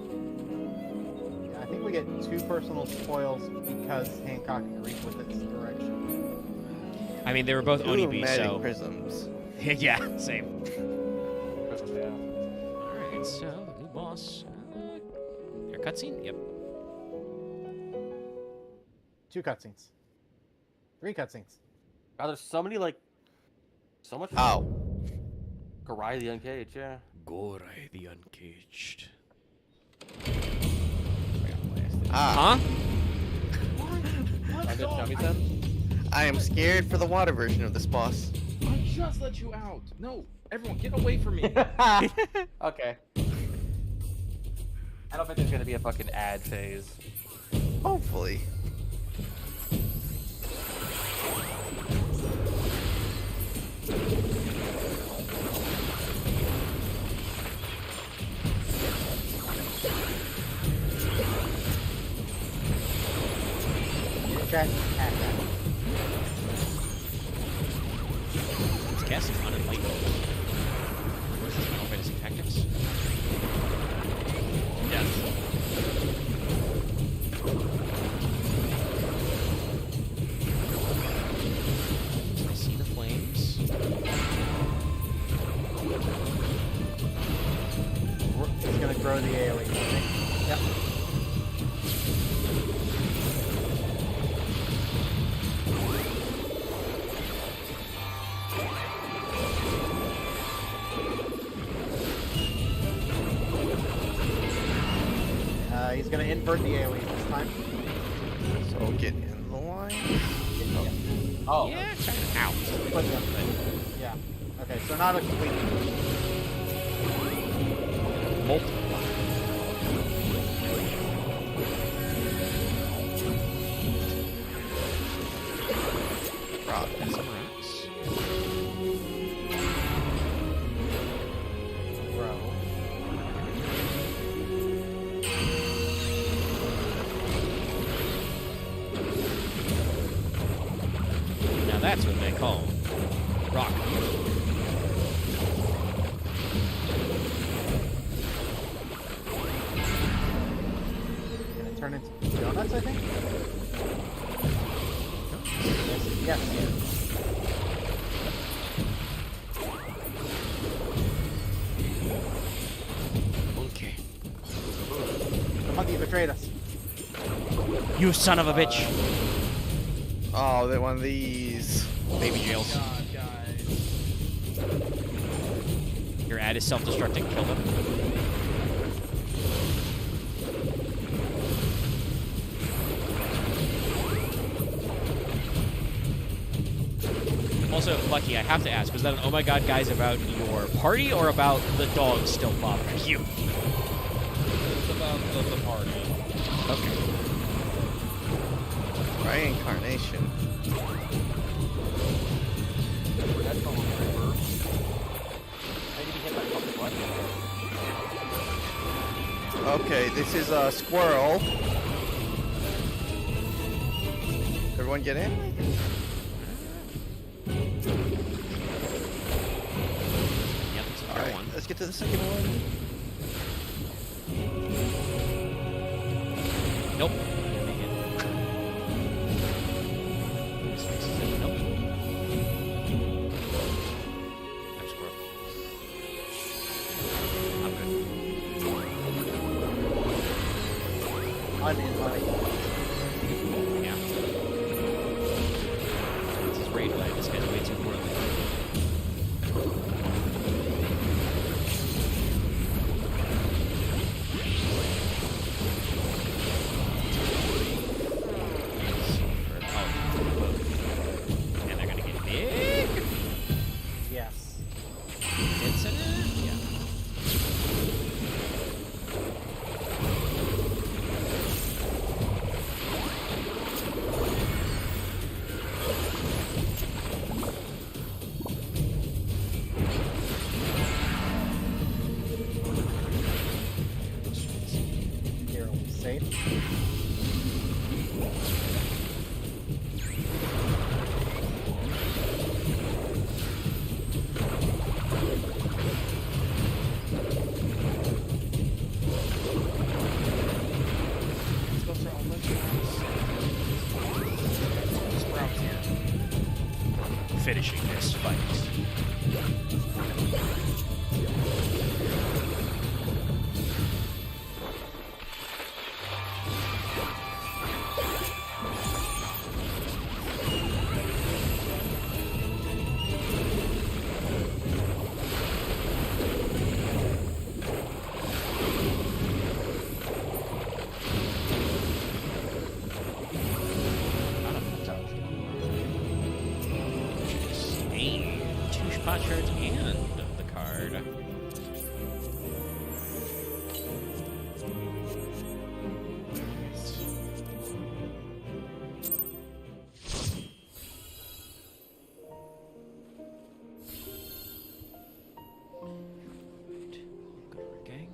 Yeah, I think we get 2 personal spoils because Hancock agreed with its direction. I mean, they were both Ooh, Onibi, magic so... prisms. yeah, same. Yeah. Alright, so, new boss. Your cutscene? Yep. 2 cutscenes. 3 cutscenes. Wow, there's so many so much. Ow. Garai the Uncaged, yeah. Gorai the Uncaged. Ah. Huh? I did Chummy said. I am scared for the water version of this boss. I just let you out. No, everyone, get away from me. Okay. I don't think there's gonna be a fucking ad phase. Hopefully. Chat. This cast is unenlightened. This is Final Fantasy Tactics. Yes. I see the flames. It's gonna grow the AoE. I think. Yep. gonna invert the AoE this time. So get in the line. Oh. Yeah, kind of out. But, yeah. Okay, so not a complete. Multiple. Rock. Some rocks. Row. Now that's what they call rock. Gonna turn into donuts, I think. Yes. Okay. The monkey betrayed us. You son of a bitch. Oh, they're one of these. Baby jails. God, guys. Your ad is self-destructing. Kill them. Also, Lucky, I have to ask, was that an oh my god guys about your party or about the dog still bothering you? It's about the party. Okay. Reincarnation. That's the one reverb. I need to be hit by fucking what? Okay, this is a squirrel. Everyone get in? Yep, it's a fair Alright, one. let's get to the second one. Nope. Make it. This fixes it. Nope. I'm squirrel. I'm good. Uninvited. Yeah. This is raid light. This guy's way too poorly. And they're gonna get big. Yes. It's in it. Yeah. Here will be safe. Let's go for all the sprouts here. Finishing this fight. Two spot shards and the card. Gang.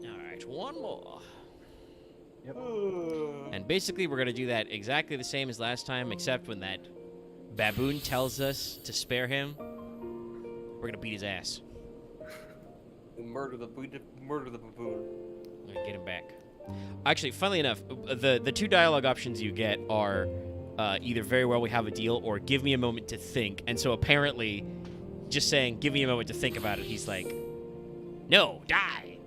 All right, one more. And basically, we're going to do that exactly the same as last time, except when that baboon tells us to spare him, we're going to beat his ass. Murder the baboon. We're going to get him back. Actually, funnily enough, the two dialogue options you get are either very well we have a deal or give me a moment to think. And so apparently, just saying give me a moment to think about it, he's like, no, die.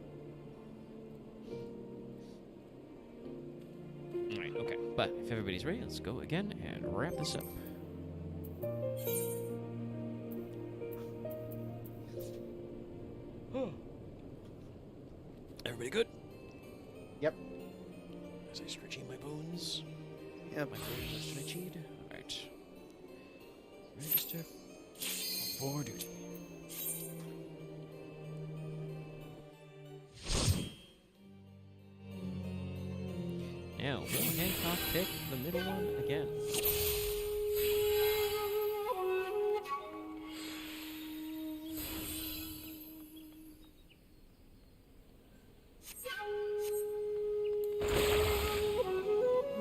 Alright, okay. But if everybody's ready, let's go again and wrap this up. Everybody good? Yep. As I stretching my bones. Yep. My bones are stretched. Alright. Register for duty. Now, will Hancock pick the middle one again?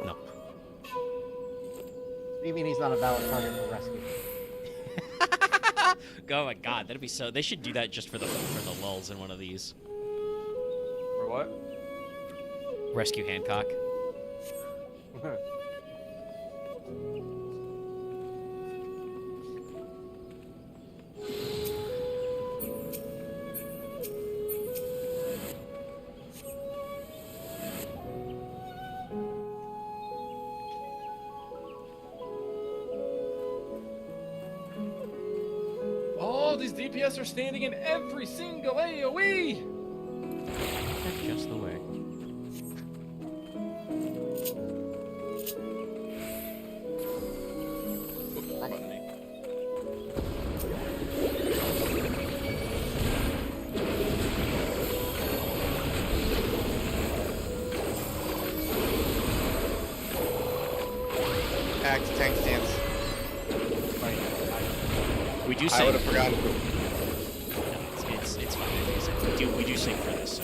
No. What do you mean he's not a valid target for rescue? Oh my god, that'd be so. They should do that just for the lulls in one of these. For what? Rescue Hancock. Oh, these DPS are standing in every single AoE! That's just the way. Oops, wrong button. Axe tank stance. We do I sing. would have forgotten. It's fine. We do sing for this, so.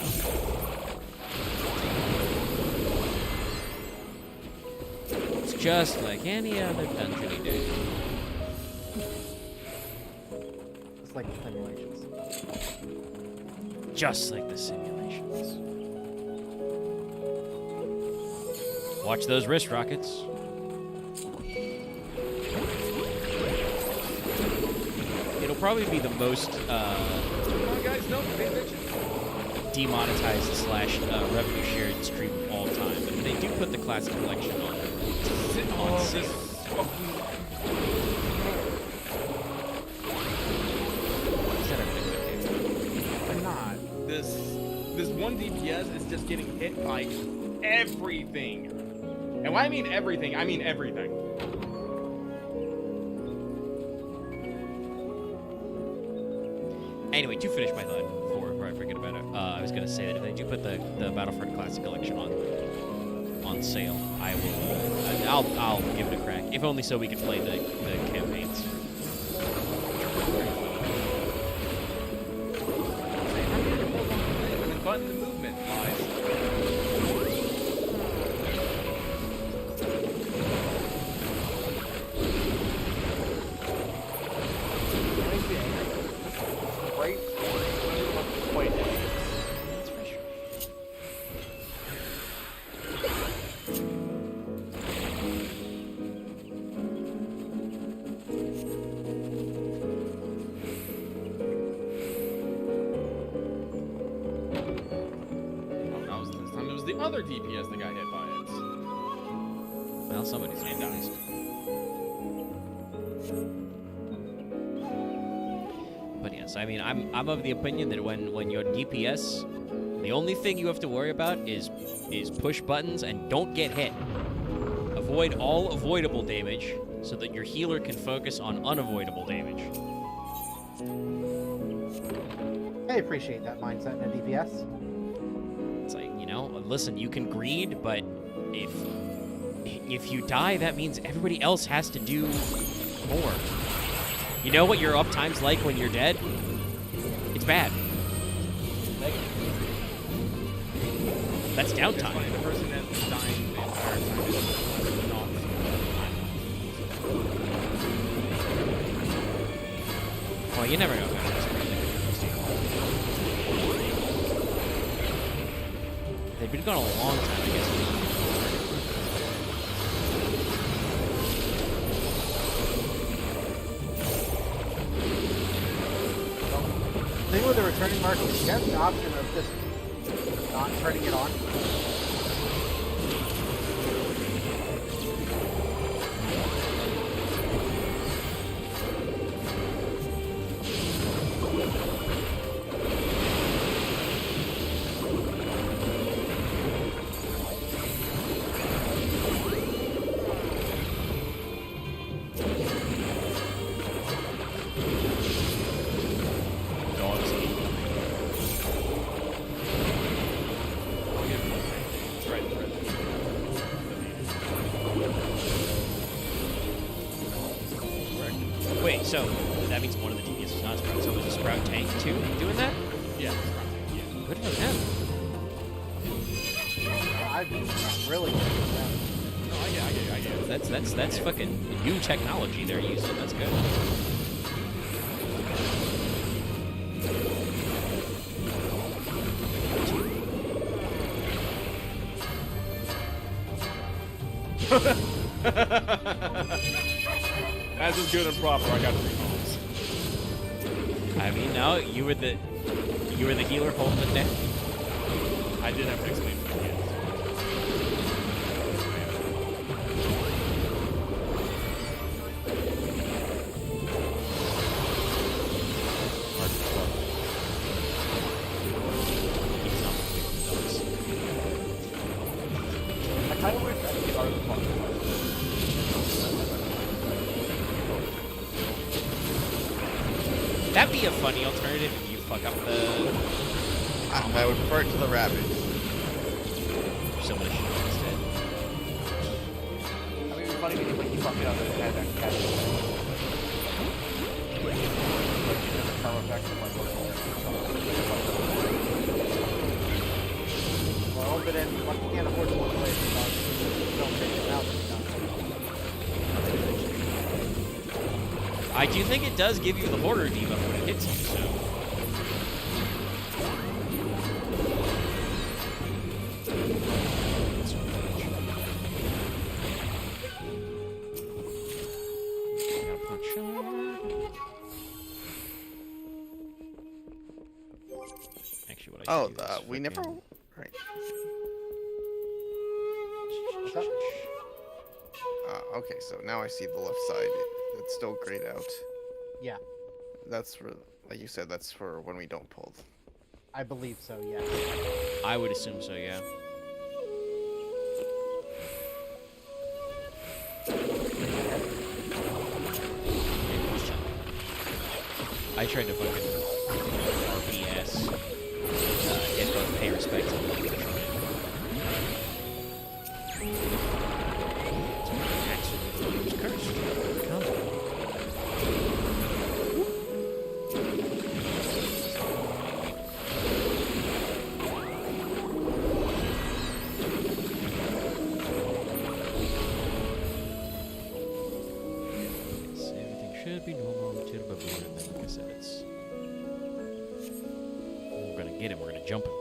It's just like any other dungeon you do. It's like the simulations. Just like the simulations. Watch those wrist rockets. It'll probably be the most Come on, guys, no, pay attention. demonetized slash revenue shared stream of all time. But they do put the classic collection on. Sit On on sale. this fucking... Is that everything? I'm not. This one DPS is just getting hit by everything. And when I mean everything, I mean everything. Anyway, to finish my thought before I forget about it, I was gonna say that if they do put the Battlefront Classic Collection on sale, I'll give it a crack. If only so we could play the campaigns. And then button the movement, guys. Right? Quite heavy. That's for sure. Oh, that was this time. It was the other DPS that got hit by it. Well, somebody's gonna die. But yes, I mean, I'm of the opinion that when you're DPS, the only thing you have to worry about is push buttons and don't get hit. Avoid all avoidable damage so that your healer can focus on unavoidable damage. I appreciate that mindset in a DPS. It's like, you know, listen, you can greed, but if you die, that means everybody else has to do more. You know what your uptime's like when you're dead? It's bad. That's It's downtime. funny, the person that's dying the entire time is not. Well, you never know. They've been gone a long time, I guess. The thing with the returning mark is you have the option of just not turning it on. So that means one of the DPS was not Sprout. So it was a Sprout tank too doing that? Yeah. Yeah. Good for them. I'm really good at that. No, I get it. That's fucking new technology they're using. That's good. As is good and proper, I got 3 homes. I mean, no, you were the healer holding it down. I did have to explain for the kids. I kind of wish I could get out of the fun. That'd be a funny alternative if you fuck up the I would prefer it to the rabbit. someone shoot instead. I mean, it'd be funny if you like you fucking up and had that cat. Like you know, the karma effect of like what's Well, but then like, you can't afford to walk away from dogs. Don't take them out. I do think it does give you the hoarder debuff when it hits you, so. Actually, what I Oh, should do is we never. fucking- Right. What's up? Okay, so now I see the left side. It's still grayed out. Yeah, That's for, like you said, that's for when we don't pull. I believe so. Yeah. I would assume so, yeah. I tried to fucking RPS, get both pay respect to the leader. It's cursed. Come. Yes, everything should be normal until Baboon, and then, like I said, it's. We're gonna get him, we're gonna jump him.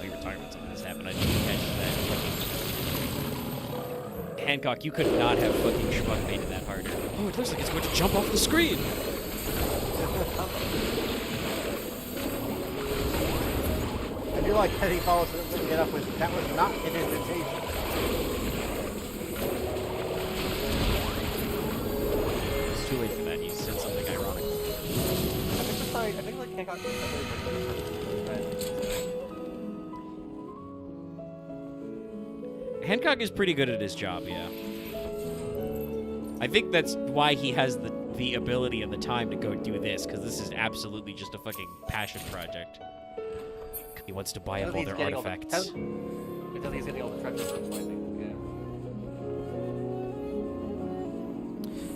We were talking about something that's happened. I didn't catch that. Fucking... Hancock, you could not have fucking shrug made it that harder. Oh, it looks like it's going to jump off the screen. I do like that he follows it up with that was not an invitation. It's too late for that. You said something ironic. I think like Hancock is Hancock is pretty good at his job, yeah. I think that's why he has the ability and the time to go do this, because this is absolutely just a fucking passion project. He wants to buy up all their artifacts. Until he's getting all the treasure from finding.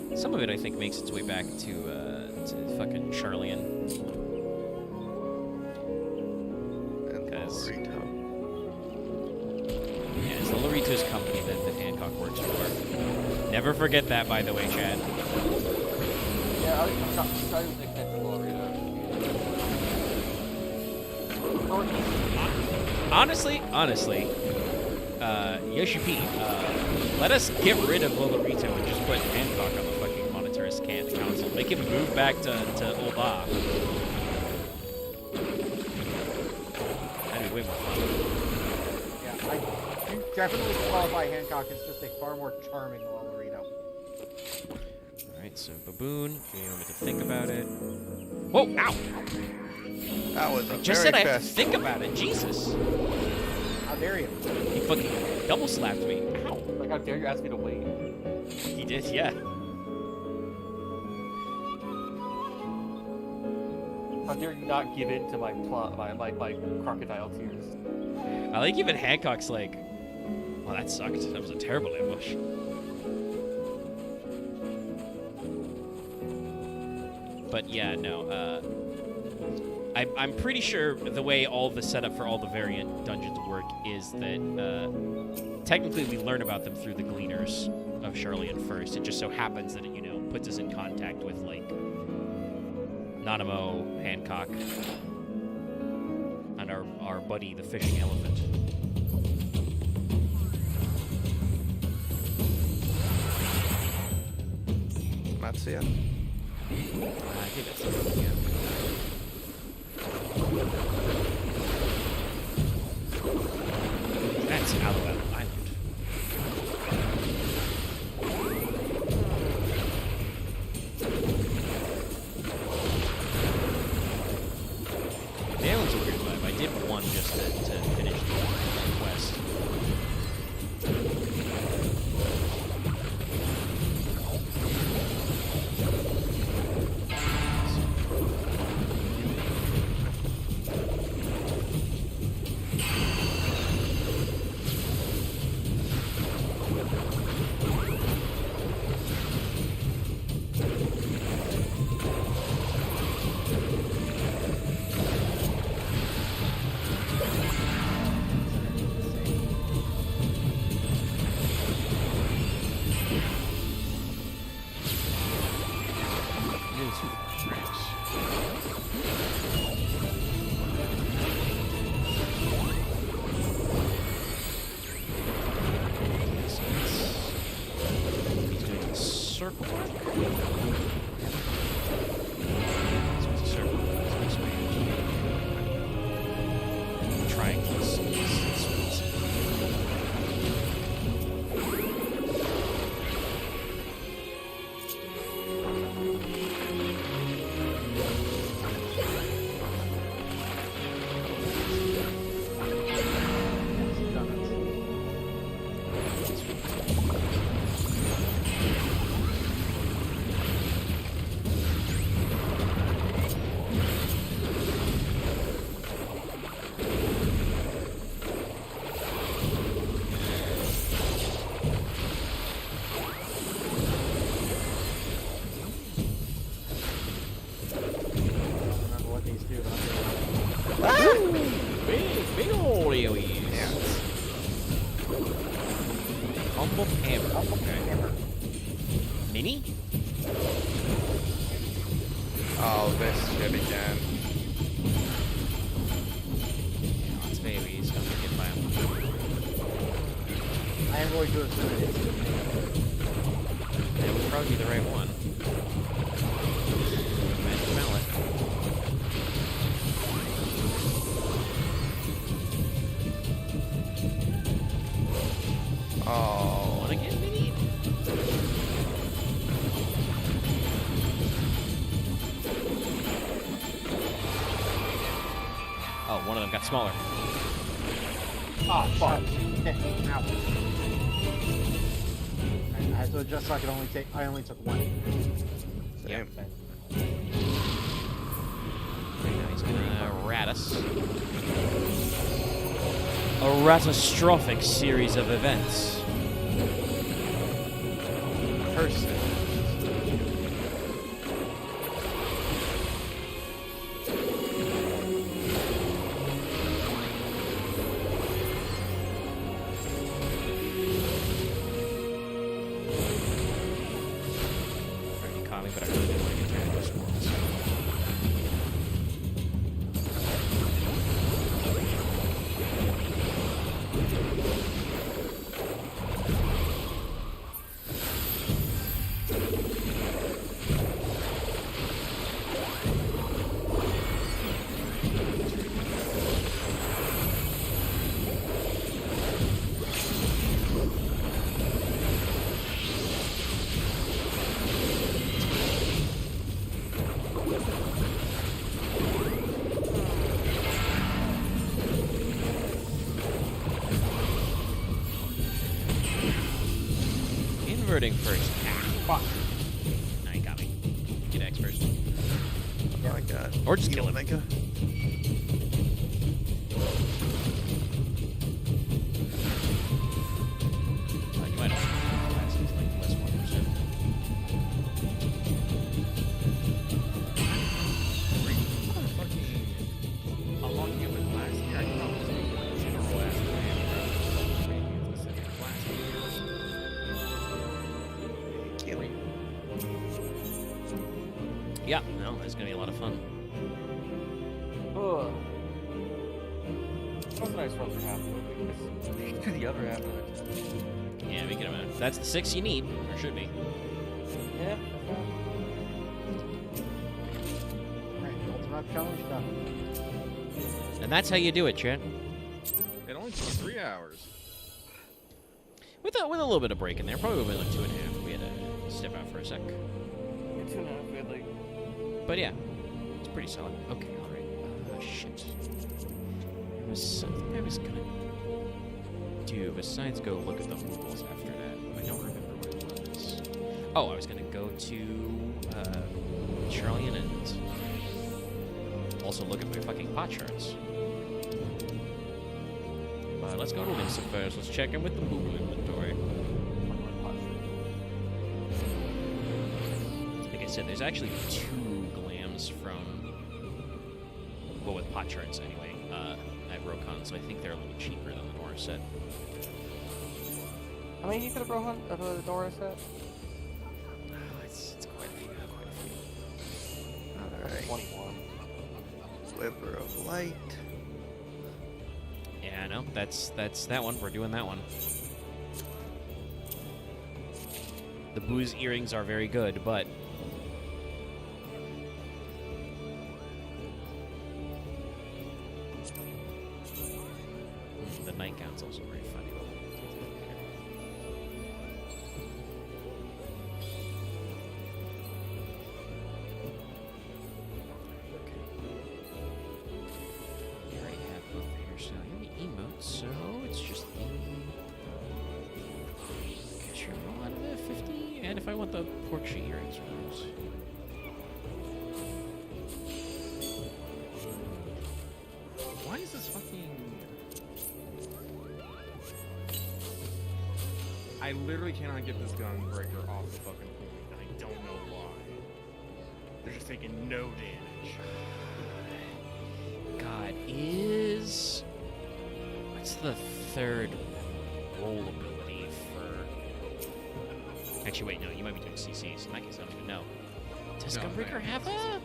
Yeah. Some of it, I think, makes its way back to fucking Charlian. And Guys. Lorito. Yeah, it's the Lorito's company that Hancock works for. Never forget that, by the way, Chad. Yeah, I'm trying to think that the Lorito. Honestly, Yoshi P, let us get rid of Lolorito and just put Hancock on the fucking monetarist council. Make him move back to Oba. That'd be way more fun. Yeah, I do definitely qualify Hancock as just a far more charming Lolorito. Alright, so Baboon, you want me to think about it. Whoa, ow! That was a Just very said I have to fast. think about it, Jesus. How dare you? He fucking double slapped me. Ow. Like, how dare you ask me to wait? He did, yeah. How dare you not give in to my crocodile tears? I like even Hancock's like, well, that sucked. That was a terrible ambush. But yeah, no. I'm pretty sure the way all the setup for all the variant dungeons work is that technically we learn about them through the Gleaners of Charlian first. It just so happens that it, you know, puts us in contact with like Nanamo, Hancock, and our buddy the fishing elephant. Matsuya. I think that's something, yeah. That's Alouette Island. The island's a weird vibe. I did one just to finish the quest. Circle mark? So it's a circle. It's triangles. Humble hammer. Mini? Oh, this shit again. Yeah, it's babies. Don't get by them. I am going to assume it is. That would probably be the right one. Magic mallet. Oh. Wanna get mini? Oh, one of them got smaller. Oh, fuck. Ow. I had to adjust so I could only take. I only took one. Damn. Now he's gonna rat us. A catastrophic series of events. Person. Already caught me, but I really didn't want to get turned into squirrels. Inverting first. Ah, fuck. Now you got me. Get X first. Yeah, I guess. God. Or just Evil kill him. Mega. You might have blast. He's like less 1%. Unlocking it with blast. Yeah, I can probably just make it a general ass plan rather than making it specific blast. Kill him. Yeah, no, it's gonna be a lot of fun. Ugh. That was a nice run for half of it. We can do the other half of it. Yeah, we can. That's the 6 you need, or should be. Yeah. Alright, ultimate challenge done. And that's how you do it, Chet. It only took 3 hours. With a little bit of break in there, probably like 2.5. We had to step out for a sec. Yeah, 2.5. We had like. But yeah, it's pretty solid. Okay, all right. Shit. There was something I was gonna do besides go look at the Moogles after that. I don't remember what it was. Oh, I was gonna go to Charlian and also look at my fucking pot charts. But let's go to Lisa first. Let's check in with the Moogle inventory. Like I said, there's actually 2 glams from, well, with pot charts anyway, at Rokkon, so I think they're a little cheaper than the Nora set. How many do you get a Rohan of a Dora set? It's quite a few, Alright. 21. Sliver of Light. Yeah, no, that's that one. We're doing that one. The booze earrings are very good, but the nightgown's also very funny. You already have both the hairstyle and the emotes, so it's just the get your roll out of the 50, and if I want the portrait earrings, of course. Why is this fucking... I literally cannot get this gunbreaker off the fucking point, and I don't know why. They're just taking no damage. God, what's the third roll ability for... Actually, wait, no, you might be doing CCs. In that case, I don't even know. Does No, Gunbreaker I- have a...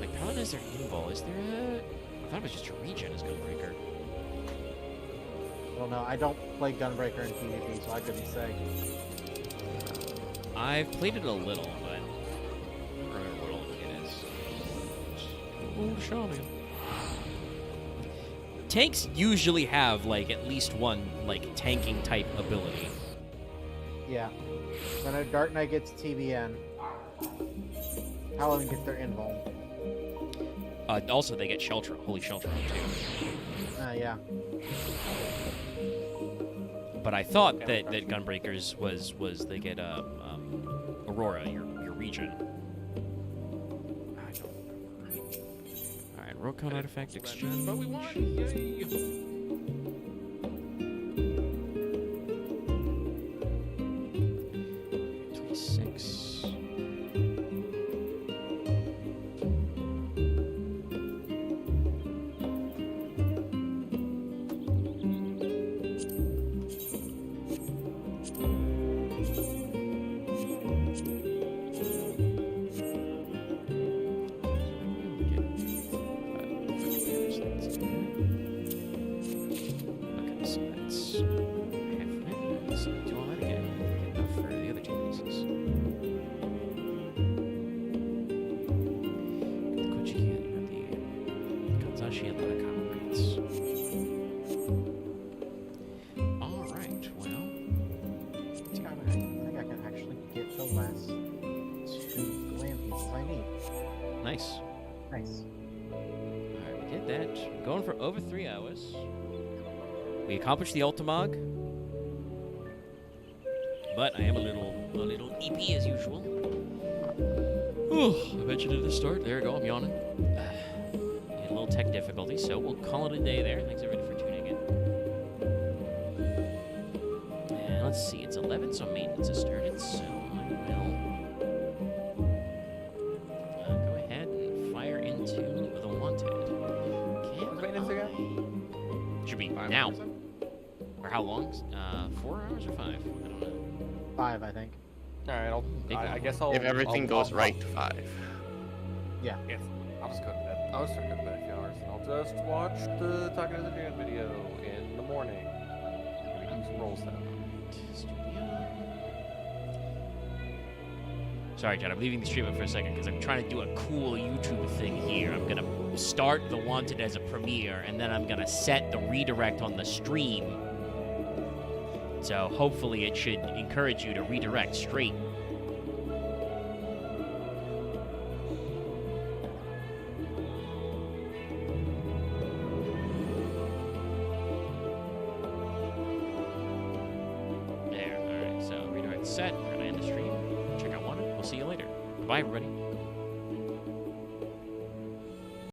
Like, Paladin is their invul. Is there a... I thought it was just a regen as Gunbreaker. I don't know. I don't play Gunbreaker in PvP, so I couldn't say. I've played it a little, but I don't remember what all it is. Oh, show me. Tanks usually have, like, at least one, like, tanking type ability. Yeah. So I know Dark Knight gets TBN. Paladin gets their invuln. Also, they get Shelter, Holy Shelter, too. Yeah. But I thought that Gunbreakers was they get Aurora, your regen. I don't remember. All right, Rokkon artifact exchange. But we won! Yay! 26. All right, well. I think I can actually get the last 2 glam pieces I need. Nice. Nice. Alright, we did that. Going for over 3 hours. We accomplished the Ultimog. But I am a little EP as usual. I mentioned it at the start. There we go. I'm yawning. A little tech difficulty, so we'll call it a day there. Thanks everybody for tuning in. And let's see. It's 11, so maintenance has started. So I will go ahead and fire into the wanted. When's maintenance again? Should be 5 now. hours? Or how long? 4 hours or 5? I don't know. 5, I think. All right, Big I one. guess I'll. If everything I'll- goes I'll- right, 5. Yeah. Yes, I'll just go to bed. I'll just go to bed in a few hours. I'll just watch the Talking to the Dan video in the morning. Maybe do some rolls then. Sorry, John, I'm leaving the stream up for a second because I'm trying to do a cool YouTube thing here. I'm going to start the Wanted as a premiere, and then I'm going to set the redirect on the stream. So hopefully it should encourage you to redirect straight. There, all right, so redirect set. We're going to end the stream. Check out Wanted. We'll see you later. Bye, everybody.